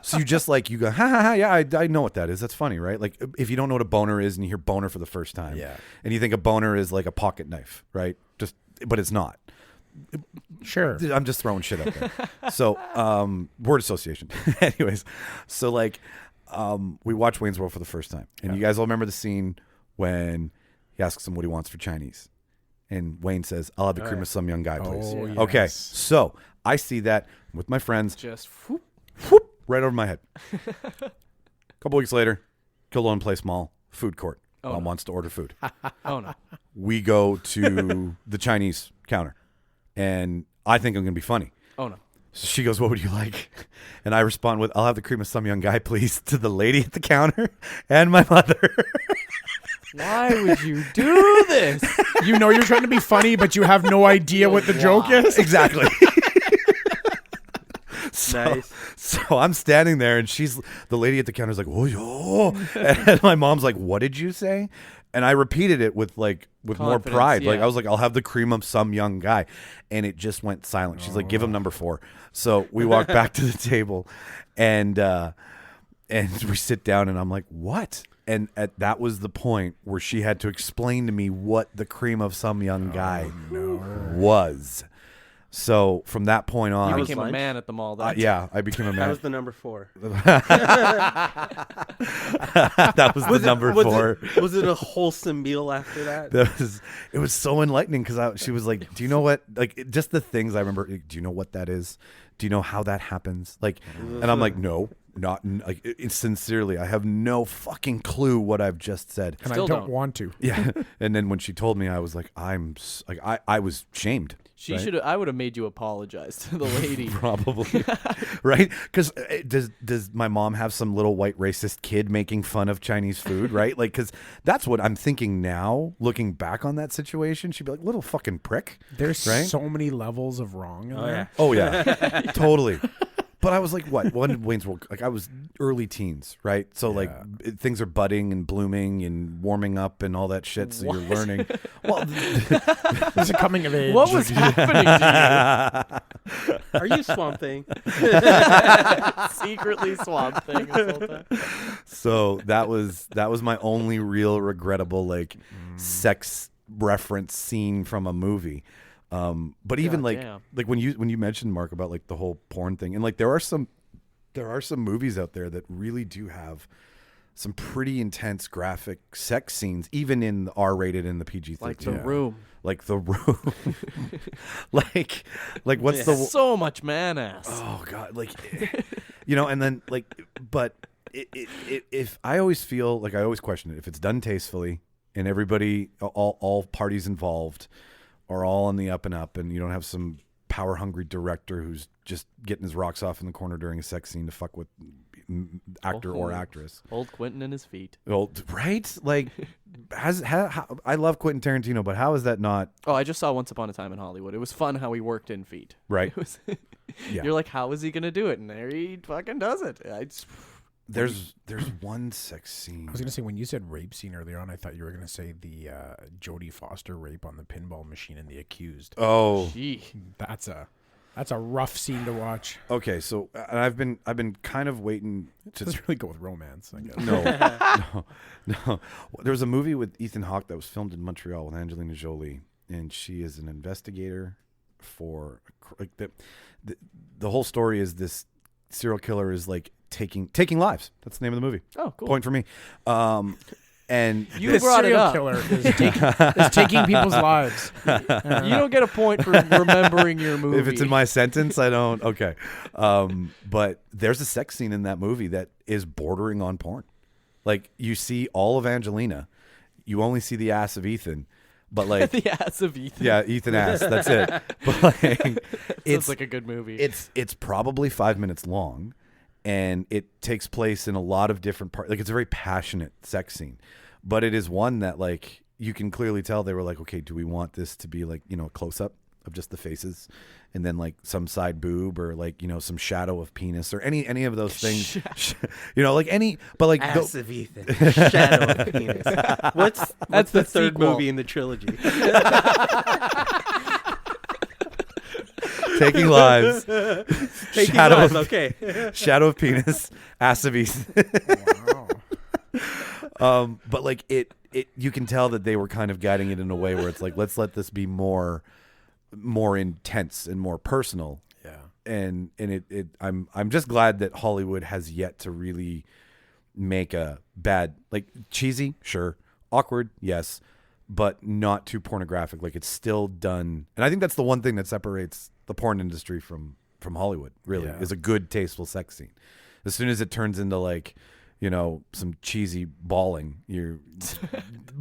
Speaker 1: So you go, ha ha ha, yeah, I know what that is. That's funny, right? Like if you don't know what a boner is and you hear boner for the first time,
Speaker 2: Yeah.
Speaker 1: and you think a boner is like a pocket knife, right? But it's not.
Speaker 2: Sure.
Speaker 1: I'm just throwing shit out there. So, word association. Anyways, so like, we watched Wayne's World for the first time, and you guys all remember the scene when he asks him what he wants for Chinese, and Wayne says, "I'll have the cream of some young guy, please."
Speaker 2: Oh, yes.
Speaker 1: Okay, so I see that with my friends,
Speaker 3: Just whoop.
Speaker 1: whoop, right over my head. A couple weeks later, Killone Place Mall, food court. Mom wants to order food.
Speaker 3: Oh no.
Speaker 1: We go to the Chinese counter, and I think I'm going to be funny.
Speaker 3: Oh no.
Speaker 1: So she goes, "What would you like?" And I respond with, "I'll have the cream of some young guy, please," to the lady at the counter and my mother.
Speaker 3: Why would you do this?
Speaker 2: You know you're trying to be funny, but you have no idea what the joke is.
Speaker 1: Exactly.
Speaker 4: Nice.
Speaker 1: So I'm standing there, and the lady at the counter is like, "Oh, yo," and my mom's like, "What did you say?" And I repeated it with more
Speaker 3: Confidence,
Speaker 1: pride. Like
Speaker 3: yeah.
Speaker 1: I was like, "I'll have the cream of some young guy," and it just went silent. She's like, "Give him number 4." So we walk back to the table, and we sit down, and I'm like, "What?" And that was the point where she had to explain to me what the cream of some young guy was. So from that point on,
Speaker 3: You
Speaker 4: was
Speaker 3: became a
Speaker 4: lunch?
Speaker 3: man at the mall. That
Speaker 1: yeah, I became a
Speaker 4: That
Speaker 1: man.
Speaker 4: was the number 4.
Speaker 1: That was the number 4.
Speaker 4: Was it a wholesome meal after that?
Speaker 1: It was so enlightening because she was like, "Do you know what? Like, just the things I remember. Do you know what that is? Do you know how that happens?" Like, and I'm like, "No, not like sincerely. I have no fucking clue what I've just said."
Speaker 2: And
Speaker 3: Still
Speaker 2: I don't
Speaker 3: don't.
Speaker 2: want to.
Speaker 1: Yeah, and then when she told me, I was like, I was shamed.
Speaker 3: She
Speaker 1: right?
Speaker 3: should. I would have made you apologize to the lady.
Speaker 1: Probably, right? Because does my mom have some little white racist kid making fun of Chinese food, right? Like, because that's what I'm thinking now, looking back on that situation. She'd be like, "Little fucking prick."
Speaker 2: There's
Speaker 1: Right?
Speaker 2: so many levels of wrong in there.
Speaker 1: Oh yeah, totally. But I was like, what? When did Wayne's World? Like I was early teens, right? So like things are budding and blooming and warming up and all that shit. So you're learning. Well,
Speaker 2: It's a coming of age.
Speaker 3: What was happening to
Speaker 4: Are you Swamp Thing?
Speaker 3: you? Secretly Swamp Thing. This whole time.
Speaker 1: so that was my only real regrettable like sex reference scene from a movie. But even
Speaker 3: God
Speaker 1: like when you mentioned, Mark, about like the whole porn thing, and like there are some movies out there that really do have some pretty intense graphic sex scenes, even in the R-rated and the PG-13.
Speaker 3: Like The Room.
Speaker 1: Like The Room. like what's the
Speaker 3: So much man ass.
Speaker 1: oh god, like and then like but if I always feel like I always question it if it's done tastefully and everybody all parties involved are all on the up and up, and you don't have some power hungry director who's just getting his rocks off in the corner during a sex scene to fuck with actor or actress.
Speaker 3: Hold Quentin in his feet.
Speaker 1: Well, right? Like, how, I love Quentin Tarantino, but how is that not
Speaker 3: Oh, I just saw Once Upon a Time in Hollywood. It was fun how he worked in feet.
Speaker 1: right?
Speaker 3: It was.
Speaker 1: Yeah.
Speaker 3: You're like, how is he gonna do it? And there he fucking does it.
Speaker 1: There's one sex scene.
Speaker 2: I was going to say, when you said rape scene earlier on, I thought you were going to say the Jodie Foster rape on the pinball machine and the accused.
Speaker 1: Oh,
Speaker 3: Gee.
Speaker 2: That's a rough scene to watch.
Speaker 1: okay. So I've been kind of waiting
Speaker 2: It
Speaker 1: to
Speaker 2: doesn't really go with romance, I guess.
Speaker 1: No. There was a movie with Ethan Hawke that was filmed in Montreal with Angelina Jolie, and she is an investigator for like the whole story is this serial killer is like taking lives. That's the name of the movie.
Speaker 3: Oh, cool.
Speaker 1: Point for me. And
Speaker 3: You
Speaker 2: This
Speaker 3: brought it
Speaker 2: serial
Speaker 3: up.
Speaker 2: killer is taking people's lives.
Speaker 3: You don't get a point for remembering your movie.
Speaker 1: if it's in my sentence, I don't. Okay. But there's a sex scene in that movie that is bordering on porn. Like you see all of Angelina, you only see the ass of Ethan, but like
Speaker 3: the ass of Ethan.
Speaker 1: yeah, Ethan ass. That's it. But like,
Speaker 3: Sounds
Speaker 1: it's
Speaker 3: like a good movie.
Speaker 1: it's probably 5 minutes long, and it takes place in a lot of different parts. Like it's a very passionate sex scene, but it is one that like you can clearly tell they were like, okay, do we want this to be like a close up of just the faces, and then like some side boob or like some shadow of penis or any of those things, like any, but like
Speaker 4: Ass of Ethan. Shadow of Penis. What's
Speaker 3: That's
Speaker 4: the
Speaker 3: the
Speaker 4: third
Speaker 3: sequel.
Speaker 4: movie in the trilogy?
Speaker 1: taking lives,
Speaker 4: Taking
Speaker 1: shadow
Speaker 4: Lives,
Speaker 1: of,
Speaker 4: okay.
Speaker 1: shadow of penis, ass of Ethan.
Speaker 2: Wow.
Speaker 1: But like it you can tell that they were kind of guiding it in a way where it's like, let's let this be more more intense and more personal.
Speaker 2: Yeah.
Speaker 1: And I'm just glad that Hollywood has yet to really make a bad, like, cheesy, sure, awkward, yes, but not too pornographic. Like, it's still done, and I think that's the one thing that separates the porn industry from Hollywood. Really, is a good, tasteful sex scene. As soon as it turns into, like, you know, some cheesy bawling,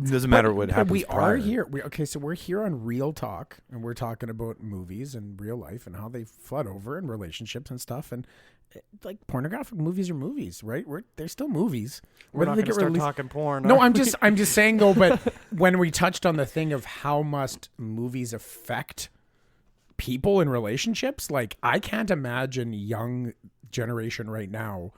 Speaker 1: doesn't matter what happens.
Speaker 2: We
Speaker 1: prior.
Speaker 2: are here. So we're here on Real Talk, and we're talking about movies and real life and how they flood over and relationships and stuff. And like, pornographic movies are movies, right? They're still movies.
Speaker 3: We're not
Speaker 2: they
Speaker 3: going to start talking porn.
Speaker 2: No, I'm just saying though. But when we touched on the thing of how must movies affect people in relationships, like, I can't imagine young generation right now,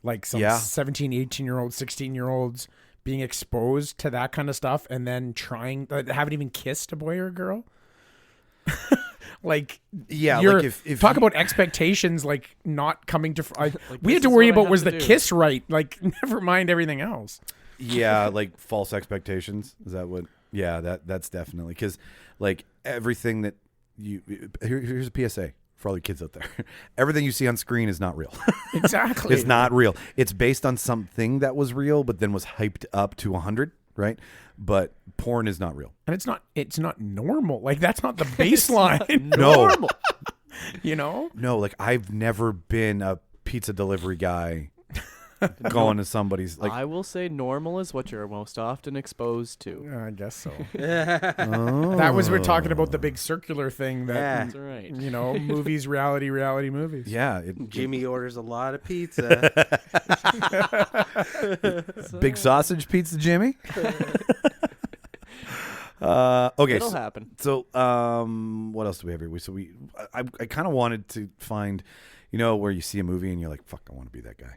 Speaker 2: like some 17, 18-year-olds, 16-year-olds being exposed to that kind of stuff and then haven't even kissed a boy or a girl. Like,
Speaker 1: like if
Speaker 2: talk
Speaker 1: you-
Speaker 2: about expectations, like, not coming to we had
Speaker 3: this
Speaker 2: to
Speaker 3: is
Speaker 2: worry
Speaker 3: what I
Speaker 2: about
Speaker 3: have
Speaker 2: was
Speaker 3: to
Speaker 2: the
Speaker 3: do.
Speaker 2: kiss right, like, never mind everything else.
Speaker 1: Yeah, like false expectations. Is that what? Yeah, that's definitely, because like everything that here's a PSA for all you kids out there. Everything you see on screen is not real.
Speaker 2: Exactly.
Speaker 1: It's not real. It's based on something that was real, but then was hyped up to 100, right? But porn is not real.
Speaker 2: And it's not normal. Like, that's not the baseline.
Speaker 1: No.
Speaker 2: You know?
Speaker 1: No, like, I've never been a pizza delivery guy going to somebody's, like,
Speaker 3: I will say normal is what you're most often exposed to.
Speaker 2: I guess so. That was, we're talking about the big circular thing that,
Speaker 3: That's right.
Speaker 2: you know, movies, reality movies.
Speaker 1: yeah,
Speaker 4: Jimmy orders a lot of pizza.
Speaker 1: big sausage pizza, Jimmy. Okay,
Speaker 3: It'll happen.
Speaker 1: So, what else do we have here? I kind of wanted to find, you know, where you see a movie and you're like, fuck, I want to be that guy.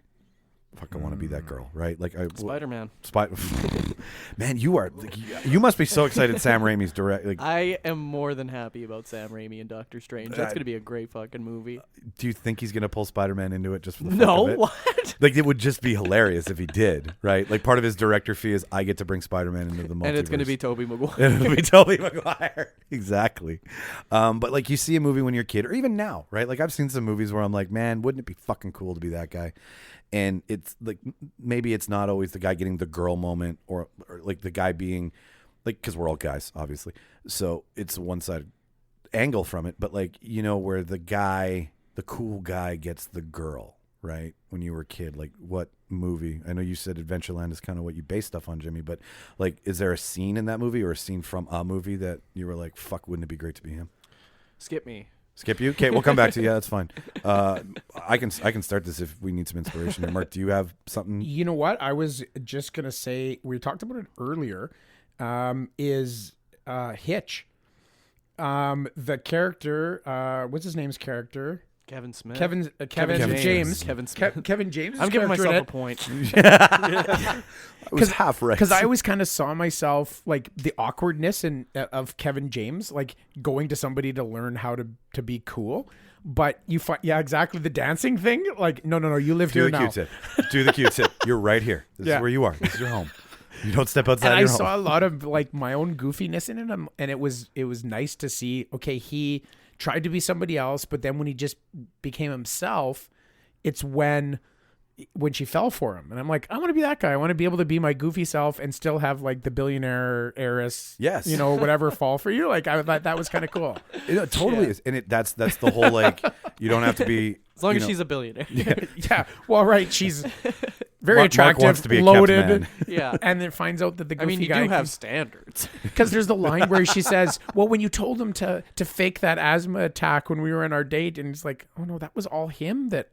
Speaker 1: Fuck, I want to be that girl, right? Like,
Speaker 3: Spider-Man.
Speaker 1: Man, you must be so excited. Sam Raimi's direct. Like,
Speaker 3: I am more than happy about Sam Raimi and Doctor Strange. That's going to be a great fucking movie.
Speaker 1: do you think he's gonna pull Spider-Man into it just for the fuck
Speaker 3: No,
Speaker 1: of it?
Speaker 3: what?
Speaker 1: Like, it would just be hilarious if he did, right? Like, part of his director fee is I get to bring Spider-Man into the multiverse.
Speaker 3: And it's going to be Tobey Maguire.
Speaker 1: And it'll be Tobey Maguire. Exactly. But like, you see a movie when you're a kid, or even now, right? Like, I've seen some movies where I'm like, man, wouldn't it be fucking cool to be that guy? And it's like, maybe it's not always the guy getting the girl moment, or like the guy being like, because we're all guys, obviously. So it's a one-sided angle from it. But like, you know, where the cool guy gets the girl, right? When you were a kid, like, what movie? I know you said Adventureland is kind of what you base stuff on, Jimmy, but like, is there a scene in that movie or a scene from a movie that you were like, fuck, wouldn't it be great to be him?
Speaker 3: Skip me.
Speaker 1: Skip you? Okay, we'll come back to you. Yeah, that's fine. I can start this if we need some inspiration. Mark, do you have something?
Speaker 2: You know what? I was just gonna say, we talked about it earlier. Is Hitch? The character, what's his name's character?
Speaker 3: Kevin Smith.
Speaker 2: Kevin
Speaker 1: James.
Speaker 2: James.
Speaker 3: Kevin Smith.
Speaker 2: Kevin James.
Speaker 3: I'm giving myself a point.
Speaker 1: I was half right.
Speaker 2: Because I always kind of saw myself, like, the awkwardness of Kevin James, like, going to somebody to learn how to be cool. But you find, yeah, exactly, the dancing thing. Like, no, you live
Speaker 1: Do
Speaker 2: here
Speaker 1: the
Speaker 2: now.
Speaker 1: Q-tip. Do the Q-tip. You're right here. This is where you are. This is your home. You don't step outside
Speaker 2: And I
Speaker 1: your
Speaker 2: saw
Speaker 1: home.
Speaker 2: a lot of, like, my own goofiness in it, and it was nice to see. Okay, he tried to be somebody else, but then when he just became himself, it's when she fell for him. And I'm like, I want to be that guy. I want to be able to be my goofy self and still have, like, the billionaire heiress,
Speaker 1: Yes.
Speaker 2: you know, whatever fall for you. Like, I thought that was kind of cool.
Speaker 1: It totally is, and that's the whole, like, you don't have to be
Speaker 3: As long as she's a billionaire.
Speaker 2: Yeah. Well, right. She's very
Speaker 1: Mark
Speaker 2: attractive,
Speaker 1: wants to be a kept
Speaker 2: loaded,
Speaker 1: man.
Speaker 3: Yeah.
Speaker 2: and then finds out that the goofy
Speaker 3: I mean, you
Speaker 2: guy
Speaker 3: do have standards.
Speaker 2: because there's the line where she says, well, when you told him to fake that asthma attack when we were on our date, and it's like, oh no, that was all him that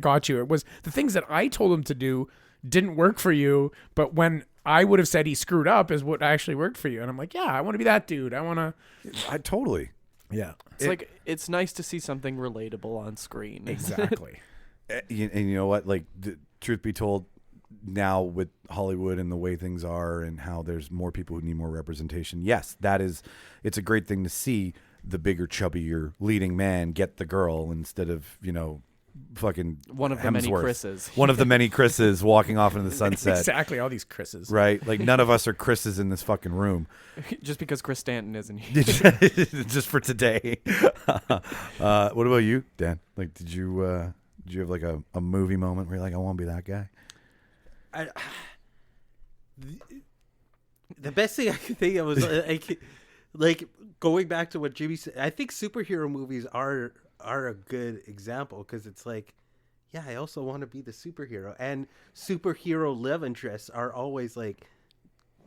Speaker 2: got you. It was the things that I told him to do didn't work for you, but when I would have said he screwed up is what actually worked for you. And I'm like, yeah, I want to be that dude.
Speaker 1: I totally.
Speaker 2: Yeah.
Speaker 3: It's like, it's nice to see something relatable on screen.
Speaker 2: Exactly.
Speaker 1: And you know what? Like, truth be told, now with Hollywood and the way things are and how there's more people who need more representation, yes, it's a great thing to see the bigger, chubbier leading man get the girl instead of, you know, fucking
Speaker 3: One of the many
Speaker 1: Hemsworth.
Speaker 3: Chris's.
Speaker 1: One of the many Chris's walking off into the sunset.
Speaker 2: Exactly, all these Chris's.
Speaker 1: Right? Like none of us are Chris's in this fucking room.
Speaker 3: Just because Chris Stanton isn't here.
Speaker 1: Just for today. What about you, Dan? Like, did you have like a movie moment where you're like, I want to be that guy?
Speaker 4: The best thing I could think of was like going back to what Jimmy said. I think superhero movies are a good example because it's like, yeah, I also want to be the superhero, and superhero love interests are always like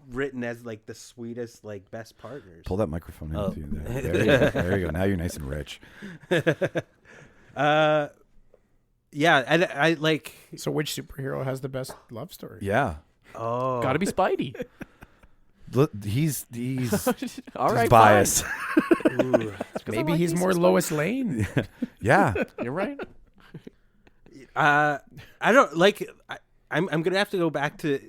Speaker 4: written as like the sweetest, like best partners.
Speaker 1: Pull that microphone into you there. There you go. There you go. Now you're nice and rich.
Speaker 4: Yeah, and I like.
Speaker 2: So which superhero has the best love story?
Speaker 1: Yeah.
Speaker 4: Oh,
Speaker 3: Gotta be Spidey.
Speaker 1: Look, he's
Speaker 3: All right,
Speaker 1: biased.
Speaker 4: Ooh.
Speaker 2: Maybe he's more Lois Lane.
Speaker 1: Yeah.
Speaker 3: fine. You're right.
Speaker 4: I don't like. I'm gonna have to go back to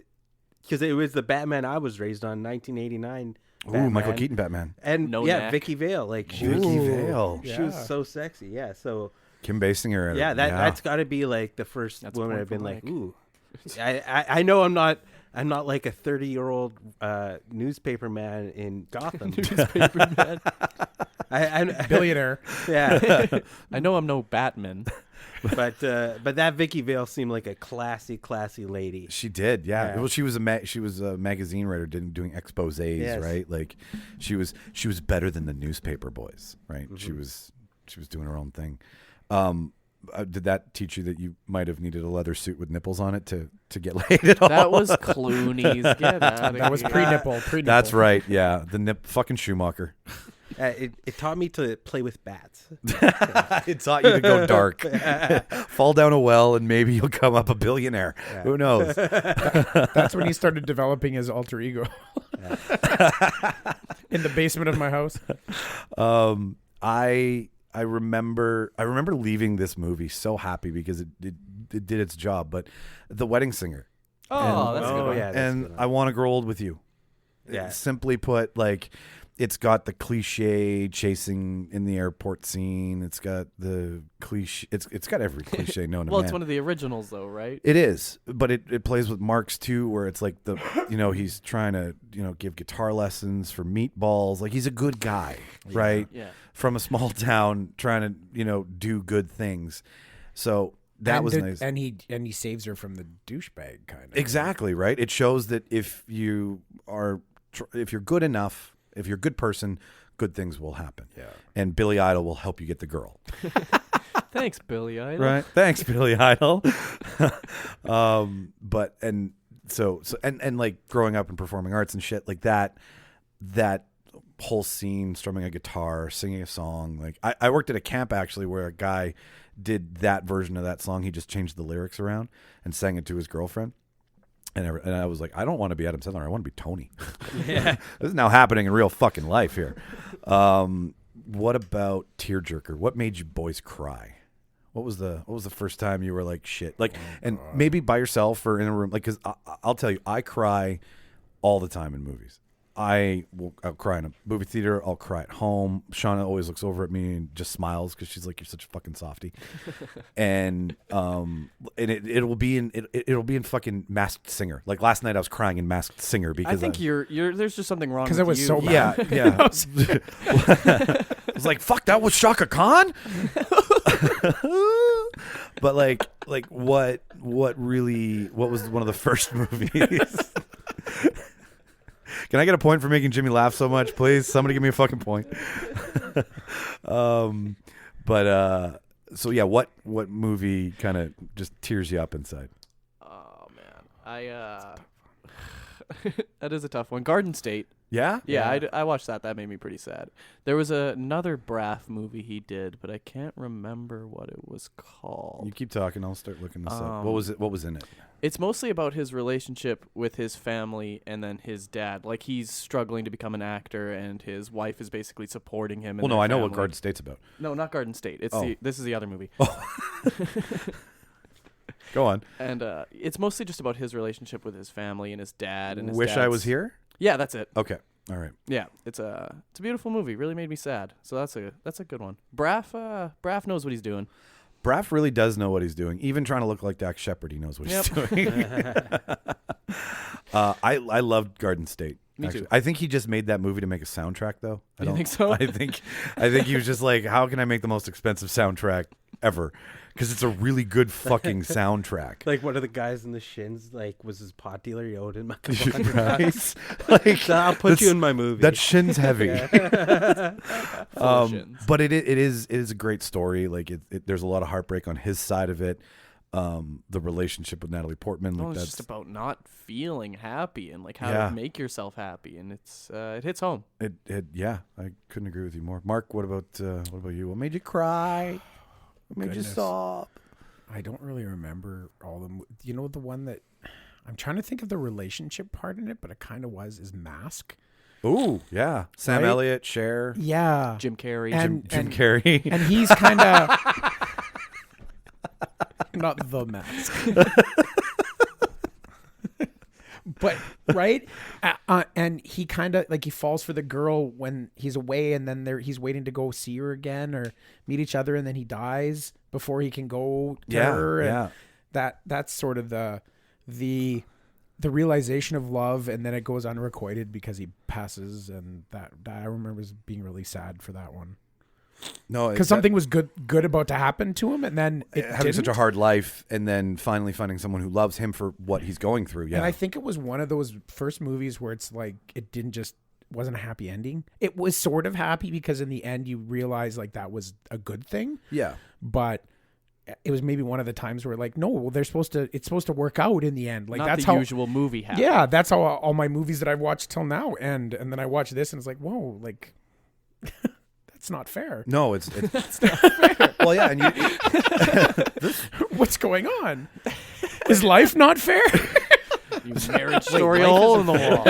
Speaker 4: because it was the Batman I was raised on, 1989.
Speaker 1: Ooh,
Speaker 4: Batman.
Speaker 1: Michael Keaton Batman.
Speaker 4: And
Speaker 3: No
Speaker 4: yeah,
Speaker 3: neck.
Speaker 4: Vicky Vale, like she
Speaker 1: Vicky
Speaker 4: was,
Speaker 1: Vale.
Speaker 4: she was
Speaker 2: Yeah.
Speaker 4: so sexy. Yeah, so
Speaker 1: Kim Basinger.
Speaker 4: yeah, that's got to be like the first
Speaker 3: That's a
Speaker 4: woman
Speaker 3: point
Speaker 4: I've been
Speaker 3: for
Speaker 4: like,
Speaker 3: Mike.
Speaker 4: ooh. I know I'm not like a 30-year-old newspaper man in Gotham.
Speaker 3: Newspaper man.
Speaker 4: I
Speaker 2: Billionaire.
Speaker 4: yeah,
Speaker 3: I know I'm no Batman.
Speaker 4: but that Vicky Vale seemed like a classy lady.
Speaker 1: She did, yeah.
Speaker 4: Yeah.
Speaker 1: Well, she was a magazine writer doing exposés,
Speaker 4: Yes.
Speaker 1: right? Like she was better than the newspaper boys, right?
Speaker 4: Mm-hmm.
Speaker 1: She was doing her own thing. Did that teach you that you might have needed a leather suit with nipples on it to get laid at all?
Speaker 3: That was Clooney's. Get out of
Speaker 2: That was
Speaker 3: here.
Speaker 2: pre-nipple.
Speaker 1: That's right. Yeah, the fucking Schumacher.
Speaker 4: It taught me to play with bats.
Speaker 1: It taught you to go dark, fall down a well, and maybe you'll come up a billionaire.
Speaker 4: Yeah.
Speaker 1: Who knows?
Speaker 2: That's when he started developing his alter ego. In the basement of my house.
Speaker 1: I remember leaving this movie so happy because it did its job. But The Wedding Singer.
Speaker 3: Oh, that's a good
Speaker 4: Oh,
Speaker 3: one.
Speaker 4: yeah. that's a
Speaker 1: And
Speaker 4: good one.
Speaker 1: I Want to Grow Old with You.
Speaker 4: Yeah.
Speaker 1: Simply put, like, it's got the cliche chasing in the airport scene. It's got the cliche. It's got every cliche known to
Speaker 3: Well,
Speaker 1: man.
Speaker 3: it's one of the originals, though, right?
Speaker 1: It is, but it plays with Marks too, where it's like he's trying to give guitar lessons for meatballs. Like he's a good guy, right?
Speaker 3: Yeah.
Speaker 1: From a small town, trying to do good things. So that was nice.
Speaker 2: And he saves her from the douchebag kind of.
Speaker 1: Exactly right. It shows that if you're good enough, if you're a good person, good things will happen. Yeah. And Billy Idol will help you get the girl.
Speaker 3: Thanks, Billy Idol.
Speaker 1: Right. Thanks, Billy Idol. But like growing up in performing arts and shit like that whole scene, strumming a guitar, singing a song. Like I worked at a camp actually where a guy did that version of that song. He just changed the lyrics around and sang it to his girlfriend. And I was like, I don't want to be Adam Sandler. I want to be Tony. Yeah. This is now happening in real fucking life here. What about tearjerker? What made you boys cry? What was the first time you were like shit? Like, and maybe by yourself or in a room. Like, because I'll tell you, I cry all the time in movies. I'll cry in a movie theater. I'll cry at home. Shauna always looks over at me and just smiles because she's like, "You're such a fucking softie." And it'll be in fucking Masked Singer. Like last night, I was crying in Masked Singer because
Speaker 3: I think you're there's just something wrong
Speaker 2: 'Cause
Speaker 3: with
Speaker 2: it was
Speaker 3: you.
Speaker 2: so bad.
Speaker 1: yeah. I was like, "Fuck, that was Shaka Khan." But like what was one of the first movies? Can I get a point for making Jimmy laugh so much, please? Somebody give me a fucking point. So yeah, what movie kind of just tears you up inside?
Speaker 3: Oh man, that is a tough one. Garden State.
Speaker 1: Yeah?
Speaker 3: Yeah, I watched that. That made me pretty sad. There was another Braff movie he did, but I can't remember what it was called.
Speaker 1: You keep talking, I'll start looking this up. What was it? What was in it?
Speaker 3: It's mostly about his relationship with his family and then his dad. Like he's struggling to become an actor, and his wife is basically supporting him.
Speaker 1: Well, no, I know what Garden State's about.
Speaker 3: No, not Garden State. It's this is the other movie.
Speaker 1: Go on.
Speaker 3: And it's mostly just about his relationship with his family and his dad. And his
Speaker 1: Wish I
Speaker 3: dad's-
Speaker 1: Was Here?
Speaker 3: Yeah, that's it.
Speaker 1: Okay. All right.
Speaker 3: Yeah, it's a beautiful movie. Really made me sad. So that's a good one. Braff knows what he's doing.
Speaker 1: Braff really does know what he's doing. Even trying to look like Dax Shepard, he knows what he's doing. I loved Garden State.
Speaker 3: Me too.
Speaker 1: I think he just made that movie to make a soundtrack, though.
Speaker 3: You think so?
Speaker 1: I think he was just like, how can I make the most expensive soundtrack ever? Because it's a really good fucking soundtrack.
Speaker 4: Like one of the guys in the Shins, like, was his pot dealer. He owed him a couple $100.
Speaker 1: Right? Like,
Speaker 4: So I'll put you in my movie.
Speaker 1: that Shin's heavy.
Speaker 3: Shins.
Speaker 1: But it is a great story. Like there's a lot of heartbreak on his side of it. The relationship with Natalie Portman, like
Speaker 3: No, it's
Speaker 1: that's
Speaker 3: just about not feeling happy and like how
Speaker 1: Yeah.
Speaker 3: to make yourself happy, and it's it hits home.
Speaker 1: it. Yeah, I couldn't agree with you more. Mark, what about you? What made you cry? What made you
Speaker 2: Goodness.
Speaker 1: sob?
Speaker 2: I don't really remember all the. You know the one that I'm trying to think of the relationship part in it, but it kind of is Mask.
Speaker 1: Ooh, yeah, Sam
Speaker 2: Right?
Speaker 1: Elliott, Cher,
Speaker 2: Yeah,
Speaker 3: Jim Carrey.
Speaker 1: Jim Carrey.
Speaker 2: and he's kind of not the Mask. But right, and he kind of like he falls for the girl when he's away, and then he's waiting to go see her again or meet each other, and then he dies before he can go to her. And that's sort of the realization of love, and then it goes unrequited because he passes, and that I remember as being really sad for that one.
Speaker 1: No,
Speaker 2: Because something was good about to happen to him, and then it
Speaker 1: having such a
Speaker 2: didn't.
Speaker 1: hard life, and then finally finding someone who loves him for what he's going through. Yeah,
Speaker 2: And I think it was one of those first movies where it's like it wasn't a happy ending. It was sort of happy because in the end you realize like that was a good thing,
Speaker 1: yeah.
Speaker 2: but it was maybe one of the times where like no, well, it's supposed to work out in the end. Like
Speaker 3: Not
Speaker 2: that's
Speaker 3: the
Speaker 2: how
Speaker 3: usual movie happens.
Speaker 2: yeah, that's how all my movies that I've watched till now end, and then I watch this and it's like whoa, like that's not fair.
Speaker 1: No, it's not fair. Well, yeah, and you.
Speaker 2: What's going on? Is life not fair?
Speaker 3: You marriage story, a hole in the wall.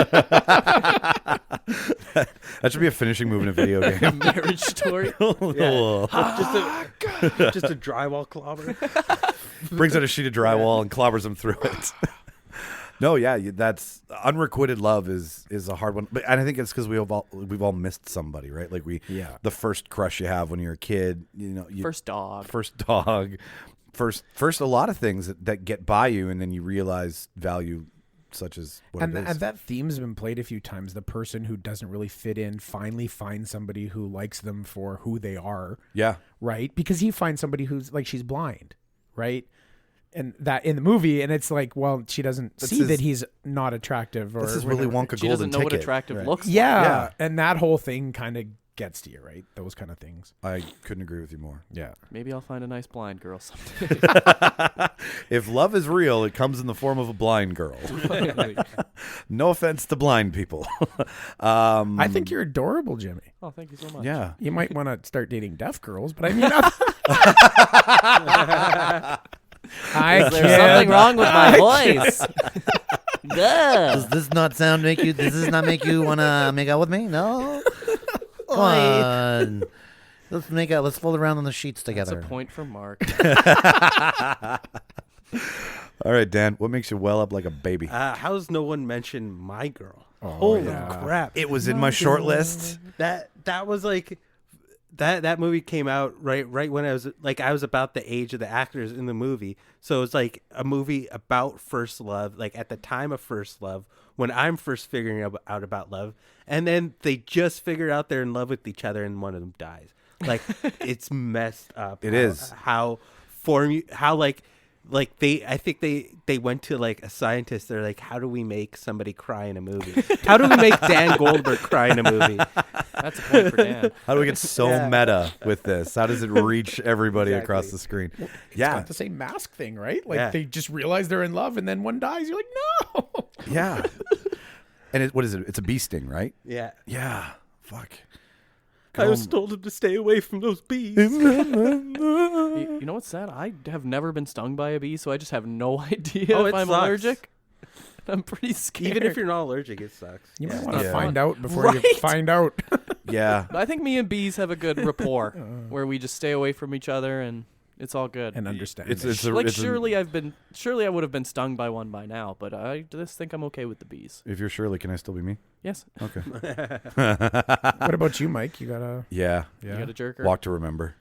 Speaker 1: That should be a finishing move in a video game.
Speaker 3: Marriage story.
Speaker 4: just a drywall clobber.
Speaker 1: Brings out a sheet of drywall and clobbers him through it. No, yeah, that's unrequited love is a hard one, but and I think it's because we've all missed somebody, right? Like the first crush you have when you're a kid,
Speaker 3: First dog.
Speaker 1: first a lot of things that get by you, and then you realize value such as what
Speaker 2: And
Speaker 1: it is.
Speaker 2: that theme's been played a few times. The person who doesn't really fit in finally finds somebody who likes them for who they are,
Speaker 1: Yeah,
Speaker 2: right? Because he finds somebody who's like she's blind, right? And that in the movie, and it's like, well, she doesn't see that he's not attractive, or
Speaker 1: this is Willy
Speaker 2: whatever.
Speaker 1: Wonka
Speaker 3: She
Speaker 1: golden
Speaker 3: doesn't know what
Speaker 1: ticket.
Speaker 3: attractive
Speaker 1: Right.
Speaker 3: looks like.
Speaker 2: Yeah, and that whole thing kind of gets to you, right? Those kind of things.
Speaker 1: I couldn't agree with you more.
Speaker 2: Yeah.
Speaker 3: Maybe I'll find a nice blind girl someday.
Speaker 1: If love is real, it comes in the form of a blind girl. No offense to blind people.
Speaker 2: I think you're adorable, Jimmy.
Speaker 3: Oh, thank you so much.
Speaker 1: Yeah.
Speaker 2: You might want to start dating deaf girls, but I mean,
Speaker 3: Is there something wrong with my voice?
Speaker 5: Does this not make you want to make out with me? No? Come on. Let's make out. Let's fold around on the sheets together.
Speaker 3: That's a point for Mark.
Speaker 1: All right, Dan, what makes you well up like a baby?
Speaker 4: How's no one mentioned My Girl?
Speaker 2: Oh,
Speaker 4: Holy
Speaker 2: yeah.
Speaker 4: crap!
Speaker 1: It was in my short list.
Speaker 4: That was like that movie came out right when I was about the age of the actors in the movie. So it's like a movie about first love, like at the time of first love, when I'm first figuring out about love, and then they just figure out they're in love with each other, and one of them dies. Like it's messed up.
Speaker 1: It is.
Speaker 4: how I think they went to like a scientist. They're like, how do we make somebody cry in a movie? How do we make Dan Goldberg cry in a movie?
Speaker 3: That's a point for Dan.
Speaker 1: How do we get so meta with this? How does it reach everybody across
Speaker 4: Exactly.
Speaker 1: the screen?
Speaker 2: It's
Speaker 1: Yeah.
Speaker 2: got the same Mask thing, right? Like
Speaker 4: Yeah.
Speaker 2: they just realize they're in love, and then one dies. You're like, no.
Speaker 1: Yeah. And what is it? It's a bee sting, right?
Speaker 4: Yeah.
Speaker 1: Yeah. Fuck.
Speaker 4: I was told him to stay away from those bees.
Speaker 3: You know what's sad? I have never been stung by a bee, so I just have no idea
Speaker 4: Oh,
Speaker 3: if
Speaker 4: it
Speaker 3: I'm
Speaker 4: sucks.
Speaker 3: allergic. I'm pretty scared.
Speaker 4: Even if you're not allergic, it sucks.
Speaker 2: You might
Speaker 4: Yeah.
Speaker 2: want to
Speaker 1: Yeah.
Speaker 2: find out before you
Speaker 3: Right?
Speaker 2: find out.
Speaker 1: Yeah.
Speaker 3: I think me and bees have a good rapport where we just stay away from each other and it's all good.
Speaker 2: And understand.
Speaker 1: It's
Speaker 2: it.
Speaker 1: a,
Speaker 3: like
Speaker 1: it's a-
Speaker 3: surely I would have been stung by one by now, but I just think I'm okay with the bees.
Speaker 1: If you're Shirley, can I still be me?
Speaker 3: Yes.
Speaker 1: Okay.
Speaker 2: What about you, Mike? You got a
Speaker 1: Yeah.
Speaker 3: You got a jerker.
Speaker 1: Walk to Remember.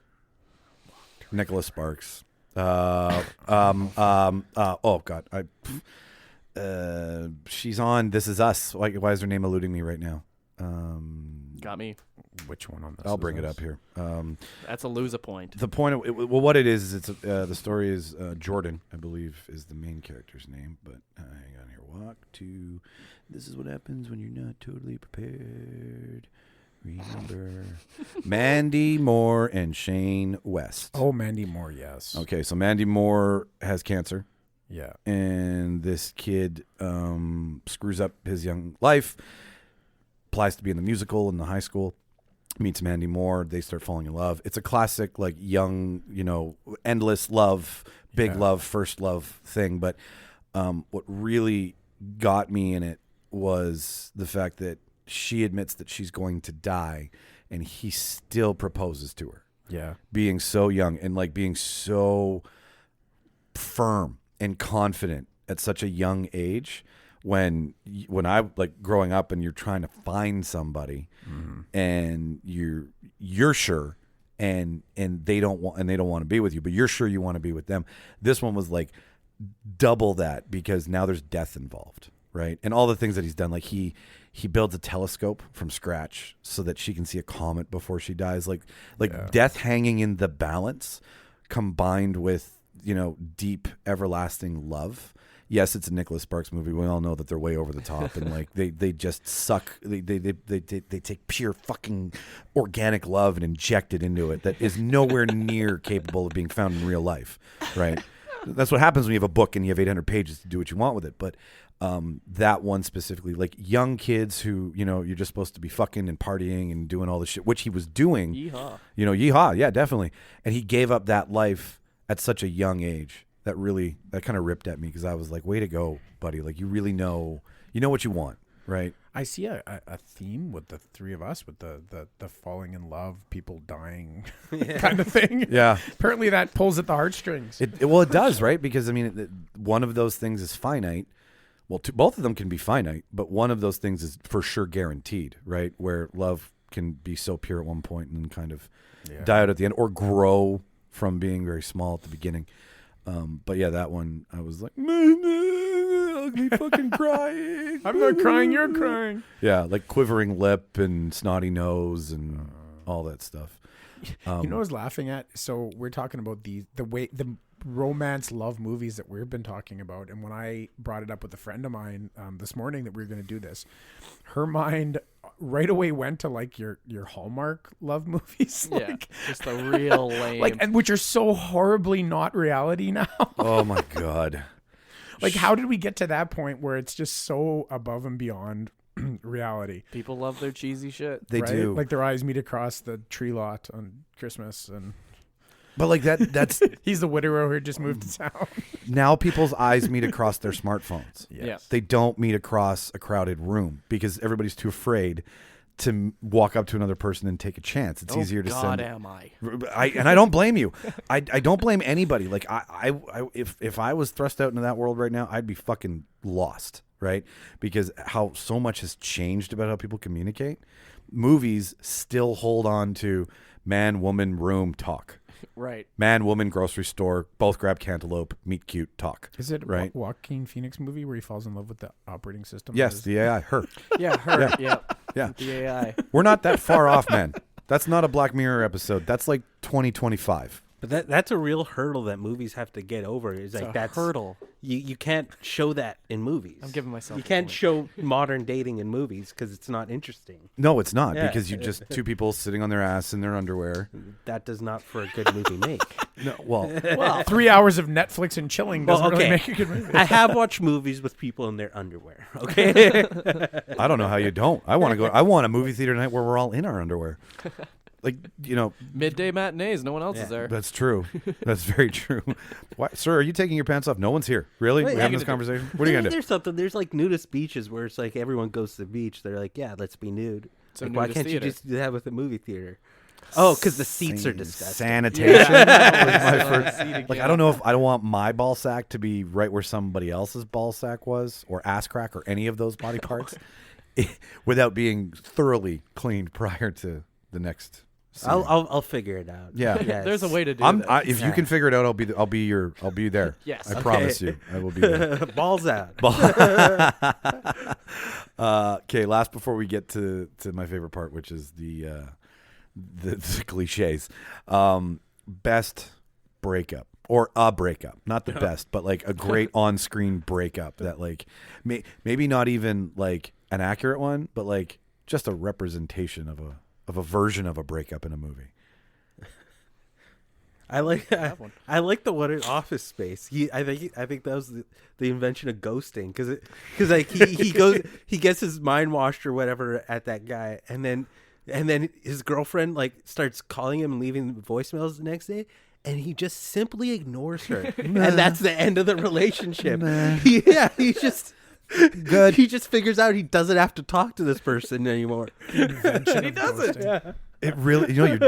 Speaker 1: Nicholas Sparks. Oh God, she's on This Is Us. Why is her name eluding me right now?
Speaker 3: Got me.
Speaker 2: Which one on this?
Speaker 1: I'll bring it up here.
Speaker 3: That's a lose a point.
Speaker 1: The point of well, what it is it's the story is Jordan, I believe, is the main character's name. But hang on here. Walk to. This is what happens when you're not totally prepared. Remember, Mandy Moore and Shane West.
Speaker 2: Oh, Mandy Moore, yes.
Speaker 1: Okay, so Mandy Moore has cancer.
Speaker 2: Yeah.
Speaker 1: And this kid screws up his young life, applies to be in the musical in the high school, meets Mandy Moore. They start falling in love. It's a classic, like, young, endless love, big love, first love thing. But what really got me in it was the fact that she admits that she's going to die, and he still proposes to her.
Speaker 2: Yeah.
Speaker 1: Being so young and, like, being so firm and confident at such a young age when I, like, growing up and you're trying to find somebody and you're sure and they don't want to be with you, but you're sure you want to be with them. This one was like double that because now there's death involved, right? And all the things that he's done, like he builds a telescope from scratch so that she can see a comet before she dies, like death hanging in the balance combined with deep, everlasting love. Yes, it's a Nicholas Sparks movie. We all know that they're way over the top and like they just suck. They take pure fucking organic love and inject it into it that is nowhere near capable of being found in real life, right? That's what happens when you have a book and you have 800 pages to do what you want with it. But that one specifically, like young kids who, you're just supposed to be fucking and partying and doing all this shit, which he was doing.
Speaker 3: Yeehaw.
Speaker 1: Yeehaw, yeah, definitely. And he gave up that life at such a young age. That kind of ripped at me because I was like, way to go, buddy. Like, you really know what you want, right?
Speaker 2: I see a theme with the three of us with the falling in love, people dying kind of thing.
Speaker 1: Yeah.
Speaker 2: Apparently that pulls at the heartstrings.
Speaker 1: It does, right? Because, I mean, one of those things is finite. Well, both of them can be finite, but one of those things is for sure guaranteed, right? Where love can be so pure at one point and then kind of die out at the end or grow from being very small at the beginning. But yeah, that one, I was like, ugly fucking crying.
Speaker 2: I'm not crying, you're crying.
Speaker 1: Yeah, like quivering lip and snotty nose and all that stuff.
Speaker 2: I was laughing at? So we're talking about the romance love movies that we've been talking about. And when I brought it up with a friend of mine this morning that we were going to do this, her mind right away went to like your Hallmark love movies.
Speaker 3: Yeah, just the real lame.
Speaker 2: And which are so horribly not reality now.
Speaker 1: Oh my God.
Speaker 2: Like, how did we get to that point where it's just so above and beyond reality?
Speaker 3: People love their cheesy shit.
Speaker 1: They do.
Speaker 2: Like their eyes meet across the tree lot on Christmas and...
Speaker 1: But like that's
Speaker 2: he's the widower who just moved to town.
Speaker 1: Now people's eyes meet across their smartphones.
Speaker 3: Yeah.
Speaker 1: They don't meet across a crowded room because everybody's too afraid to walk up to another person and take a chance. It's easier to
Speaker 3: God,
Speaker 1: send.
Speaker 3: am I?
Speaker 1: And I don't blame you. I don't blame anybody. Like if I was thrust out into that world right now, I'd be fucking lost, right? Because how so much has changed about how people communicate. Movies still hold on to man, woman, room, talk.
Speaker 3: Right.
Speaker 1: Man, woman, grocery store, both grab cantaloupe, meet cute, talk.
Speaker 2: Is it
Speaker 1: right?
Speaker 2: Joaquin Phoenix movie where he falls in love with the operating system?
Speaker 1: Yes, the AI, her.
Speaker 3: Yeah, her.
Speaker 1: Yeah.
Speaker 3: Yeah. The AI.
Speaker 1: We're not that far off, man. That's not a Black Mirror episode. That's like 2025.
Speaker 4: But that's a real hurdle that movies have to get over. Is like that's
Speaker 3: hurdle.
Speaker 4: You can't show that in movies.
Speaker 3: I'm giving myself.
Speaker 4: You can't show modern dating in movies because it's not interesting.
Speaker 1: No, it's not
Speaker 4: Yeah.
Speaker 1: because you just two people sitting on their ass in their underwear.
Speaker 4: That does not for a good movie make.
Speaker 1: No, well,
Speaker 2: 3 hours of Netflix and chilling doesn't really make a good movie.
Speaker 4: I have watched movies with people in their underwear. Okay.
Speaker 1: I don't know how you don't. I want to go. I want a movie theater night where we're all in our underwear. Like,
Speaker 3: midday matinees. No one else is there.
Speaker 1: That's true. That's very true. Why, sir, are you taking your pants off? No one's here. Really?
Speaker 4: Wait,
Speaker 1: We're having this conversation? What are you going to do?
Speaker 4: There's something. There's like nudist beaches where it's like everyone goes to the beach. They're like, yeah, let's be nude.
Speaker 3: So
Speaker 4: Like, why
Speaker 3: nudist
Speaker 4: can't
Speaker 3: theater.
Speaker 4: you just do that with a movie theater? Oh, because the seats are disgusting.
Speaker 1: Sanitation.
Speaker 3: Yeah.
Speaker 1: Was my first, like, I don't know if I don't want my ball sack to be right where somebody else's ball sack was, or ass crack, or any of those body parts, without being thoroughly cleaned prior to the next
Speaker 4: I'll figure it out.
Speaker 1: Yeah.
Speaker 4: Yes.
Speaker 3: There's a way to do that.
Speaker 1: If you can figure it out, I'll be there.
Speaker 3: Yes.
Speaker 1: I promise you, I will be there.
Speaker 4: Balls out.
Speaker 1: Okay, last before we get to my favorite part, which is the cliches. Best breakup or a breakup, not the best, but like a great on-screen breakup that like maybe not even like an accurate one, but like just a representation of a version of a breakup in a movie.
Speaker 4: I like the one in Office Space. I think that was the invention of ghosting because like he gets his mind washed or whatever at that guy, and then his girlfriend like starts calling him and leaving voicemails the next day, and he just simply ignores her, and that's the end of the relationship. He's just good. He just figures out he doesn't have to talk to this person anymore.
Speaker 2: He
Speaker 3: doesn't.
Speaker 4: Yeah.
Speaker 1: It really, you're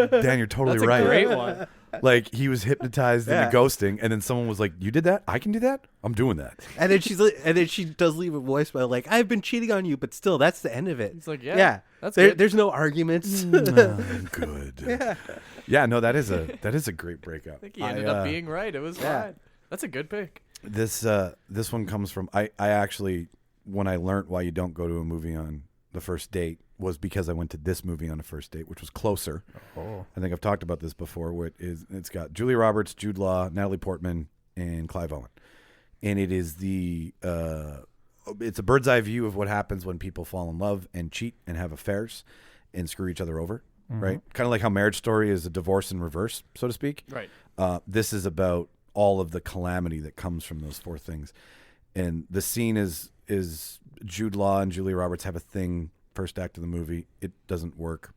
Speaker 1: totally
Speaker 3: That's
Speaker 1: right.
Speaker 3: a great one.
Speaker 1: Like he was hypnotized into ghosting, and then someone was like, "You did that? I can do that. I'm doing that."
Speaker 4: And then she does leave a voicemail like, "I've been cheating on you, but still, that's the end of it."
Speaker 3: It's like, that's good.
Speaker 4: There's no arguments.
Speaker 1: Good. Yeah. No, that is a great breakup.
Speaker 3: I think he ended up being right. It was fine. That's a good pick.
Speaker 1: This one comes from I actually, when I learned why you don't go to a movie on the first date, was because I went to this movie on a first date, which was Closer.
Speaker 2: Oh.
Speaker 1: I think I've talked about this before. It's got Julia Roberts, Jude Law, Natalie Portman, and Clive Owen, and it is it's a bird's eye view of what happens when people fall in love and cheat and have affairs and screw each other over.
Speaker 2: Mm-hmm.
Speaker 1: Right, kind of like how Marriage Story is a divorce in reverse, so to speak.
Speaker 3: Right.
Speaker 1: This is about all of the calamity that comes from those four things, and the scene is Jude Law and Julia Roberts have a thing. First act of the movie, it doesn't work.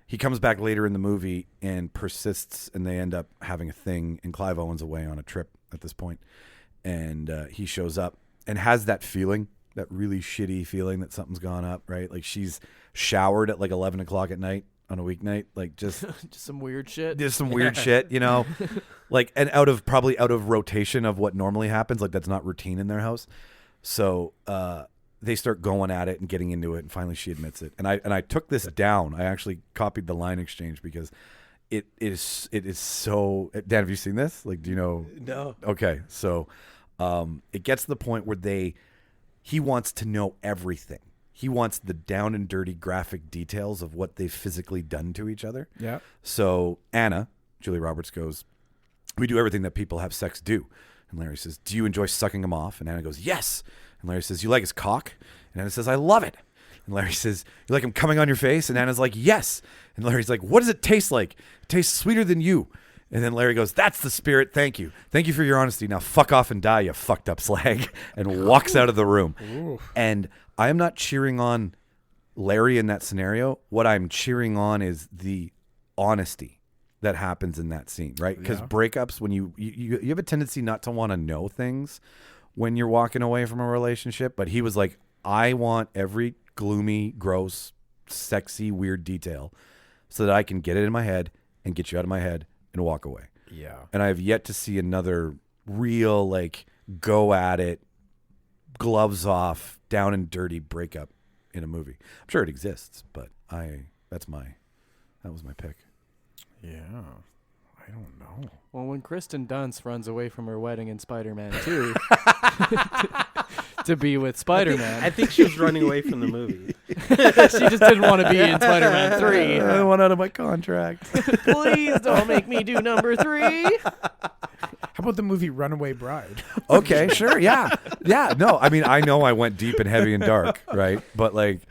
Speaker 1: He comes back later in the movie and persists, and they end up having a thing. And Clive Owen's away on a trip at this point, and he shows up and has that feeling, that really shitty feeling that something's gone up. Right, like she's showered at like 11 o'clock at night on a weeknight, like just
Speaker 3: some weird shit.
Speaker 1: There's some weird shit, like, and probably out of rotation of what normally happens. Like that's not routine in their house. So they start going at it and getting into it, and finally she admits it. And I took this down. I actually copied the line exchange because it is so. Dan, have you seen this? Like, do you know?
Speaker 4: No.
Speaker 1: Okay, so it gets to the point where he wants to know everything. He wants the down and dirty graphic details of what they've physically done to each other.
Speaker 2: Yeah.
Speaker 1: So Anna, Julia Roberts, goes, "We do everything that people have sex do." And Larry says, "Do you enjoy sucking him off?" And Anna goes, "Yes." And Larry says, "You like his cock?" And Anna says, "I love it." And Larry says, "You like him coming on your face?" And Anna's like, "Yes." And Larry's like, "What does it taste like?" "It tastes sweeter than you." And then Larry goes, "That's the spirit. Thank you. Thank you for your honesty. Now fuck off and die, you fucked up slag." And walks out of the room.
Speaker 2: Ooh.
Speaker 1: And I am not cheering on Larry in that scenario. What I'm cheering on is the honesty that happens in that scene, right? Because breakups, when you have a tendency not to want to know things when you're walking away from a relationship. But he was like, I want every gloomy, gross, sexy, weird detail so that I can get it in my head and get you out of my head and walk away.
Speaker 2: Yeah.
Speaker 1: And I have yet to see another real, like, go at it, gloves off, down and dirty breakup in a movie. I'm sure it exists, but that was my pick.
Speaker 2: Yeah. I don't know.
Speaker 3: Well, when Kristen Dunst runs away from her wedding in Spider-Man 2 to be with Spider-Man.
Speaker 4: I think she was running away from the movie.
Speaker 3: She just didn't want to be in Spider-Man 3.
Speaker 1: I want out of my contract.
Speaker 3: Please don't make me do number 3.
Speaker 2: How about the movie Runaway Bride?
Speaker 1: Okay, sure, yeah. No, I mean, I know I went deep and heavy and dark, right? But like,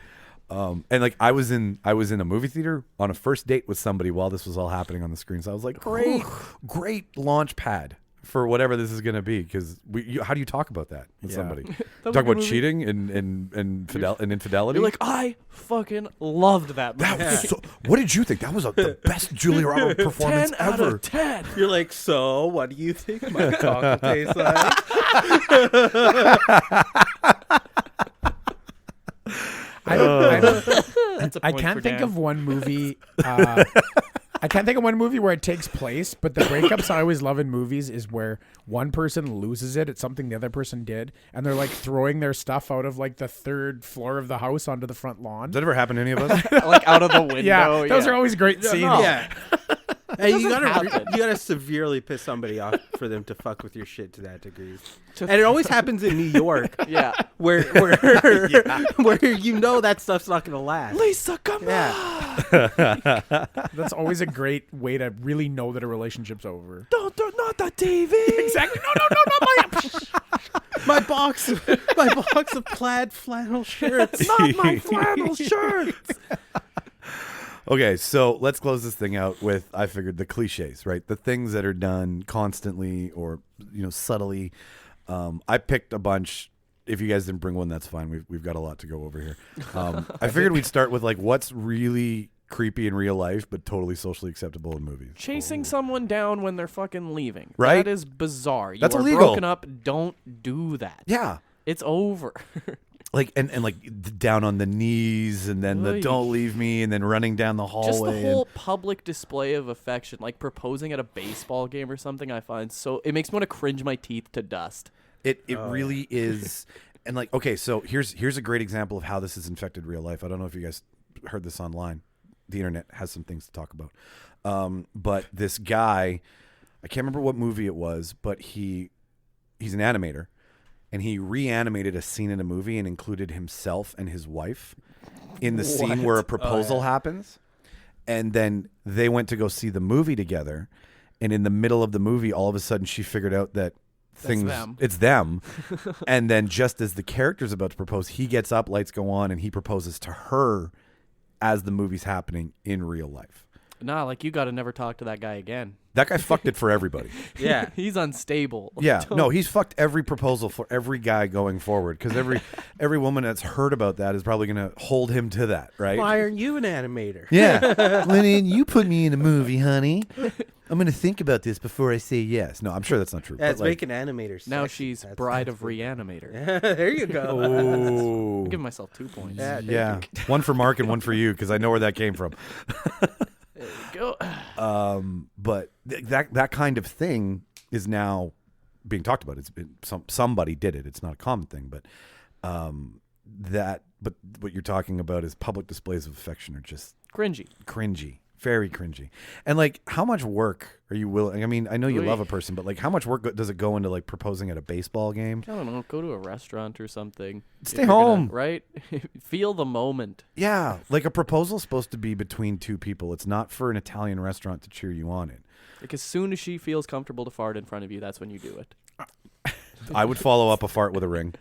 Speaker 1: and like I was in a movie theater on a first date with somebody while this was all happening on the screen. So I was like, great launch pad for whatever this is going to be. Because how do you talk about that with somebody? Talk about cheating and infidelity.
Speaker 3: You're like, I fucking loved that movie.
Speaker 1: That was what did you think? That was the best Julia Roberts performance
Speaker 3: 10 out
Speaker 1: ever.
Speaker 3: of 10.
Speaker 4: You're like, so what do you think my cock will taste like?
Speaker 3: That's a
Speaker 2: I
Speaker 3: point
Speaker 2: can't
Speaker 3: for
Speaker 2: think
Speaker 3: Dan.
Speaker 2: of one movie. I can't think of one movie where it takes place, but the breakups I always love in movies is where one person loses it at something the other person did, and they're like throwing their stuff out of like the third floor of the house onto the front lawn.
Speaker 1: Does that ever happen to any of us?
Speaker 3: Like out of the window.
Speaker 2: Yeah, those are always great scenes.
Speaker 4: Yeah. Hey, you
Speaker 3: happen.
Speaker 4: gotta severely piss somebody off for them to fuck with your shit to that degree. And it always happens in New York,
Speaker 3: Yeah.
Speaker 4: where you know that stuff's not gonna last.
Speaker 3: Lisa, come
Speaker 4: Yeah.
Speaker 2: That's always a great way to really know that a relationship's over.
Speaker 3: Don't turn on the TV.
Speaker 2: Exactly. No, not my.
Speaker 4: my box of plaid flannel shirts.
Speaker 3: Not my flannel shirts.
Speaker 1: Okay, so let's close this thing out with, I figured, the cliches, right? The things that are done constantly or, subtly. I picked a bunch. If you guys didn't bring one, that's fine. We've got a lot to go over here. I figured we'd start with like what's really creepy in real life but totally socially acceptable in movies.
Speaker 3: Chasing someone down when they're fucking leaving.
Speaker 1: Right?
Speaker 3: That is bizarre. You
Speaker 1: That's
Speaker 3: are
Speaker 1: illegal.
Speaker 3: broken up. Don't do that.
Speaker 1: Yeah.
Speaker 3: It's over.
Speaker 1: Like and like down on the knees and then the
Speaker 3: Oy.
Speaker 1: don't leave me and then running down the hallway.
Speaker 3: Just the
Speaker 1: and-
Speaker 3: whole public display of affection, like proposing at a baseball game or something, I find it makes me want to cringe my teeth to dust.
Speaker 1: It really is. And like, okay, so here's a great example of how this has infected real life. I don't know if you guys heard this online. The internet has some things to talk about. But this guy, I can't remember what movie it was, but he's an animator, and he reanimated a scene in a movie and included himself and his wife in the scene where a proposal happens. And then they went to go see the movie together. And in the middle of the movie, all of a sudden she figured out that it's them. And then just as the character's about to propose, he gets up, lights go on, and he proposes to her as the movie's happening in real life.
Speaker 3: Nah, like you got to never talk to that guy again.
Speaker 1: That guy fucked it for everybody.
Speaker 4: Yeah.
Speaker 3: He's unstable.
Speaker 1: Yeah, no, he's fucked every proposal for every guy going forward because every woman that's heard about that is probably going to hold him to that, right?
Speaker 4: Why aren't you an animator?
Speaker 1: Yeah. Lennon, you put me in a movie, honey. I'm going to think about this before I say yes. No, I'm sure that's not true.
Speaker 4: Yeah,
Speaker 1: but
Speaker 4: it's making animators.
Speaker 3: Now
Speaker 4: sexy.
Speaker 3: she's
Speaker 4: That's-
Speaker 3: bride
Speaker 4: that's
Speaker 3: of
Speaker 4: good.
Speaker 3: Reanimator.
Speaker 4: There you go.
Speaker 1: Oh.
Speaker 3: I'm giving myself 2 points.
Speaker 4: Yeah, thank
Speaker 1: Yeah. One for Mark and one for you because I know where that came from.
Speaker 3: There you go.
Speaker 1: But that kind of thing is now being talked about. It's been somebody did it. It's not a common thing, but but what you're talking about is public displays of affection are just
Speaker 3: Cringy.
Speaker 1: cringy, very cringy. And like, how much work are you willing? I mean, I know you
Speaker 3: Oy.
Speaker 1: love a person, but like, how much work does it go into like proposing at a baseball game?
Speaker 3: I don't know. Go to a restaurant or something.
Speaker 1: Stay
Speaker 3: If you're
Speaker 1: home.
Speaker 3: right? Feel the moment.
Speaker 1: Yeah, like a proposal's supposed to be between two people. It's not for an Italian restaurant to cheer you on in.
Speaker 3: Like as soon as she feels comfortable to fart in front of you, that's when you do it.
Speaker 1: I would follow up a fart with a ring.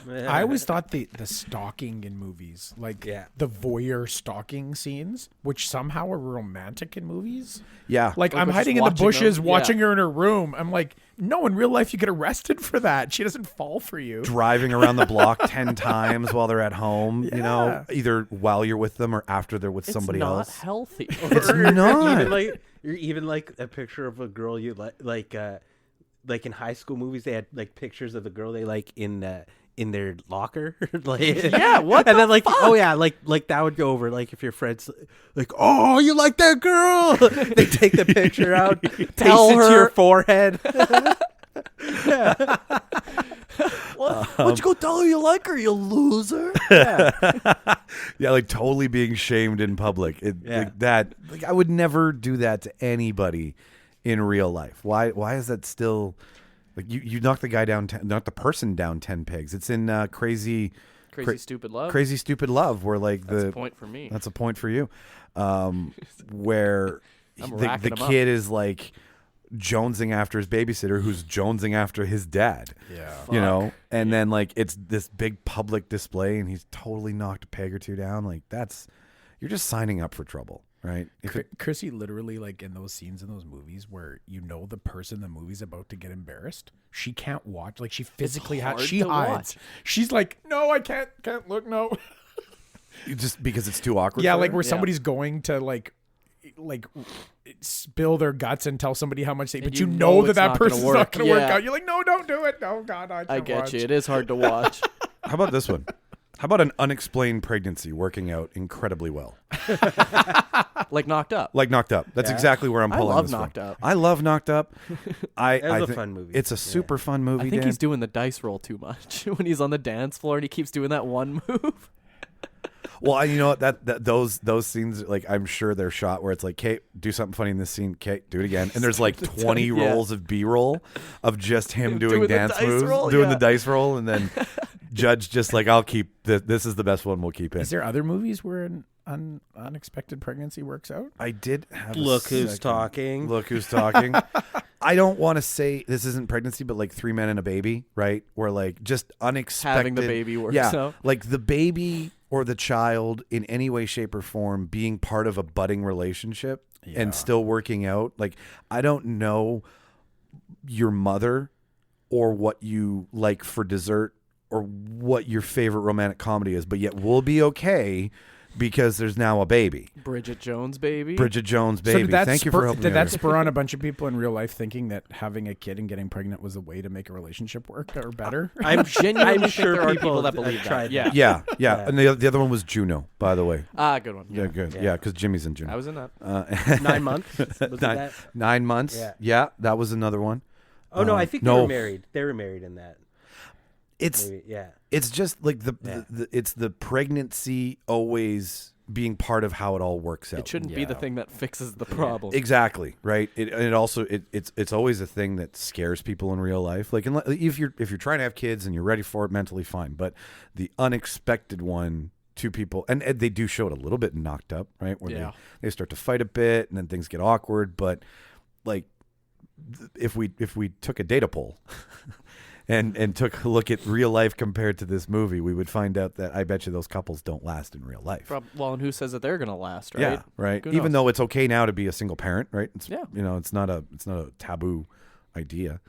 Speaker 2: I always thought the stalking in movies, like
Speaker 4: Yeah.
Speaker 2: the voyeur stalking scenes, which somehow are romantic in movies.
Speaker 1: Yeah.
Speaker 2: Like,
Speaker 3: Like
Speaker 2: I'm
Speaker 3: we're just
Speaker 2: hiding in the
Speaker 3: watching
Speaker 2: bushes,
Speaker 3: them?
Speaker 2: watching
Speaker 3: Yeah.
Speaker 2: her in her room. I'm like, no, in real life you get arrested for that. She doesn't fall for you.
Speaker 1: Driving around the block 10 times while they're at home,
Speaker 2: Yeah.
Speaker 1: either while you're with them or after they're with somebody
Speaker 3: it's not
Speaker 1: else.
Speaker 3: healthy.
Speaker 1: It's not.
Speaker 4: You're even like a picture of a girl you like in high school movies. They had like pictures of the girl they like in their locker. Like,
Speaker 3: Yeah, what
Speaker 4: And
Speaker 3: the
Speaker 4: then like,
Speaker 3: fuck?
Speaker 4: oh yeah, like that would go over. Like if your friends like, oh, you like that girl? They take the picture out,
Speaker 3: Tell
Speaker 4: paste it to
Speaker 3: her.
Speaker 4: your forehead.
Speaker 3: Why'd you go tell her you like her, you loser?
Speaker 1: Yeah, like totally being shamed in public.
Speaker 4: Yeah.
Speaker 1: Like I would never do that to anybody in real life. Why is that still like you knock the guy down, knock the person down 10 pegs. It's in Crazy
Speaker 3: Stupid Love.
Speaker 1: Crazy Stupid Love where like
Speaker 3: That's a point for me.
Speaker 1: That's a point for you. Where
Speaker 3: I'm
Speaker 1: the
Speaker 3: racking 'em up.
Speaker 1: kid is like jonesing after his babysitter who's jonesing after his dad.
Speaker 2: Yeah.
Speaker 1: You know? And then like it's this big public display and he's totally knocked a peg or two down. Like you're just signing up for trouble, right?
Speaker 2: Chrissy literally, like in those scenes in those movies where the person in the movie's about to get embarrassed, she can't watch. Like she physically
Speaker 3: hard
Speaker 2: she
Speaker 3: to
Speaker 2: hides.
Speaker 3: watch.
Speaker 2: She's like, no, I can't look, no.
Speaker 1: Just because it's too awkward.
Speaker 2: Yeah,
Speaker 1: for
Speaker 2: like
Speaker 1: her?
Speaker 2: where somebody's going to like spill their guts and tell somebody how much they,
Speaker 3: And
Speaker 2: but
Speaker 3: you
Speaker 2: you
Speaker 3: know
Speaker 2: know that
Speaker 3: it's not gonna
Speaker 2: person's
Speaker 3: work.
Speaker 2: not going to work
Speaker 3: Yeah.
Speaker 2: out. You're like, no, don't do it. No, God, I can't
Speaker 3: I get
Speaker 2: watch.
Speaker 3: you. It is hard to watch.
Speaker 1: How about this one? How about an unexplained pregnancy working out incredibly well?
Speaker 3: Like Knocked Up.
Speaker 1: Like Knocked Up. That's exactly where I'm
Speaker 3: I
Speaker 1: pulling
Speaker 3: love
Speaker 1: this
Speaker 3: Knocked
Speaker 1: from.
Speaker 3: Up.
Speaker 1: I love Knocked Up.
Speaker 4: That was a
Speaker 1: think
Speaker 4: fun movie.
Speaker 1: It's a super fun movie,
Speaker 3: I think
Speaker 1: Dan.
Speaker 3: he's doing the dice roll too much when he's on the dance floor and he keeps doing that one move.
Speaker 1: Well, you know what? That those scenes, like, I'm sure they're shot where it's like, Kate, do something funny in this scene. Kate, do it again. And there's like 20
Speaker 3: Yeah.
Speaker 1: rolls of B-roll of just him doing
Speaker 3: Doing the
Speaker 1: dance
Speaker 3: dice
Speaker 1: moves,
Speaker 3: roll,
Speaker 1: doing
Speaker 3: yeah.
Speaker 1: the dice roll, and then Judge just like, I'll keep this is the best one. We'll keep it.
Speaker 2: Is there other movies where an unexpected pregnancy works out?
Speaker 1: I did have.
Speaker 4: Look
Speaker 1: a
Speaker 4: Who's
Speaker 1: second.
Speaker 4: Talking.
Speaker 1: Look Who's Talking. I don't want to say this isn't pregnancy, but like 3 Men and a Baby, right? Where like just unexpected
Speaker 3: Having the baby works out.
Speaker 1: like the baby or the child in any way, shape, or form being part of a budding relationship and still working out. Like, I don't know your mother or what you like for dessert or what your favorite romantic comedy is, but yet we'll be okay because there's now a baby.
Speaker 3: Bridget Jones, baby.
Speaker 1: Bridget Jones,
Speaker 2: So
Speaker 1: baby.
Speaker 2: did that
Speaker 1: Thank you for helping
Speaker 2: Did
Speaker 1: me
Speaker 2: that
Speaker 1: out here.
Speaker 2: spur on a bunch of people in real life thinking that having a kid and getting pregnant was a way to make a relationship work or better?
Speaker 4: I'm
Speaker 3: genuinely think
Speaker 4: sure
Speaker 3: there are
Speaker 4: people
Speaker 3: people that
Speaker 4: have
Speaker 3: believe that.
Speaker 4: tried
Speaker 3: Yeah.
Speaker 1: Yeah.
Speaker 4: Yeah.
Speaker 1: And the other one was Juno, by the way.
Speaker 3: Good one.
Speaker 1: Yeah, good.
Speaker 4: Yeah.
Speaker 1: Yeah, because Jimmy's in
Speaker 3: I
Speaker 1: Juno.
Speaker 3: was in that.
Speaker 4: 9 months. Was it
Speaker 1: Nine,
Speaker 4: that?
Speaker 1: 9 months.
Speaker 4: Yeah.
Speaker 1: Yeah, that was another one.
Speaker 4: Oh no, I think they
Speaker 1: no.
Speaker 4: were married. They were married in that.
Speaker 1: It's
Speaker 4: Maybe. Yeah.
Speaker 1: it's just like
Speaker 4: Yeah.
Speaker 1: it's the pregnancy always being part of how it all works out.
Speaker 3: It shouldn't be the thing that fixes the problem.
Speaker 1: Exactly, right? It also it's always a thing that scares people in real life. Like, if you're trying to have kids and you're ready for it mentally, fine. But the unexpected one, two people, and they do show it a little bit Knocked Up, right? Where
Speaker 3: Yeah.
Speaker 1: they start to fight a bit and then things get awkward. But like, if we took a data poll and took a look at real life compared to this movie, we would find out that I bet you those couples don't last in real life.
Speaker 3: Well, and who says that they're going to last, right?
Speaker 1: Yeah, right.
Speaker 3: Who
Speaker 1: Even
Speaker 3: knows?
Speaker 1: though it's okay now to be a single parent, right? It's,
Speaker 3: Yeah.
Speaker 1: it's not a taboo idea.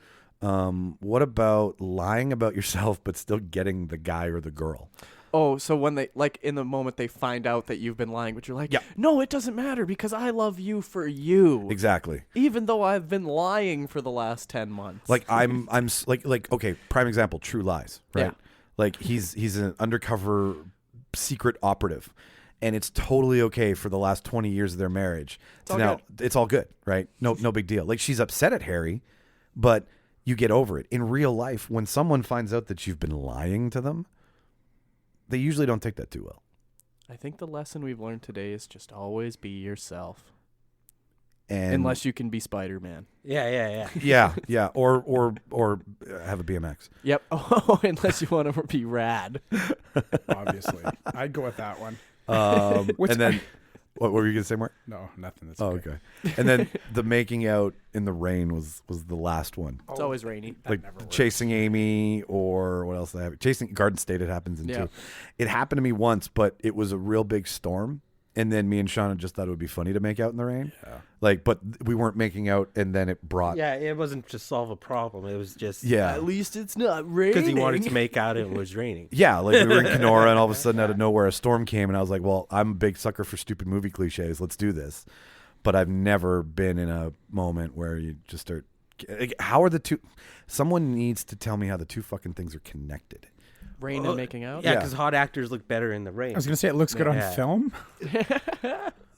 Speaker 1: What about lying about yourself but still getting the guy or the girl?
Speaker 3: Oh, so when they, like, in the moment they find out that you've been lying, but you're like,
Speaker 1: Yeah.
Speaker 3: no, it doesn't matter because I love you for you.
Speaker 1: Exactly.
Speaker 3: Even though I've been lying for the last 10 months.
Speaker 1: Like like okay, prime example, True Lies, right?
Speaker 3: Yeah.
Speaker 1: Like he's an undercover secret operative. And it's totally okay for the last 20 years of their marriage.
Speaker 3: all
Speaker 1: Now it's all good, right? No big deal. Like, she's upset at Harry, but you get over it. In real life, when someone finds out that you've been lying to them, they usually don't take that too well.
Speaker 3: I think the lesson we've learned today is just always be yourself.
Speaker 1: And
Speaker 3: Unless you can be Spider-Man.
Speaker 4: Yeah.
Speaker 1: yeah, or have a BMX.
Speaker 3: Yep. Oh, unless you want to be rad.
Speaker 2: Obviously, I'd go with that one.
Speaker 1: And then, what were you gonna say, Mark?
Speaker 2: No, nothing. That's
Speaker 1: Oh, okay. And then the making out in the rain was the last one.
Speaker 3: It's always rainy.
Speaker 1: Like
Speaker 2: never works.
Speaker 1: Chasing Amy, or what else did I have? Chasing Garden State, it happens in
Speaker 3: Yeah.
Speaker 1: too. It happened to me once, but it was a real big storm. And then me and Shauna just thought it would be funny to make out in the rain.
Speaker 2: Yeah.
Speaker 1: Like, but we weren't making out, and then it brought.
Speaker 4: Yeah, it wasn't to solve a problem. It was just
Speaker 1: Yeah.
Speaker 3: At least it's not raining.
Speaker 4: because he wanted to make out and it was raining.
Speaker 1: Yeah, like we were in Kenora, and all of a sudden, out of nowhere, a storm came, and I was like, "Well, I'm a big sucker for stupid movie cliches. Let's do this." But I've never been in a moment where you just start. Like, how are the two? Someone needs to tell me how the two fucking things are connected.
Speaker 3: Rain and making out?
Speaker 4: Yeah,
Speaker 1: Yeah.
Speaker 4: because hot actors look better in the rain.
Speaker 2: I was gonna say it looks good
Speaker 4: Yeah.
Speaker 2: on film.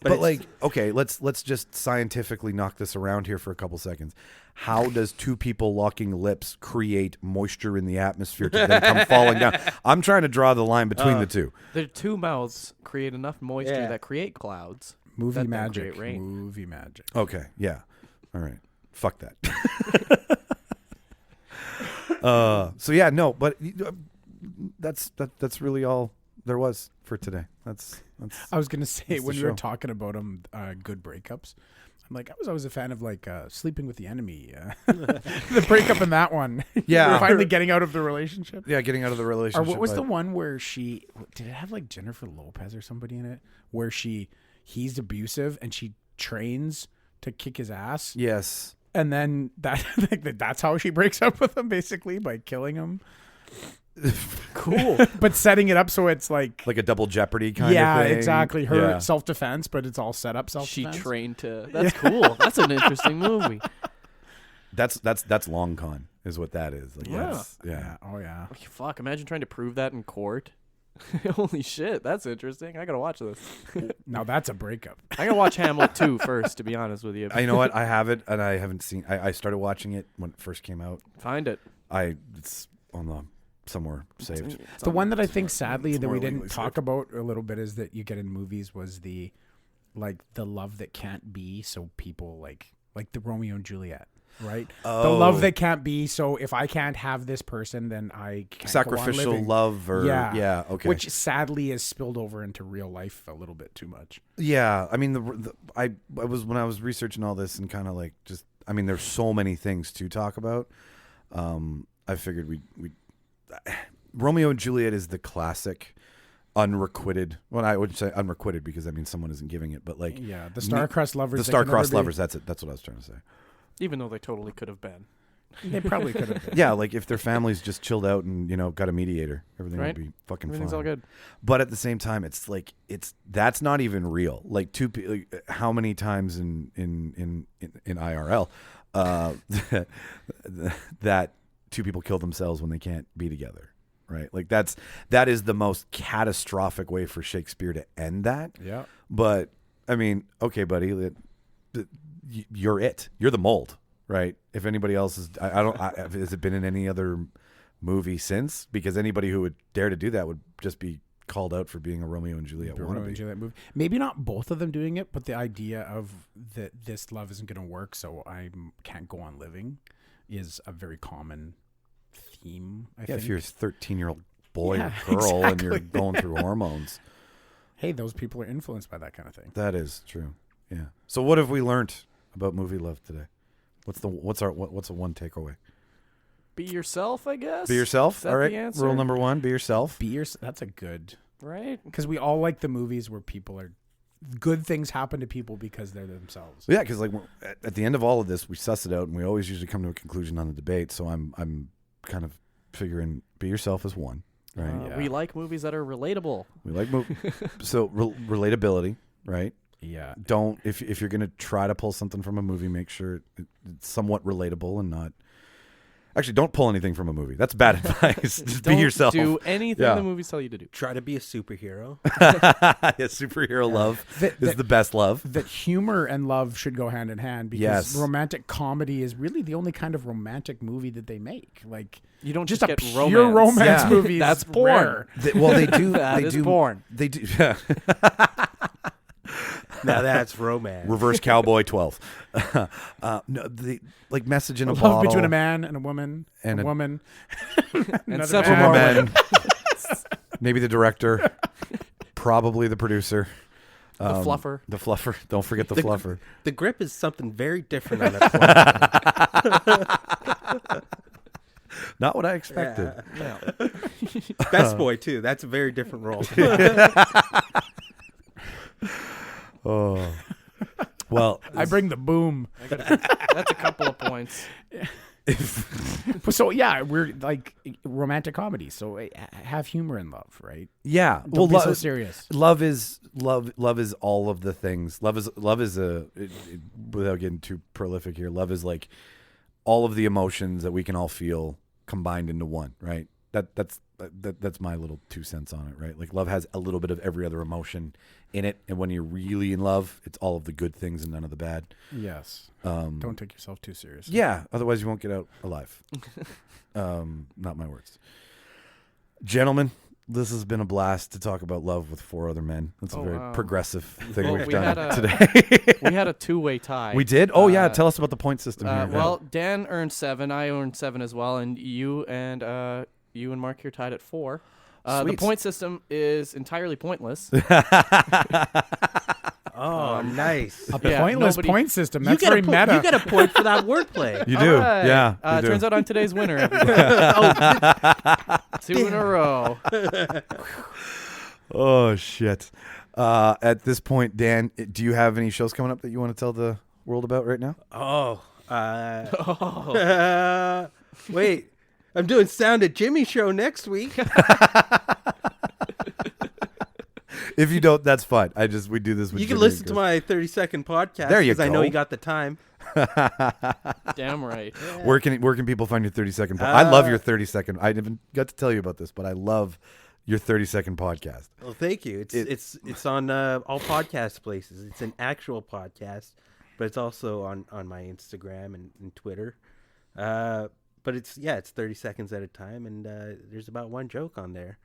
Speaker 1: But
Speaker 4: it's-
Speaker 1: like, okay, let's just scientifically knock this around here for a couple seconds. How does two people locking lips create moisture in the atmosphere to then come falling down? I'm trying to draw the line between the two.
Speaker 3: The two mouths create enough moisture
Speaker 4: Yeah.
Speaker 3: that create clouds.
Speaker 2: Movie
Speaker 3: that then
Speaker 2: magic.
Speaker 3: create rain.
Speaker 2: Movie magic.
Speaker 1: Okay, yeah, all right, fuck that. So yeah, no, but that's really all there was for today. That's
Speaker 2: I was gonna say
Speaker 1: That's the
Speaker 2: when we were
Speaker 1: show.
Speaker 2: talking about good breakups, I'm like, I was always a fan of like Sleeping with the Enemy, the breakup in that one.
Speaker 1: Yeah.
Speaker 2: We're finally getting out of the relationship.
Speaker 1: yeah, getting out of the
Speaker 2: Or
Speaker 1: relationship.
Speaker 2: what was
Speaker 1: but-
Speaker 2: the one where did it have like Jennifer Lopez or somebody in it, where he's abusive and she trains to kick his ass,
Speaker 1: Yes.
Speaker 2: and then that's how she breaks up with him, basically by killing him.
Speaker 3: Cool.
Speaker 2: But setting it up so it's like
Speaker 1: Like a double jeopardy kind
Speaker 2: yeah,
Speaker 1: of thing.
Speaker 2: exactly. Her
Speaker 1: Yeah.
Speaker 2: self-defense, but it's all set up
Speaker 3: She
Speaker 2: self-defense.
Speaker 3: trained to. That's cool. That's an interesting movie.
Speaker 1: That's long con is what that is. Like,
Speaker 3: Yeah.
Speaker 1: yes, yeah.
Speaker 2: Oh yeah.
Speaker 3: Fuck, imagine trying to prove that in court. Holy shit, that's interesting. I gotta watch this.
Speaker 2: Now that's a breakup.
Speaker 3: I gotta watch Hamlet 2 first, to be honest with you.
Speaker 1: You know what? I have it, and I haven't seen. I started watching it when it first came out.
Speaker 3: Find it.
Speaker 1: It's on the somewhere saved.
Speaker 2: The one that I think, sadly, that we
Speaker 1: more
Speaker 2: didn't
Speaker 1: legally
Speaker 2: talk
Speaker 1: saved.
Speaker 2: about a little bit is that you get in movies was the love that can't be. So people like the Romeo and Juliet, right? The love that can't be. So if I can't have this person, then I can't
Speaker 1: Sacrificial
Speaker 2: go on living.
Speaker 1: love, or
Speaker 2: Yeah.
Speaker 1: okay.
Speaker 2: Which sadly is spilled over into real life a little bit too much.
Speaker 1: Yeah, I mean, I was when I was researching all this and kind of like just, I mean, there's so many things to talk about. I figured we Romeo and Juliet is the classic unrequited. Well, I would say unrequited because I mean someone isn't giving it, but like
Speaker 2: The star-crossed lovers.
Speaker 1: the
Speaker 2: that can never
Speaker 1: star-crossed
Speaker 2: be-
Speaker 1: lovers. That's it. That's what I was trying to say.
Speaker 3: Even though they totally could have been.
Speaker 2: They probably could have been.
Speaker 1: Yeah, like if their families just chilled out and got a mediator, everything
Speaker 3: Right.
Speaker 1: would be fucking
Speaker 3: Everything's
Speaker 1: fine.
Speaker 3: all good.
Speaker 1: But at the same time, it's like that's not even real. Like how many times in IRL that two people kill themselves when they can't be together, right? Like that is the most catastrophic way for Shakespeare to end that.
Speaker 2: Yeah.
Speaker 1: But I mean, okay, buddy, you're it. You're the mold, right? If anybody else is, has it been in any other movie since? Because anybody who would dare to do that would just be called out for being a Romeo and Juliet
Speaker 2: Romeo
Speaker 1: wannabe.
Speaker 2: and Juliet movie. Maybe not both of them doing it, but the idea of that this love isn't going to work, so I can't go on living, is a very common theme. I think.
Speaker 1: If you're a 13-year-old boy
Speaker 2: Yeah,
Speaker 1: or girl and you're
Speaker 2: exactly.
Speaker 1: going through hormones,
Speaker 2: Hey, those people are influenced by that kind of thing.
Speaker 1: that is true. Yeah. So what have we learned about movie love today? What's a one takeaway?
Speaker 3: Be yourself, I guess.
Speaker 1: Be yourself.
Speaker 3: Is that
Speaker 1: All right.
Speaker 3: the answer?
Speaker 1: Rule number 1: be yourself.
Speaker 2: That's a good,
Speaker 3: Right?
Speaker 2: because we all like the movies where people are good things happen to people because they're themselves.
Speaker 1: Yeah, because like at the end of all of this, we suss it out, and we always usually come to a conclusion on the debate. So I'm kind of figuring be yourself as one, right?
Speaker 2: Yeah.
Speaker 3: We like movies that are relatable.
Speaker 1: We like so relatability, right?
Speaker 2: Yeah.
Speaker 1: Don't if you're gonna try to pull something from a movie, make sure it's somewhat relatable and not. Actually, don't pull anything from a movie. That's bad advice. Just be
Speaker 3: Don't
Speaker 1: yourself.
Speaker 3: do anything
Speaker 1: Yeah.
Speaker 3: the movies tell you to do.
Speaker 4: Try to be a superhero.
Speaker 1: Yeah, superhero love is the best love.
Speaker 2: That humor and love should go hand in hand because
Speaker 1: Yes.
Speaker 2: romantic comedy is really the only kind of romantic movie that they make. Like
Speaker 3: You don't
Speaker 2: just
Speaker 3: just
Speaker 2: a
Speaker 3: get
Speaker 2: pure romance
Speaker 1: Yeah.
Speaker 2: movie.
Speaker 3: That's
Speaker 2: is
Speaker 3: porn.
Speaker 2: rare.
Speaker 1: Well, they do.
Speaker 3: That
Speaker 1: they
Speaker 3: is
Speaker 1: do.
Speaker 3: porn.
Speaker 1: They do. Yeah.
Speaker 4: Now that's romance.
Speaker 1: Reverse Cowboy 12. No, the like message in a
Speaker 2: Love
Speaker 1: bottle
Speaker 2: between a man and a woman,
Speaker 1: And
Speaker 2: a
Speaker 1: a-
Speaker 2: woman,
Speaker 3: And
Speaker 2: another
Speaker 3: several
Speaker 1: Two
Speaker 3: more
Speaker 2: man.
Speaker 1: more men. Maybe the director. Probably the producer.
Speaker 3: The fluffer.
Speaker 1: The fluffer. Don't forget the fluffer.
Speaker 4: The grip is something very different on that.
Speaker 1: Not what I expected.
Speaker 4: Best boy too. That's a very different role.
Speaker 1: Oh. Well,
Speaker 2: I bring the boom.
Speaker 3: That's a couple of points.
Speaker 2: So yeah, we're like romantic comedy. So have humor in love, right?
Speaker 1: yeah.
Speaker 2: Don't be so serious.
Speaker 1: Love is all of the things. Love is without getting too prolific here. Love is like all of the emotions that we can all feel combined into one, right? That's my little 2 cents on it, right? Like love has a little bit of every other emotion in it, and when you're really in love, it's all of the good things and none of the bad.
Speaker 2: Yes. Don't take yourself too seriously.
Speaker 1: Yeah, otherwise you won't get out alive. Not my words. Gentlemen, this has been a blast to talk about love with 4 other men. That's a very progressive thing
Speaker 3: Well,
Speaker 1: we've
Speaker 3: we
Speaker 1: done
Speaker 3: had a-
Speaker 1: today.
Speaker 3: We had a two-way tie.
Speaker 1: We did? Oh, yeah. Tell us about the point system here.
Speaker 3: Well, Dan earned 7. I earned 7 as well, and you and Mark here tied at 4. The
Speaker 1: Sweet.
Speaker 3: point system is entirely pointless.
Speaker 4: Oh, nice.
Speaker 2: A
Speaker 3: Yeah,
Speaker 2: pointless
Speaker 3: nobody-
Speaker 2: point system.
Speaker 4: You
Speaker 2: That's
Speaker 4: get
Speaker 2: very
Speaker 4: a
Speaker 2: meta.
Speaker 4: You get a point for that wordplay.
Speaker 1: You do.
Speaker 3: All right.
Speaker 1: Yeah. You do.
Speaker 3: Turns out I'm today's winner. Everybody. 2 in a row.
Speaker 1: Oh, shit. At this point, Dan, do you have any shows coming up that you want to tell the world about right now?
Speaker 4: Wait. I'm doing Sound at Jimmy show next week.
Speaker 1: If you don't, that's fine. We do this with
Speaker 4: You can
Speaker 1: Jimmy
Speaker 4: listen
Speaker 1: and
Speaker 4: to
Speaker 1: Chris.
Speaker 4: my 30-second podcast.
Speaker 1: There you
Speaker 4: Because I know
Speaker 1: go.
Speaker 4: you got the time.
Speaker 3: Damn right.
Speaker 1: Where can people find your 30-second? I love your 30-second. I haven't got to tell you about this, but I love your 30-second podcast.
Speaker 4: Well, thank you. It's on all podcast places. It's an actual podcast, but it's also on my Instagram and Twitter. But it's 30 seconds at a time, and there's about one joke on there.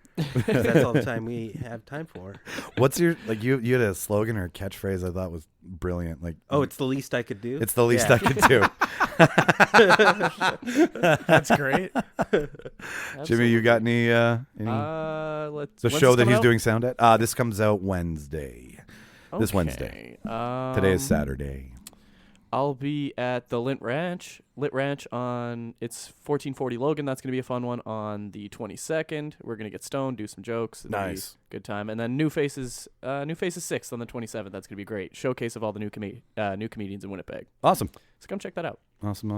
Speaker 4: That's all the time we have time for.
Speaker 1: What's your you had a slogan or a catchphrase I thought was brilliant. Like,
Speaker 4: oh, it's the least I could do.
Speaker 1: It's the least I could do.
Speaker 2: That's great.
Speaker 1: Jimmy, you got any
Speaker 3: Let's.
Speaker 1: the
Speaker 3: when's
Speaker 1: show
Speaker 3: this
Speaker 1: that
Speaker 3: coming
Speaker 1: he's
Speaker 3: out?
Speaker 1: doing sound at? This comes out Wednesday. This Wednesday. Today is Saturday.
Speaker 3: I'll be at the Lit Ranch on it's 1440 Logan. That's gonna be a fun one on the 22nd. We're gonna get stoned, do some jokes. It'll be
Speaker 1: Nice.
Speaker 3: good time. And then New Faces 6th on the 27th. That's gonna be great. Showcase of all the new comedians in Winnipeg.
Speaker 1: Awesome.
Speaker 3: So come check that out.
Speaker 1: Awesome.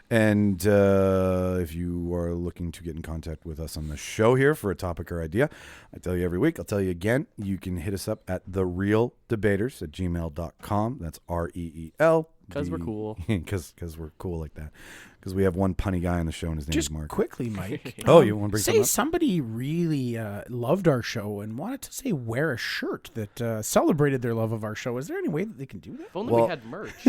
Speaker 1: And if you are looking to get in contact with us on the show here for a topic or idea, I tell you every week, I'll tell you again, you can hit us up at therealdebaters@gmail.com. That's REEL.
Speaker 3: Because we're cool.
Speaker 1: Because we're cool like that. Because we have one punny guy on the show and his name is
Speaker 2: Just
Speaker 1: Mark.
Speaker 2: quickly, Mike.
Speaker 1: Oh, you want to bring
Speaker 2: Say
Speaker 1: something up?
Speaker 2: somebody really loved our show and wanted to say wear a shirt that celebrated their love of our show. Is there any way that they can do that?
Speaker 3: If only
Speaker 1: Well-
Speaker 3: we had merch.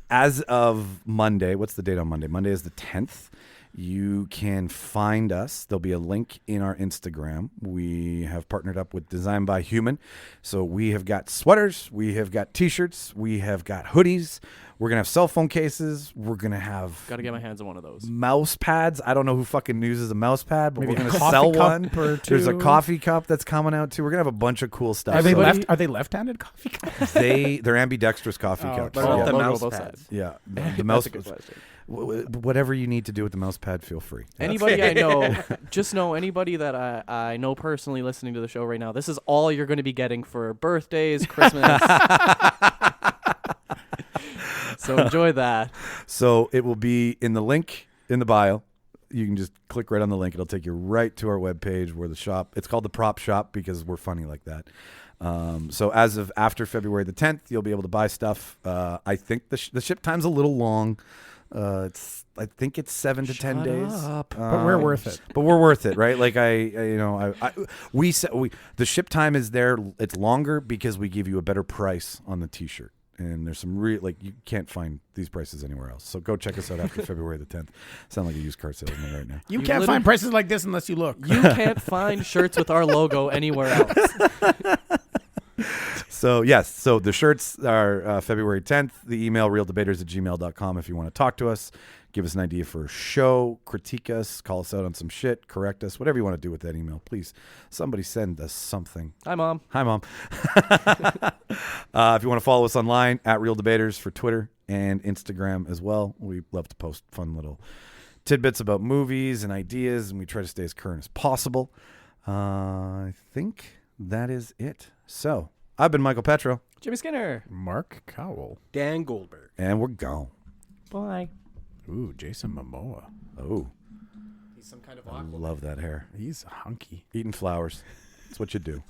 Speaker 1: As of Monday, what's the date on Monday? Monday is the 10th. You can find us. There'll be a link in our Instagram. We have partnered up with Design by Human. So we have got sweaters. We have got T-shirts. We have got hoodies. We're going to have cell phone cases. We're going to have
Speaker 3: Got to get my hands on one of those.
Speaker 1: mouse pads. I don't know who fucking uses a mouse pad, but
Speaker 2: Maybe
Speaker 1: we're
Speaker 2: a
Speaker 1: going to
Speaker 2: coffee
Speaker 1: sell
Speaker 2: cup
Speaker 1: one.
Speaker 2: or
Speaker 1: There's a
Speaker 2: two.
Speaker 1: coffee cup that's coming out too. We're going to have a bunch of cool stuff.
Speaker 2: Are they
Speaker 1: So
Speaker 2: left-handed coffee cups?
Speaker 1: they're ambidextrous coffee
Speaker 2: Oh,
Speaker 1: cups.
Speaker 4: What about
Speaker 1: Yeah.
Speaker 4: the
Speaker 3: logo
Speaker 4: mouse
Speaker 3: both
Speaker 4: pads?
Speaker 3: sides.
Speaker 1: Yeah, the
Speaker 3: That's
Speaker 1: mouse.
Speaker 3: a good question.
Speaker 1: Whatever you need to do with the mouse pad, feel free.
Speaker 3: Anybody I know, just know anybody that I know personally listening to the show right now, this is all you're going to be getting for birthdays, Christmas. So enjoy that.
Speaker 1: So it will be in the link in the bio. You can just click right on the link. It'll take you right to our webpage where the shop, it's called the Prop Shop because we're funny like that. So as of after February the 10th, you'll be able to buy stuff. I think the ship time's a little long. I think it's 7 to 10 days.
Speaker 2: But we're worth it.
Speaker 1: But we're worth it, right? Like the ship time is there. It's longer because we give you a better price on the T-shirt. And there's some you can't find these prices anywhere else. So go check us out after February the 10th. Sound like a used car salesman right now.
Speaker 2: You
Speaker 3: You
Speaker 2: can't
Speaker 3: literally-
Speaker 2: find prices like this unless you look.
Speaker 3: You can't find shirts with our logo anywhere else.
Speaker 1: So yes, so the shirts are February 10th. The email realdebaters@gmail.com if you want to talk to us, give us an idea for a show, critique us, call us out on some shit, correct us, whatever you want to do with that email. Please, somebody send us something.
Speaker 3: Hi, Mom.
Speaker 1: Hi, Mom. If you want to follow us online, @realdebaters for Twitter and Instagram as well. We love to post fun little tidbits about movies and ideas, and we try to stay as current as possible. I think that is it. So, I've been Michael Petrow,
Speaker 3: Jimmy Skinner.
Speaker 2: Mark Cowell.
Speaker 4: Dan Goldberg.
Speaker 1: and we're gone.
Speaker 3: Bye.
Speaker 2: Ooh, Jason Momoa.
Speaker 1: Oh,
Speaker 3: He's some kind of
Speaker 1: I love that hair.
Speaker 2: He's hunky.
Speaker 1: Eating flowers. That's what you do.